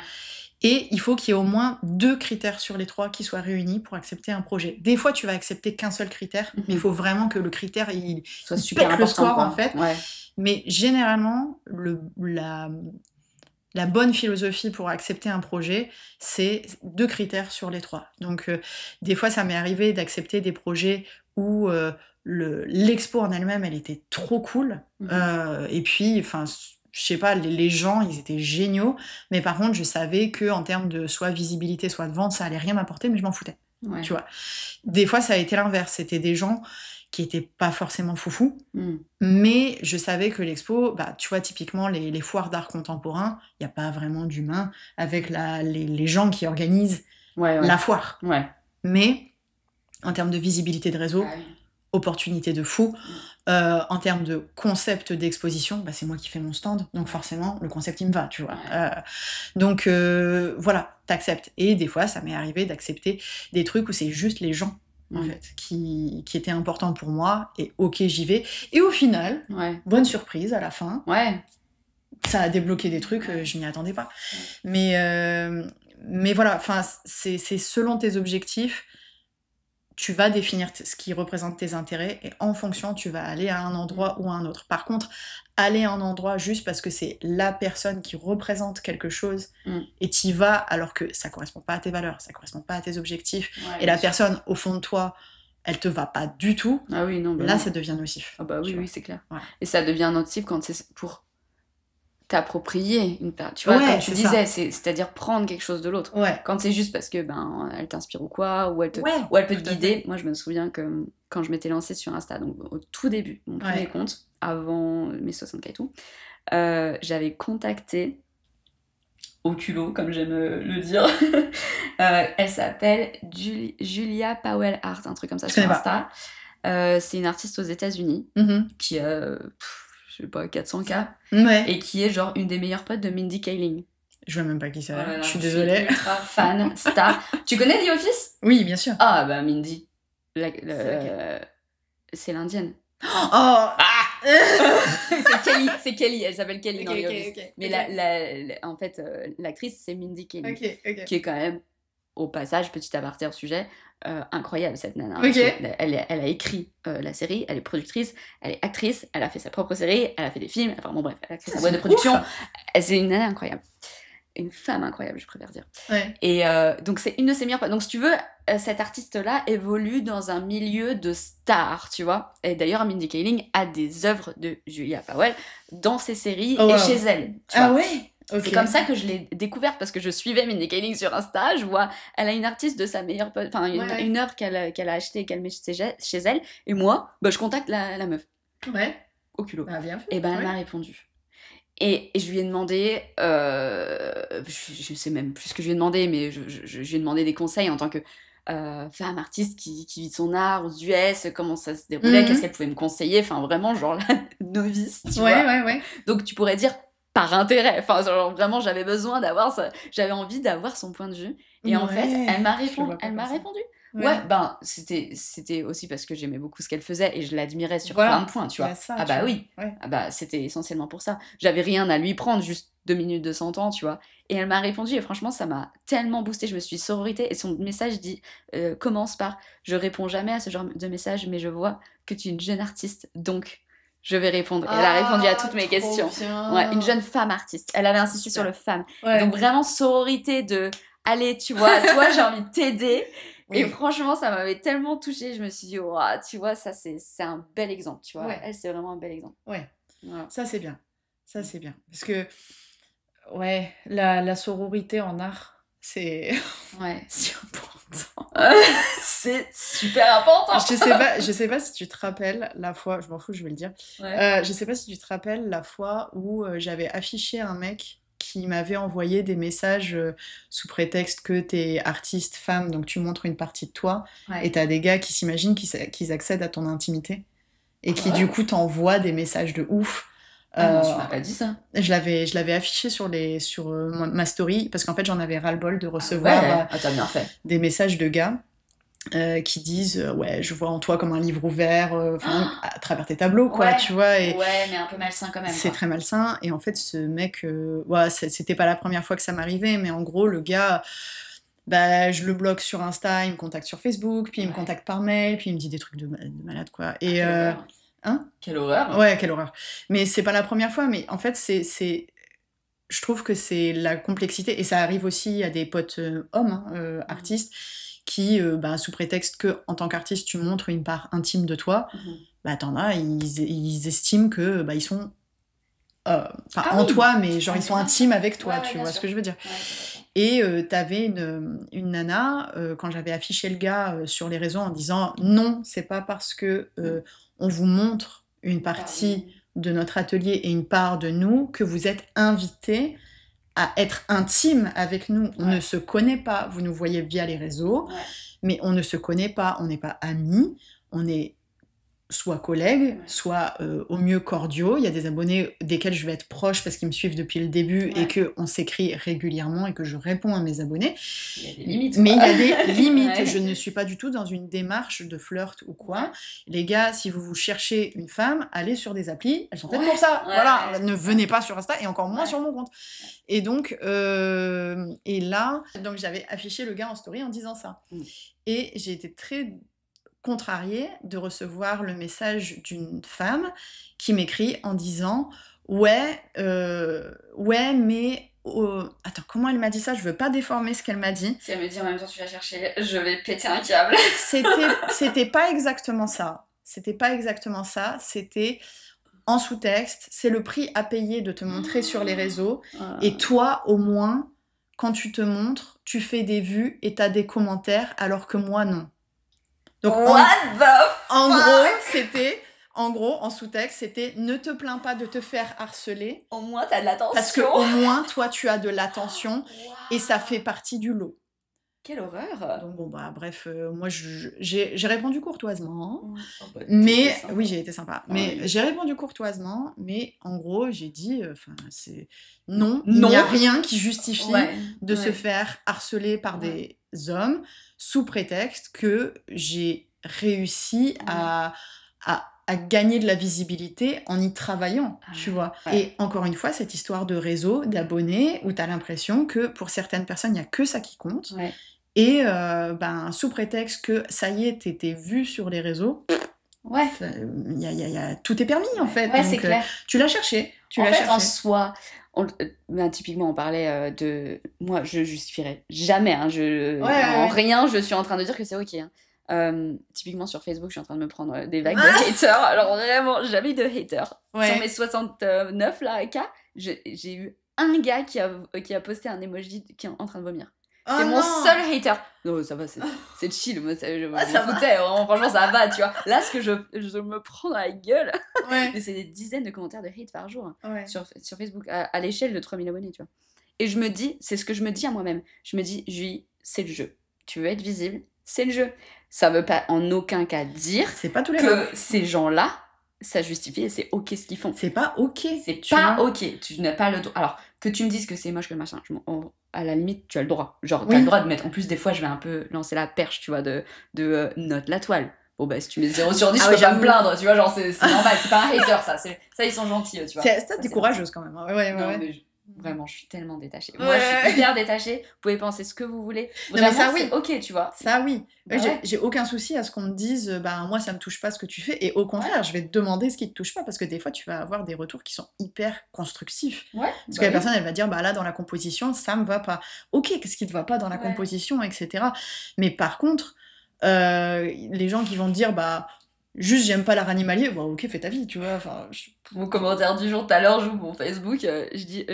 Et il faut qu'il y ait au moins 2 critères sur les 3 qui soient réunis pour accepter un projet. Des fois, tu vas accepter qu'un seul critère, mais il faut vraiment que le critère il soit super important, le score, quoi. En fait. Mais généralement, la bonne philosophie pour accepter un projet, c'est 2 critères sur les 3. Donc, des fois, ça m'est arrivé d'accepter des projets où... l'expo en elle-même, elle était trop cool. Et puis, enfin, je sais pas, les gens, ils étaient géniaux. Mais par contre, je savais que en termes de soit visibilité, soit de vente, ça allait rien m'apporter, mais je m'en foutais. Tu vois. Des fois, ça a été l'inverse. C'était des gens qui étaient pas forcément foufous, mais je savais que l'expo, tu vois, typiquement, les foires d'art contemporain, il n'y a pas vraiment d'humain avec les gens qui organisent la foire. Mais, en termes de visibilité de réseau, opportunité de fou. En termes de concept d'exposition, c'est moi qui fais mon stand, donc forcément, le concept, il me va, tu vois. Donc, voilà, t'acceptes. Et des fois, ça m'est arrivé d'accepter des trucs où c'est juste les gens, en fait, qui étaient importants pour moi, et ok, j'y vais. Et au final, bonne surprise à la fin. Ça a débloqué des trucs, je m'y attendais pas. Mais voilà, c'est selon tes objectifs, tu vas définir ce qui représente tes intérêts et en fonction, tu vas aller à un endroit ou à un autre. Par contre, aller à un endroit juste parce que c'est la personne qui représente quelque chose et t'y vas alors que ça correspond pas à tes valeurs, ça correspond pas à tes objectifs et la personne au fond de toi, elle te va pas du tout, là ça devient nocif. Ah bah oui, c'est clair. Et ça devient nocif quand c'est pour t'approprier tu vois, Ouais, comme tu c'est ça. disais, c'est-à-dire prendre quelque chose de l'autre. Ouais. Quand c'est juste parce que elle t'inspire ou quoi, ou elle peut Ouais, te tout à guider. fait. Moi, je me souviens que quand je m'étais lancée sur Insta, donc au tout début, mon premier Ouais. compte, avant mes 60K et tout, j'avais contacté au culot, comme j'aime le dire. Elle s'appelle Julia Powell Art, un truc comme ça Je sur connais Insta. C'est une artiste aux États-Unis qui a, je sais pas, 400K Ouais. et qui est genre une des meilleures potes de Mindy Kaling. Je vois même pas qui c'est. Oh là là, je suis désolée. ultra fan, star. Tu connais The Office? Oui, bien sûr. Ah bah Mindy. C'est C'est l'indienne. Oh C'est Kelly, elle s'appelle Kelly dans Ok, The ok, Office. ok, Mais ok. en fait, l'actrice c'est Mindy Kaling. Ok. Qui est quand même, au passage, petit aparté au sujet, incroyable cette nana. Ok. Elle a écrit la série, elle est productrice, elle est actrice, elle a fait sa propre série, elle a fait des films, enfin bon bref, elle a créé sa boîte de production. C'est une nana incroyable. Une femme incroyable, je préfère dire. Ouais. Et donc c'est une de ses meilleures potes. Donc si tu veux, cette artiste-là évolue dans un milieu de stars, tu vois. Et d'ailleurs, Mindy Kaling a des œuvres de Julia Powell dans ses séries et chez elle. Tu vois. Ouais. Okay. C'est comme ça que je l'ai découverte parce que je suivais Mindy Kaling sur Insta. Je vois, elle a une artiste de sa meilleure pote, enfin une œuvre qu'elle a achetée et qu'elle met chez elle. Et moi, bah, je contacte la meuf. Ouais. Au culot. Bah, bien fait. Et ben elle m'a répondu. Et je lui ai demandé, je sais même plus ce que je lui ai demandé, mais je lui ai demandé des conseils en tant que femme artiste qui vit de son art aux US, comment ça se déroulait, qu'est-ce qu'elle pouvait me conseiller, enfin vraiment genre la novice, tu vois. Ouais. Donc tu pourrais dire par intérêt, enfin genre vraiment j'avais besoin d'avoir ça, j'avais envie d'avoir son point de vue. Et en fait, elle m'a répondu. Ouais, ben c'était aussi parce que j'aimais beaucoup ce qu'elle faisait et je l'admirais sur plein de points, tu vois. Ça, ah bah oui, ah bah c'était essentiellement pour ça. J'avais rien à lui prendre, juste 2 minutes de son temps, tu vois. Et elle m'a répondu et franchement ça m'a tellement boosté. Je me suis dit sororité et son message dit commence par je réponds jamais à ce genre de message mais je vois que tu es une jeune artiste donc je vais répondre. Et elle a répondu à toutes mes questions. Ouais, une jeune femme artiste. Elle avait insisté sur le femme. Donc vraiment sororité de allez, tu vois, toi j'ai envie de t'aider. Oui. Et franchement, ça m'avait tellement touchée. Je me suis dit, oh, tu vois, ça c'est un bel exemple, tu vois. Ouais. Elle, c'est vraiment un bel exemple. Ouais, voilà. Ça c'est bien. Ça c'est bien. Parce que, ouais, la sororité en art, c'est si important. C'est super important. Je sais pas si tu te rappelles la fois, je m'en fous, je vais le dire. Je sais pas si tu te rappelles la fois où j'avais affiché un mec qui m'avait envoyé des messages sous prétexte que t'es artiste, femme, donc tu montres une partie de toi, et t'as des gars qui s'imaginent qu'ils accèdent à ton intimité, et qui du coup t'envoient des messages de ouf. Non, tu m'as pas dit ça. Je l'avais affiché sur ma story, parce qu'en fait j'en avais ras-le-bol de recevoir t'as bien fait. des messages de gars qui disent ouais, je vois en toi comme un livre ouvert à travers tes tableaux, quoi, tu vois. Et ouais, mais un peu malsain quand même. C'est très malsain. Et en fait, ce mec, c'était pas la première fois que ça m'arrivait, mais en gros, le gars, bah, je le bloque sur Insta, il me contacte sur Facebook, puis il me contacte par mail, puis il me dit des trucs de malade, quoi. Et quelle horreur. Ouais, quelle horreur. Mais c'est pas la première fois, mais en fait, je trouve que c'est la complexité, et ça arrive aussi à des potes hommes, artistes, qui, sous prétexte que en tant qu'artiste, tu montres une part intime de toi, bah t'en as, ils estiment que ils sont en toi, mais genre ils sont intimes avec toi, tu vois ce que je veux dire. Et t'avais une nana, quand j'avais affiché le gars sur les réseaux en disant non, c'est pas parce que on vous montre une partie de notre atelier et une part de nous que vous êtes invités à être intime avec nous. On ne se connaît pas, vous nous voyez via les réseaux, mais on ne se connaît pas, on n'est pas amis, on est soit collègues, soit au mieux cordiaux. Il y a des abonnés desquels je vais être proche parce qu'ils me suivent depuis le début et qu'on s'écrit régulièrement et que je réponds à mes abonnés. Il y a des limites. Mais il y a des limites. Je ne suis pas du tout dans une démarche de flirt ou quoi. Les gars, si vous cherchez une femme, allez sur des applis. Elles sont faites pour ça. Voilà. Ne venez pas sur Insta et encore moins sur mon compte. Et donc, et là, donc j'avais affiché le gars en story en disant ça. Et j'ai été très contrariée de recevoir le message d'une femme qui m'écrit en disant ouais mais attends, comment elle m'a dit ça, je veux pas déformer ce qu'elle m'a dit. Si elle me dit en même temps tu vas chercher, je vais péter un câble. C'était pas exactement ça, c'était en sous-texte, c'est le prix à payer de te montrer sur les réseaux. Et toi, au moins, quand tu te montres, tu fais des vues et t'as des commentaires, alors que moi, non. Donc, en gros, en sous-texte, c'était ne te plains pas de te faire harceler. Au moins, t'as de l'attention. Parce qu'au moins, toi, tu as de l'attention et ça fait partie du lot. Quelle horreur! Donc, bon, bah, bref, moi, j'ai répondu courtoisement. Mais, oui, j'ai été sympa. Mais j'ai répondu courtoisement, mais en gros, j'ai dit, c'est non, il n'y a rien qui justifie de se faire harceler par des hommes sous prétexte que j'ai réussi à gagner de la visibilité en y travaillant, tu vois. Et encore une fois, cette histoire de réseau, d'abonnés, où t'as l'impression que pour certaines personnes, il n'y a que ça qui compte. Et sous prétexte que ça y est, t'étais vu sur les réseaux, tout est permis en fait. Ouais, donc, c'est clair. Tu l'as cherché. En soi, typiquement, on parlait de... Moi, je justifierais jamais. Rien, je suis en train de dire que c'est ok. Typiquement sur Facebook, je suis en train de me prendre des vagues de haters. Alors vraiment, jamais de haters. Sur mes 69 là, j'ai eu un gars qui a posté un emoji qui est en train de vomir. C'est mon seul hater. Non, ça va, c'est chill. Moi, je me foutais. Franchement, ça va, tu vois. Là, ce que je me prends dans la gueule, c'est des dizaines de commentaires de hate par jour sur Facebook, à l'échelle de 3000 abonnés, tu vois. Et je me dis, c'est ce que je me dis à moi-même. Je me dis, Julie, c'est le jeu. Tu veux être visible, c'est le jeu. Ça veut pas en aucun cas dire c'est pas tous les que ces gens-là, ça justifie et c'est ok ce qu'ils font. C'est pas ok. C'est pas ok. Tu n'as pas le droit. Alors, que tu me dises que c'est moche, que le machin, à la limite, tu as le droit. Genre, t'as le droit de mettre. En plus, des fois, je vais un peu lancer la perche, tu vois, de note la toile. Bon, bah, si tu mets 0 sur 10, je peux pas me plaindre, tu vois, genre, c'est normal. C'est pas un hater, ça. Ça, ils sont gentils, tu vois. T'es courageuse quand même. Mais vraiment, je suis tellement détachée. Moi, je suis hyper détachée. Vous pouvez penser ce que vous voulez. Vraiment, ça, c'est ok, tu vois. Ça, oui. J'ai aucun souci à ce qu'on me dise, moi, ça me touche pas ce que tu fais. Et au contraire, je vais te demander ce qui te touche pas. Parce que des fois, tu vas avoir des retours qui sont hyper constructifs. Parce que la personne, elle va dire, là, dans la composition, ça me va pas. Ok, qu'est-ce qui te va pas dans la composition, etc. Mais par contre, les gens qui vont te dire, juste j'aime pas l'art animalier, ok, fais ta vie, tu vois. Mon commentaire du jour tout à l'heure, j'ouvre mon Facebook, je dis,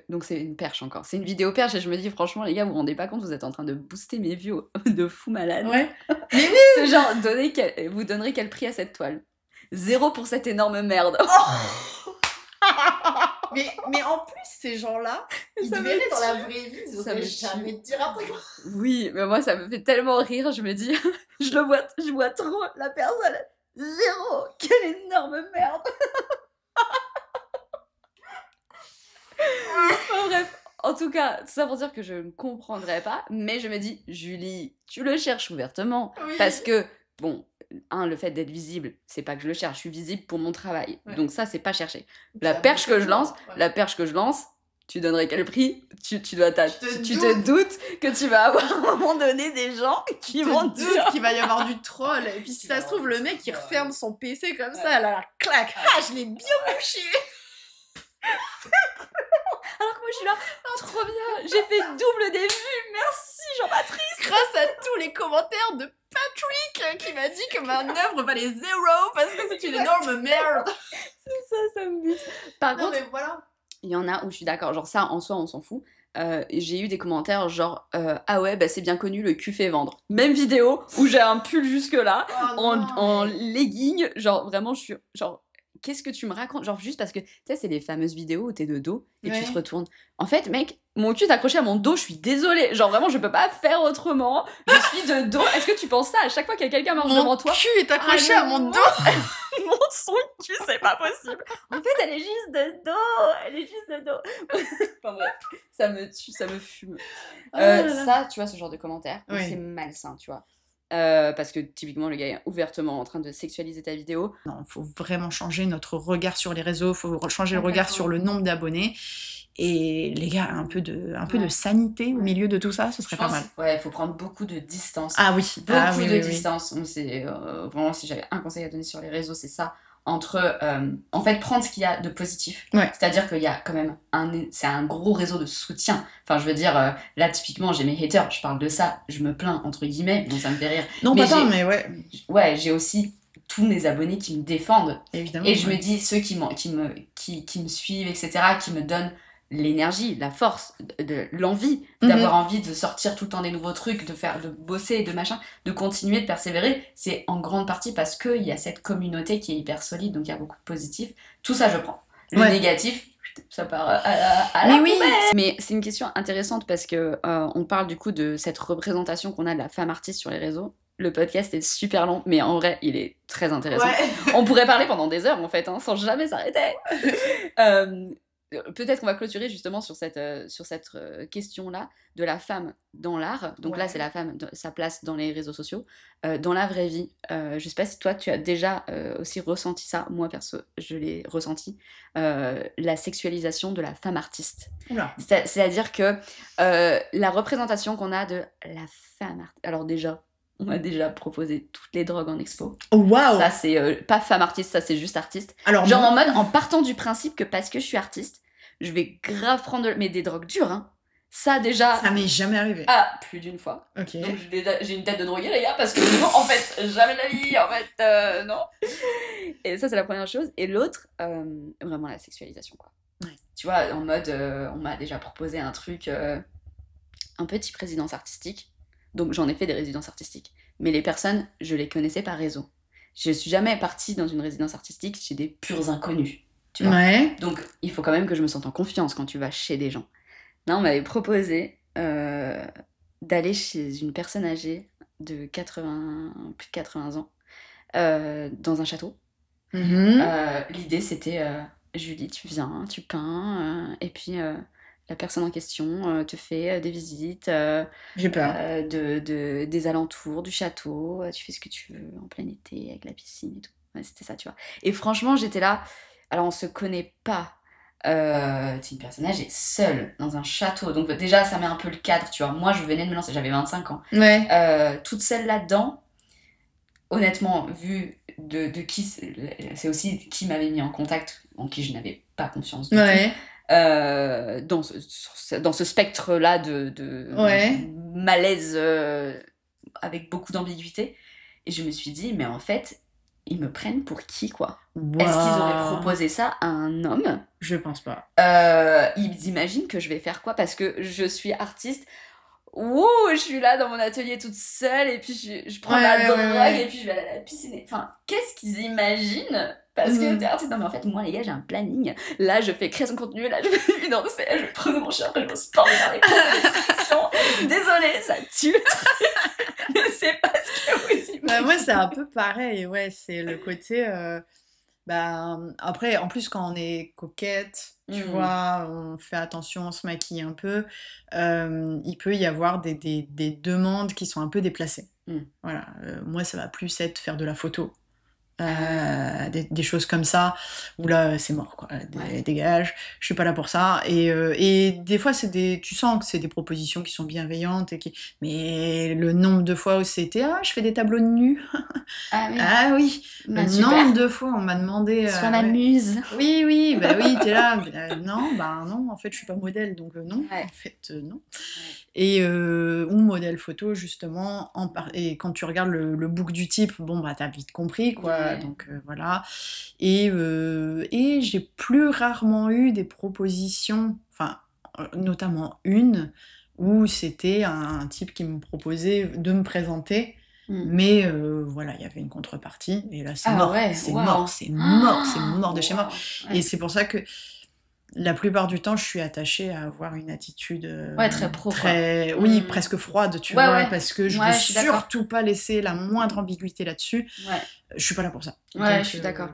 donc c'est une perche encore, c'est une vidéo perche et je me dis franchement les gars, vous vous rendez pas compte, vous êtes en train de booster mes views de fou malade. Mais oui. C'est genre, vous donnerez quel prix à cette toile? 0 pour cette énorme merde. mais en plus, ces gens-là, ils te verraient dans la vraie vie, ils oseraient jamais te dire un truc. Oui, mais moi, ça me fait tellement rire, je me dis, je vois trop la personne. 0, quelle énorme merde. Bref, en tout cas, tout ça pour dire que je ne comprendrais pas, mais je me dis, Julie, tu le cherches ouvertement, parce que, bon... le fait d'être visible, c'est pas que je le cherche, je suis visible pour mon travail. Donc ça, c'est pas chercher. La perche que je lance, tu donnerais quel prix? Tu te doutes que tu vas avoir à un moment donné des gens qui vont te dire qu'il va y avoir du troll. Et puis si ça se trouve, le mec, il referme son PC comme ça, là, clac, je l'ai bien bouché. Alors que moi je suis là, trop bien, j'ai fait double des vues, merci Jean-Patrice. Grâce à tous les commentaires de Patrick qui m'a dit que ma œuvre valait 0 parce que c'est une énorme merde. C'est ça me bute. Par contre, mais voilà. Il y en a où je suis d'accord, genre ça en soi on s'en fout. J'ai eu des commentaires genre ah ouais c'est bien connu, le cul fait vendre. Même vidéo où j'ai un pull jusque là en legging, genre vraiment je suis genre qu'est-ce que tu me racontes? Genre juste parce que, tu sais, c'est les fameuses vidéos où t'es de dos et tu te retournes. En fait, mec, mon cul est accroché à mon dos, je suis désolée. Genre vraiment, je peux pas faire autrement. Je suis de dos. Est-ce que tu penses ça à chaque fois qu'il y a quelqu'un marche devant toi? Mon cul est accroché à mon dos. Son cul, c'est pas possible. En fait, elle est juste de dos. Enfin bref, ça me tue, ça me fume. Ça, tu vois, ce genre de commentaires, c'est malsain, tu vois. Parce que typiquement le gars est ouvertement en train de sexualiser ta vidéo. Non, il faut vraiment changer notre regard sur les réseaux, il faut changer le regard sur le nombre d'abonnés. Et les gars, un peu de sanité au milieu de tout ça, ce serait pas mal. Ouais, il faut prendre beaucoup de distance. Ah oui, beaucoup de distance. C'est vraiment, si j'avais un conseil à donner sur les réseaux, c'est ça. Entre, en fait, prendre ce qu'il y a de positif. C'est-à-dire qu'il y a quand même c'est un gros réseau de soutien. Enfin, je veux dire, là, typiquement, j'ai mes haters, je parle de ça, je me plains, entre guillemets, donc ça me fait rire. Non, mais pas tant, mais ouais. Ouais, j'ai aussi tous mes abonnés qui me défendent. Évidemment. Et je me dis, ceux qui me suivent, etc., qui me donnent l'énergie, la force, l'envie, d'avoir envie de sortir tout le temps des nouveaux trucs, de bosser, de machin, de continuer, de persévérer, c'est en grande partie parce qu'il y a cette communauté qui est hyper solide, donc il y a beaucoup de positifs. Tout ça, je prends. Le négatif, ça part à la poubelle. Mais c'est une question intéressante parce que on parle du coup de cette représentation qu'on a de la femme artiste sur les réseaux. Le podcast est super long, mais en vrai, il est très intéressant. On pourrait parler pendant des heures, en fait, sans jamais s'arrêter. Peut-être qu'on va clôturer justement sur cette question-là de la femme dans l'art. Donc là, c'est la femme, sa place dans les réseaux sociaux. Dans la vraie vie, je sais pas si toi, tu as déjà aussi ressenti ça. Moi, perso, je l'ai ressenti. La sexualisation de la femme artiste. C'est-à-dire que la représentation qu'on a de la femme artiste... Alors déjà, on m'a déjà proposé toutes les drogues en expo. Oh, waouh! Ça, c'est pas femme artiste, ça, c'est juste artiste. Alors, genre en mode, en partant du principe que parce que je suis artiste, je vais grave prendre mais des drogues dures, hein. Ça, déjà... Ça m'est jamais arrivé. Ah, plus d'une fois. Ok. Donc, j'ai une tête de drogué, les gars, parce que non, en fait, jamais de la vie, en fait, non. Et ça, c'est la première chose. Et l'autre, vraiment la sexualisation, quoi. Ouais. Tu vois, en mode, on m'a déjà proposé un truc un peu type résidence artistique. Donc j'en ai fait des résidences artistiques. Mais les personnes, je les connaissais par réseau. Je suis jamais partie dans une résidence artistique chez des purs inconnus. Tu vois. Donc il faut quand même que je me sente en confiance quand tu vas chez des gens. Là, on m'avait proposé d'aller chez une personne âgée de plus de 80 ans dans un château. L'idée, c'était Julie, tu viens, tu peins, et puis... la personne en question te fait des visites J'ai peur. des alentours du château, tu fais ce que tu veux en plein été avec la piscine et tout. Ouais, c'était ça, tu vois. Et franchement, j'étais là, alors on se connaît pas. C'est une personne âgée, seule, dans un château. Donc déjà, ça met un peu le cadre, tu vois. Moi, je venais de me lancer, j'avais 25 ans. Toute seule là-dedans, honnêtement, vu de qui... C'est aussi qui m'avait mis en contact, en qui je n'avais pas confiance du tout. Dans ce spectre-là de malaise avec beaucoup d'ambiguïté. Et je me suis dit, mais en fait, ils me prennent pour qui, quoi? Est-ce qu'ils auraient proposé ça à un homme? Je pense pas. Ils imaginent que je vais faire quoi? Parce que je suis artiste. Ouh, je suis là dans mon atelier toute seule et puis je prends la drogue et puis je vais à la piscine. Enfin, qu'est-ce qu'ils imaginent? Parce que t'es artiste. Non, mais en fait, moi, les gars, j'ai un planning. Là, je fais création de contenu. Là, je vais financer. Je vais prendre mon chien. Après, je vais se parler dans les conversations. Désolée, ça tue. Mais c'est pas ce que vous imaginez. Moi, c'est un peu pareil. Ouais, c'est le côté... après, en plus, quand on est coquette, tu vois, on fait attention, on se maquille un peu, il peut y avoir des demandes qui sont un peu déplacées. Voilà. Moi, ça va plus être faire de la photo. Des choses comme ça où là c'est mort quoi, dégage, je suis pas là pour ça. Et des fois tu sens que c'est des propositions qui sont bienveillantes mais le nombre de fois où c'était je fais des tableaux de nus. Ah oui, le nombre de fois on m'a demandé sois ma muse. Oui t'es là, non en fait je suis pas modèle donc non en fait non. Et ou modèle photo justement et quand tu regardes le book du type, bon t'as vite compris quoi. Donc voilà. Et j'ai plus rarement eu des propositions, enfin notamment une où c'était un type qui me proposait de me présenter, mais voilà, il y avait une contrepartie et là c'est mort, c'est mort de chez mort. Et c'est pour ça que la plupart du temps, je suis attachée à avoir une attitude très pro, presque froide, tu vois, parce que je veux surtout pas laisser la moindre ambiguïté là-dessus. Je suis pas là pour ça. Donc, je suis d'accord.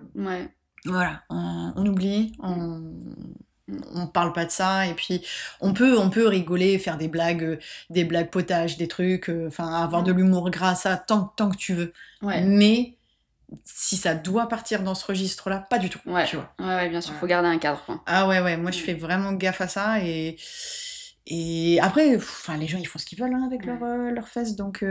Voilà, on oublie, on parle pas de ça, et puis on peut rigoler, faire des blagues potages, des trucs, avoir de l'humour gras, ça, tant que tu veux. Mais si ça doit partir dans ce registre-là, pas du tout, tu vois. Ouais, bien sûr, faut garder un cadre, quoi. Ah ouais, moi je fais vraiment gaffe à ça, et après, les gens ils font ce qu'ils veulent avec leurs fesses, donc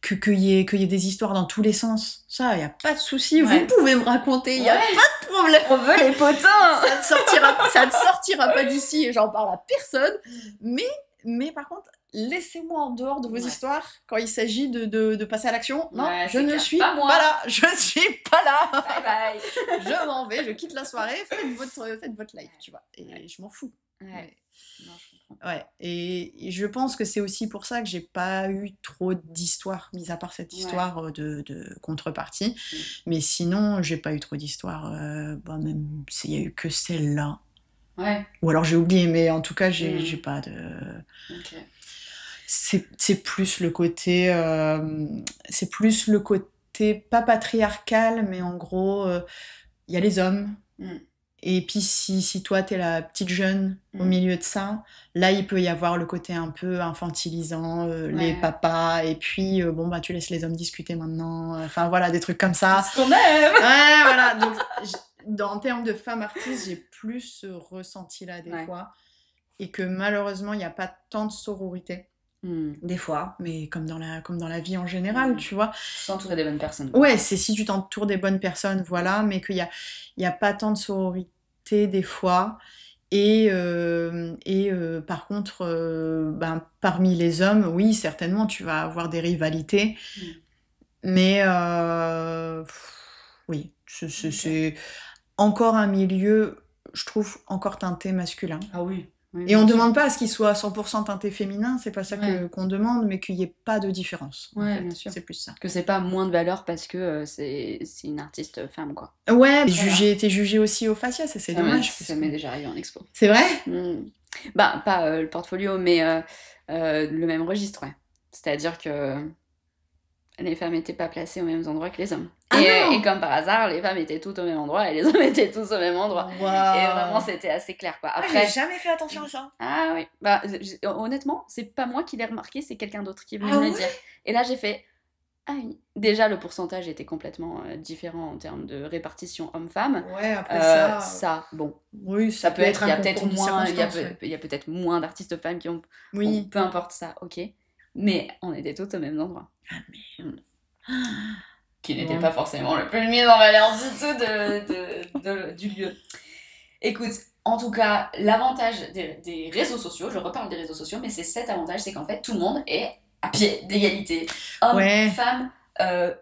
qu'il y ait des histoires dans tous les sens, ça, y a pas de souci, vous pouvez me raconter, y a pas de problème. On veut les potins. Ça ne sortira pas d'ici, et j'en parle à personne, mais par contre, laissez-moi en dehors de vos Ouais. histoires quand il s'agit de passer à l'action. Non, Ouais, je c'est ne clair. suis Pas moi. pas là. Je suis pas là. Bye bye. Je m'en vais, je quitte la soirée, faites votre live, tu vois. Et Ouais. je m'en fous. Ouais. Non, je comprends. Ouais, et je pense que c'est aussi pour ça que j'ai pas eu trop d'histoires, mis à part cette Ouais. histoire de contrepartie. Mm. Mais sinon, j'ai pas eu trop d'histoires. Même s'il y a eu que celle-là. Ouais. Ou alors j'ai oublié, mais en tout cas, j'ai Mm. pas de. Ok. C'est plus le côté. C'est plus le côté pas patriarcal, mais en gros, il y a les hommes. Mm. Et puis si toi t'es la petite jeune au Mm. milieu de ça, là il peut y avoir le côté un peu infantilisant, les Ouais. papas, et puis bon bah tu laisses les hommes discuter maintenant, enfin voilà, des trucs comme ça. Ce qu'on aime. Ouais, voilà, donc en termes de femmes artistes, j'ai plus ce ressenti-là des Ouais. fois, et que malheureusement il n'y a pas tant de sororité. Mm. Des fois, mais comme dans la vie en général, Mm. tu vois. S'entourer des bonnes personnes. Ouais, c'est si tu t'entoures des bonnes personnes, voilà, mais qu'il y a pas tant de sororité des fois. Et par contre, parmi les hommes, oui, certainement, tu vas avoir des rivalités. Mm. Mais oui, c'est encore un milieu, je trouve, encore teinté masculin. Ah oui. Oui, Et on bien ne sûr. demande pas à ce qu'il soit 100% teinté féminin, c'est pas ça Ouais. qu'on demande, mais qu'il n'y ait pas de différence. En Ouais, fait. bien sûr. C'est plus ça. Que c'est pas moins de valeur parce que c'est une artiste femme, quoi. Ouais, Voilà. t'es jugé aussi au facias, ça c'est dommage. Ça m'est déjà arrivé en expo. C'est vrai? Mm. Bah, pas le portfolio, mais le même registre, ouais. C'est-à-dire que les femmes n'étaient pas placées aux mêmes endroits que les hommes. Ah non. Et comme par hasard, les femmes étaient toutes au même endroit et les hommes étaient tous au même endroit. Waouh. Et vraiment, c'était assez clair, quoi. Ah, Après, j'ai jamais fait attention à ça. ah oui, bah, honnêtement, c'est pas moi qui l'ai remarqué, c'est quelqu'un d'autre qui est venu Ah me le ouais? dire. Et là, j'ai fait, ah oui. Déjà, le pourcentage était complètement différent en termes de répartition homme-femme. Ouais, après ça. Ça, bon, Oui, ça peut être, un il y a peut-être concours de moins, circonstances, ouais. il y a peut-être moins d'artistes femmes qui ont, Oui. bon, peu importe ça, ok. Mais on était toutes au même endroit. Ah merde. Qui n'était Bon. pas forcément le plus mis en valeur du tout du lieu. Écoute, en tout cas, l'avantage des réseaux sociaux, je reparle des réseaux sociaux, mais c'est cet avantage, c'est qu'en fait, tout le monde est à pied d'égalité. Hommes, Ouais. femmes,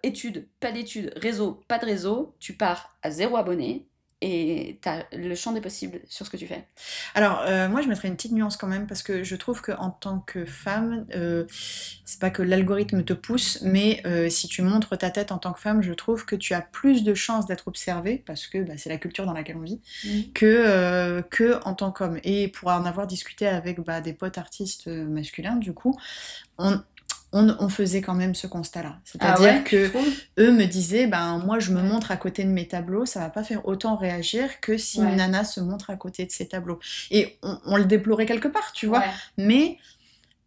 études, pas d'études, réseau, pas de réseau, tu pars à 0 abonné et t'as le champ des possibles sur ce que tu fais. Alors, moi, je mettrais une petite nuance quand même, parce que je trouve qu'en tant que femme, c'est pas que l'algorithme te pousse, mais si tu montres ta tête en tant que femme, je trouve que tu as plus de chances d'être observée, parce que c'est la culture dans laquelle on vit, que en tant qu'homme. Et pour en avoir discuté avec des potes artistes masculins, du coup, on faisait quand même ce constat-là. C'est-à-dire que eux me disaient, moi je me montre à côté de mes tableaux, ça va pas faire autant réagir que si une nana se montre à côté de ses tableaux. Et on le déplorait quelque part, tu vois. Mais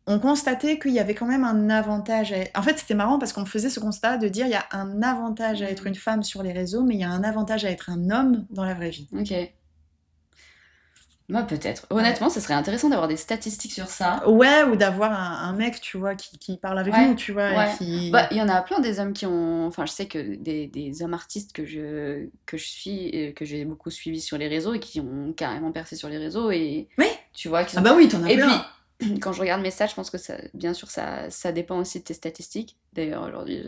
on constatait qu'il y avait quand même un avantage. En fait, c'était marrant parce qu'on faisait ce constat de dire il y a un avantage à être une femme sur les réseaux, mais il y a un avantage à être un homme dans la vraie vie. Ok. Moi, peut-être. Honnêtement, ce serait intéressant d'avoir des statistiques sur ça. Ouais, ou d'avoir un mec, tu vois, qui parle avec nous, tu vois. Ouais. Et qui... il y en a plein des hommes qui ont... Enfin, je sais que des hommes artistes que je suis, et que j'ai beaucoup suivis sur les réseaux et qui ont carrément percé sur les réseaux. Et tu vois, qui sont... Ah bah oui, t'en as plein. Et puis, quand je regarde mes stats, je pense que ça, bien sûr, ça dépend aussi de tes statistiques. D'ailleurs, aujourd'hui,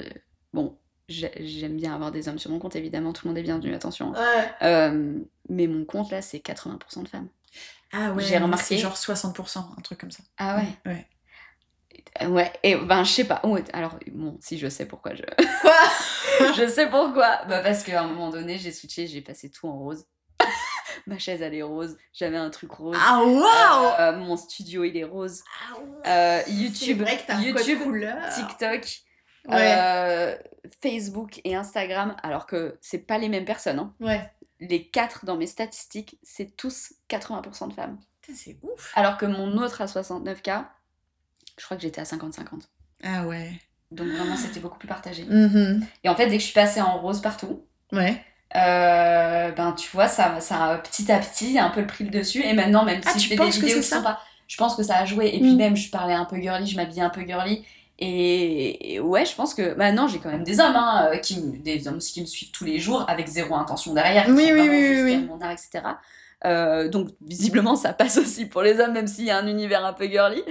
j'aime bien avoir des hommes sur mon compte, évidemment, tout le monde est bienvenu, attention. Mais mon compte, là, c'est 80% de femmes. Ah ouais, j'ai remarqué. C'est genre 60%, un truc comme ça. Ah ouais. Ouais. Ouais, et je sais pas. Alors, bon, si je sais pourquoi je. Quoi? Je sais pourquoi. Parce qu'à un moment donné, j'ai switché, j'ai passé tout en rose. Ma chaise, elle est rose. J'avais un truc rose. Ah waouh! Mon studio, il est rose. YouTube, vrai que t'as un code couleur. TikTok, Facebook et Instagram, alors que c'est pas les mêmes personnes. Hein. Ouais. Les 4 dans mes statistiques, c'est tous 80% de femmes. Putain, c'est ouf. Alors que mon autre à 69K, je crois que j'étais à 50-50. Ah ouais. Donc vraiment, c'était beaucoup plus partagé. Mm-hmm. Et en fait, dès que je suis passée en rose partout, tu vois, ça petit à petit un peu pris le dessus. Et maintenant, même si je fais des vidéos qui sont pas... Je pense que ça a joué. Et puis même, je parlais un peu girly, je m'habillais un peu girly. Et ouais, je pense que maintenant j'ai quand même des hommes, des hommes qui me suivent tous les jours avec zéro intention derrière, qui sont vraiment juste mon art, etc. Donc visiblement ça passe aussi pour les hommes, même s'il y a un univers un peu girly.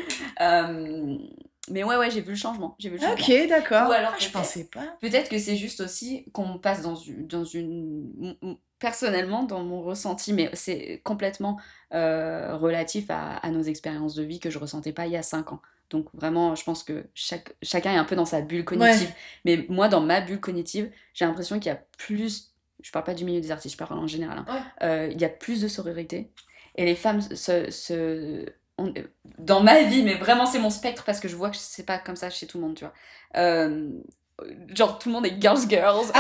Mais ouais, j'ai vu le changement. Ok, d'accord. Ou alors je pensais pas. Peut-être que c'est juste aussi qu'on passe dans une... Personnellement, dans mon ressenti, mais c'est complètement relatif à nos expériences de vie que je ressentais pas il y a 5 ans. Donc vraiment, je pense que chacun est un peu dans sa bulle cognitive. Mais moi, dans ma bulle cognitive, j'ai l'impression qu'il y a plus... Je parle pas du milieu des artistes, je parle en général. Il y a plus de sororité. Et les femmes dans ma vie, mais vraiment c'est mon spectre parce que je vois que c'est pas comme ça chez tout le monde, tu vois. Genre tout le monde est girls, on se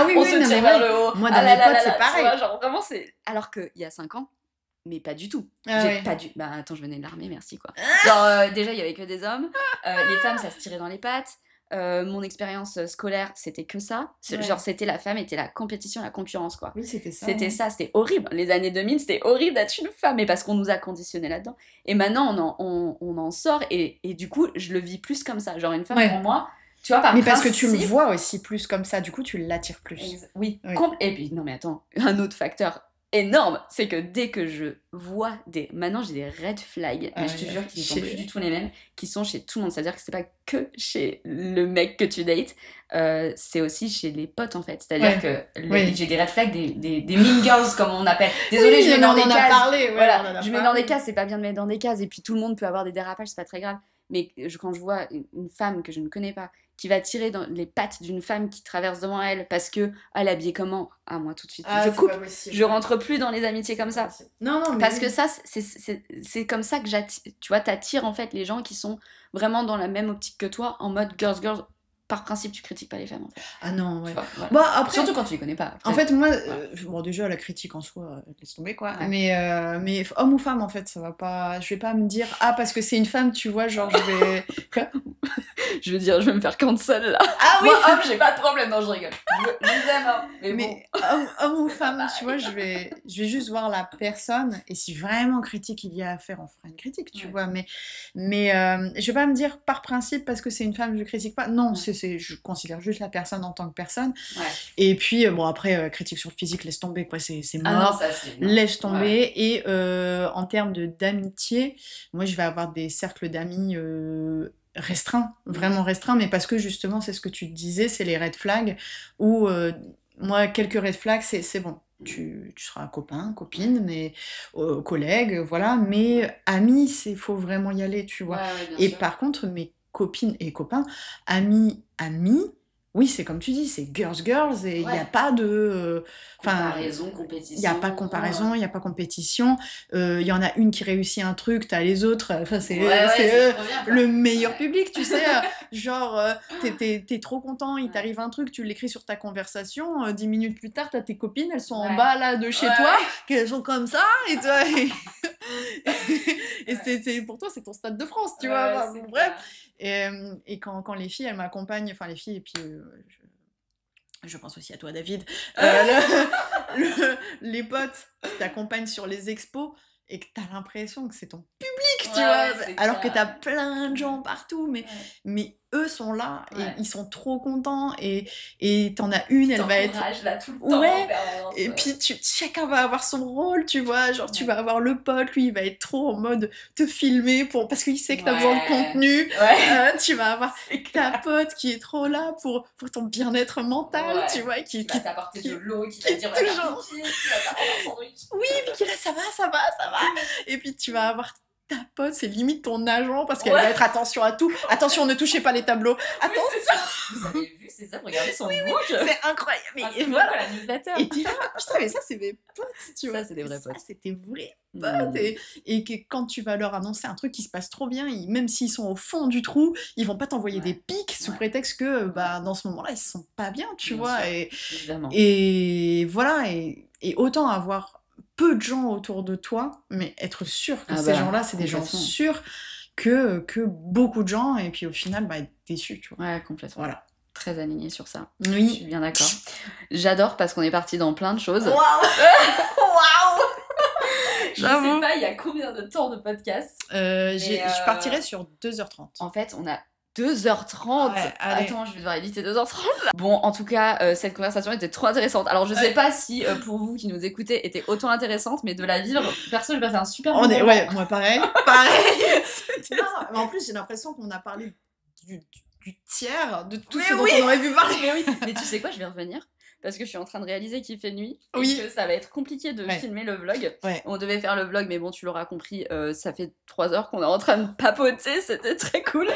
tire vers le haut. Moi dans mes potes c'est pareil. Tu vois, genre vraiment c'est... Alors qu'il y a 5 ans, mais pas du tout. Bah attends, je venais de l'armée, merci quoi. Genre déjà il y avait que des hommes, les femmes ça se tirait dans les pattes. Mon expérience scolaire c'était que ça, genre c'était la femme était la compétition, la concurrence quoi. Oui c'était ça. C'était horrible, les années 2000 c'était horrible d'être une femme, mais parce qu'on nous a conditionnés là-dedans. Et maintenant on en sort et du coup je le vis plus comme ça, genre une femme pour moi, tu vois, par mais principe, parce que tu le vois aussi plus comme ça, du coup tu l'attires plus. Oui. Et puis non mais attends, un autre facteur énorme, c'est que dès que je vois maintenant j'ai des red flags, mais je te jure qu'ils ne sont plus du tout les mêmes, qui sont chez tout le monde, c'est-à-dire que c'est pas que chez le mec que tu dates, c'est aussi chez les potes en fait, c'est-à-dire que j'ai des red flags, des mean girls comme on appelle. Désolée, je mets dans des cases. Voilà, je mets dans des cases, c'est pas bien de mettre dans des cases, et puis tout le monde peut avoir des dérapages, c'est pas très grave. Mais quand je vois une femme que je ne connais pas qui va tirer dans les pattes d'une femme qui traverse devant elle parce que elle est habillée comment, moi tout de suite je coupe, je rentre plus dans les amitiés comme ça. Non mais parce que ça c'est comme ça que tu vois, t'attires en fait les gens qui sont vraiment dans la même optique que toi, en mode girls. Par principe, tu critiques pas les femmes en fait. Ah non, ouais. Vois, voilà. Bah, après, surtout quand tu les connais pas. Après. En fait, moi, bon, déjà, la critique en soi, laisse tomber quoi. Ouais. Mais homme ou femme, en fait, ça va pas. Je vais pas me dire, parce que c'est une femme, tu vois, genre, je vais. Quoi je veux dire, je vais me faire cancel là. Ah oui. Moi, homme, j'ai pas de problème, non, je rigole. Je les aime, hein. Mais bon. homme ou femme, tu vois, je vais juste voir la personne, et si vraiment critique il y a à faire, on fera une critique, tu vois. Mais je vais pas me dire par principe, parce que c'est une femme, je critique pas. Non, je considère juste la personne en tant que personne. Ouais. Et puis, bon, après, critique sur le physique, laisse tomber, quoi, c'est mort. Non, ça, c'est mort. Laisse tomber. Ouais. Et en termes d'amitié, moi, je vais avoir des cercles d'amis restreints, vraiment restreints, mais parce que justement, c'est ce que tu te disais, c'est les red flags, où moi, quelques red flags, c'est bon. Tu seras copain, copine, mais collègue, voilà. Mais amis, il faut vraiment y aller, tu vois. Ouais, et sûr. Par contre, mes copines et copains, amis, oui, c'est comme tu dis, c'est girls, et il n'y a pas de... comparaison, compétition. Il n'y a pas comparaison, il n'y a pas compétition. Il y en a une qui réussit un truc, t'as les autres. C'est le meilleur public, tu sais. Genre, t'es trop content, il t'arrive un truc, tu l'écris sur ta conversation, 10 minutes plus tard, t'as tes copines, elles sont en bas là de chez toi, qu'elles sont comme ça, et toi... et pour toi, c'est ton Stade de France, tu vois. Bref. Et quand les filles, elles m'accompagnent, enfin les filles, et puis je pense aussi à toi, David, les potes qui t'accompagnent sur les expos et que t'as l'impression que c'est ton public, tu vois, alors que t'as plein de gens partout, mais eux sont là et ils sont trop contents et t'en as une, elle va être là tout le temps, et puis chacun va avoir son rôle, tu vois, genre tu vas avoir le pote, lui il va être trop en mode te filmer parce qu'il sait que t'as besoin de contenu, tu vas avoir ta pote qui est trop là pour ton bien-être mental, tu vois, qui va t'apporter de l'eau, qui va dire toujours qui va t'apporter un sandwich, mais qui est là, ça va, et puis tu vas avoir ta pote, c'est limite ton agent parce qu'elle va être attention à tout. Attention, ne touchez pas les tableaux. Attention. Vous avez vu, c'est ça, regardez son book. C'est incroyable. Mais voilà, la newsletter. Et t'es là, putain, mais ça, c'est mes potes, tu vois. Ça, c'est des vrais potes. Ça, c'est tes vrais potes. Et que quand tu vas leur annoncer un truc qui se passe trop bien, même s'ils sont au fond du trou, ils vont pas t'envoyer des pics sous prétexte que, dans ce moment-là, ils se sentent pas bien, tu vois. Et voilà. Et autant avoir peu de gens autour de toi, mais être sûr que ces gens-là, c'est des gens sûrs que beaucoup de gens, et puis au final, être déçus, tu vois. Ouais, complètement. Voilà. Très alignée sur ça. Oui. Je suis bien d'accord. J'adore parce qu'on est parti dans plein de choses. Waouh. Je sais pas, il y a combien de temps de podcast je partirais sur 2h30. En fait, on a 2h30. Ouais, allez. Attends, je vais devoir éditer 2h30. Bon, en tout cas, cette conversation était trop intéressante. Alors, je sais pas si pour vous qui nous écoutez était autant intéressante, mais de la vivre, perso, j'ai passé un super bon moment. Ouais, moi pareil. Non, mais en plus, j'ai l'impression qu'on a parlé du tiers de tout ce dont on aurait pu parler. Mais oui, mais tu sais quoi, je vais revenir. Parce que je suis en train de réaliser qu'il fait nuit et que ça va être compliqué de filmer le vlog. On devait faire le vlog, mais bon, tu l'auras compris, ça fait 3 heures qu'on est en train de papoter, c'était très cool.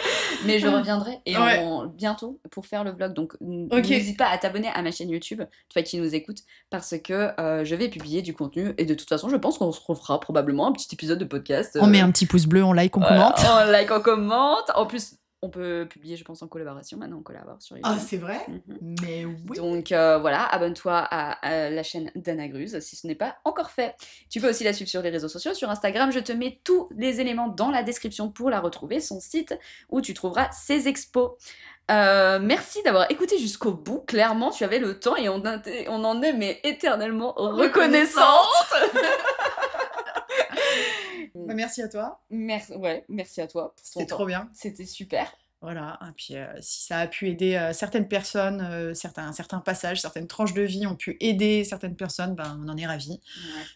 Mais je reviendrai et bientôt pour faire le vlog. Donc n'hésite pas à t'abonner à ma chaîne YouTube, toi qui nous écoutes, parce que je vais publier du contenu et de toute façon, je pense qu'on se refera probablement un petit épisode de podcast. On met un petit pouce bleu, on like, on commente. On like, on commente. En plus, on peut publier, je pense, en collaboration. Maintenant, on collabore sur YouTube. Ah, c'est vrai? Mais oui. Donc voilà, abonne-toi à la chaîne d'Anagruse si ce n'est pas encore fait. Tu peux aussi la suivre sur les réseaux sociaux. Sur Instagram, je te mets tous les éléments dans la description pour la retrouver, son site où tu trouveras ses expos. Merci d'avoir écouté jusqu'au bout. Clairement, tu avais le temps et on en est mais éternellement reconnaissante. Merci à toi. Merci à toi. C'était trop bien. C'était super. Voilà, et puis si ça a pu aider certaines personnes, certains passages, certaines tranches de vie ont pu aider certaines personnes, ben, on en est ravis.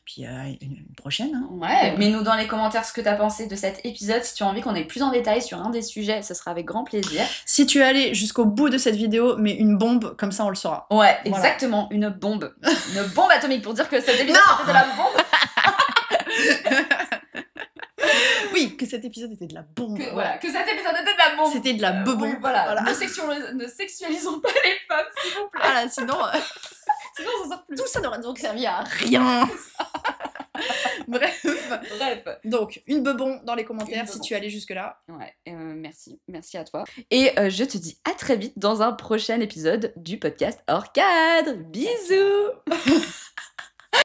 Puis une prochaine. Hein. Ouais, mets-nous dans les commentaires ce que tu as pensé de cet épisode. Si tu as envie qu'on aille plus en détail sur un des sujets, ce sera avec grand plaisir. Si tu es allé jusqu'au bout de cette vidéo, mets une bombe, comme ça on le saura. Ouais, exactement, une bombe. Une bombe atomique pour dire que cet épisode était de la bombe. Oui, que cet épisode était de la bombe. Que cet épisode était de la bombe. C'était de la bebon. Voilà. Ne sexualisons pas les femmes, s'il vous plaît. Voilà, sinon on s'en sort plus. Tout ça n'aurait donc servi à rien. Bref. Donc, une bebon dans les commentaires si tu es allé jusque-là. Ouais, merci à toi. Et je te dis à très vite dans un prochain épisode du podcast Hors Cadre. Bisous.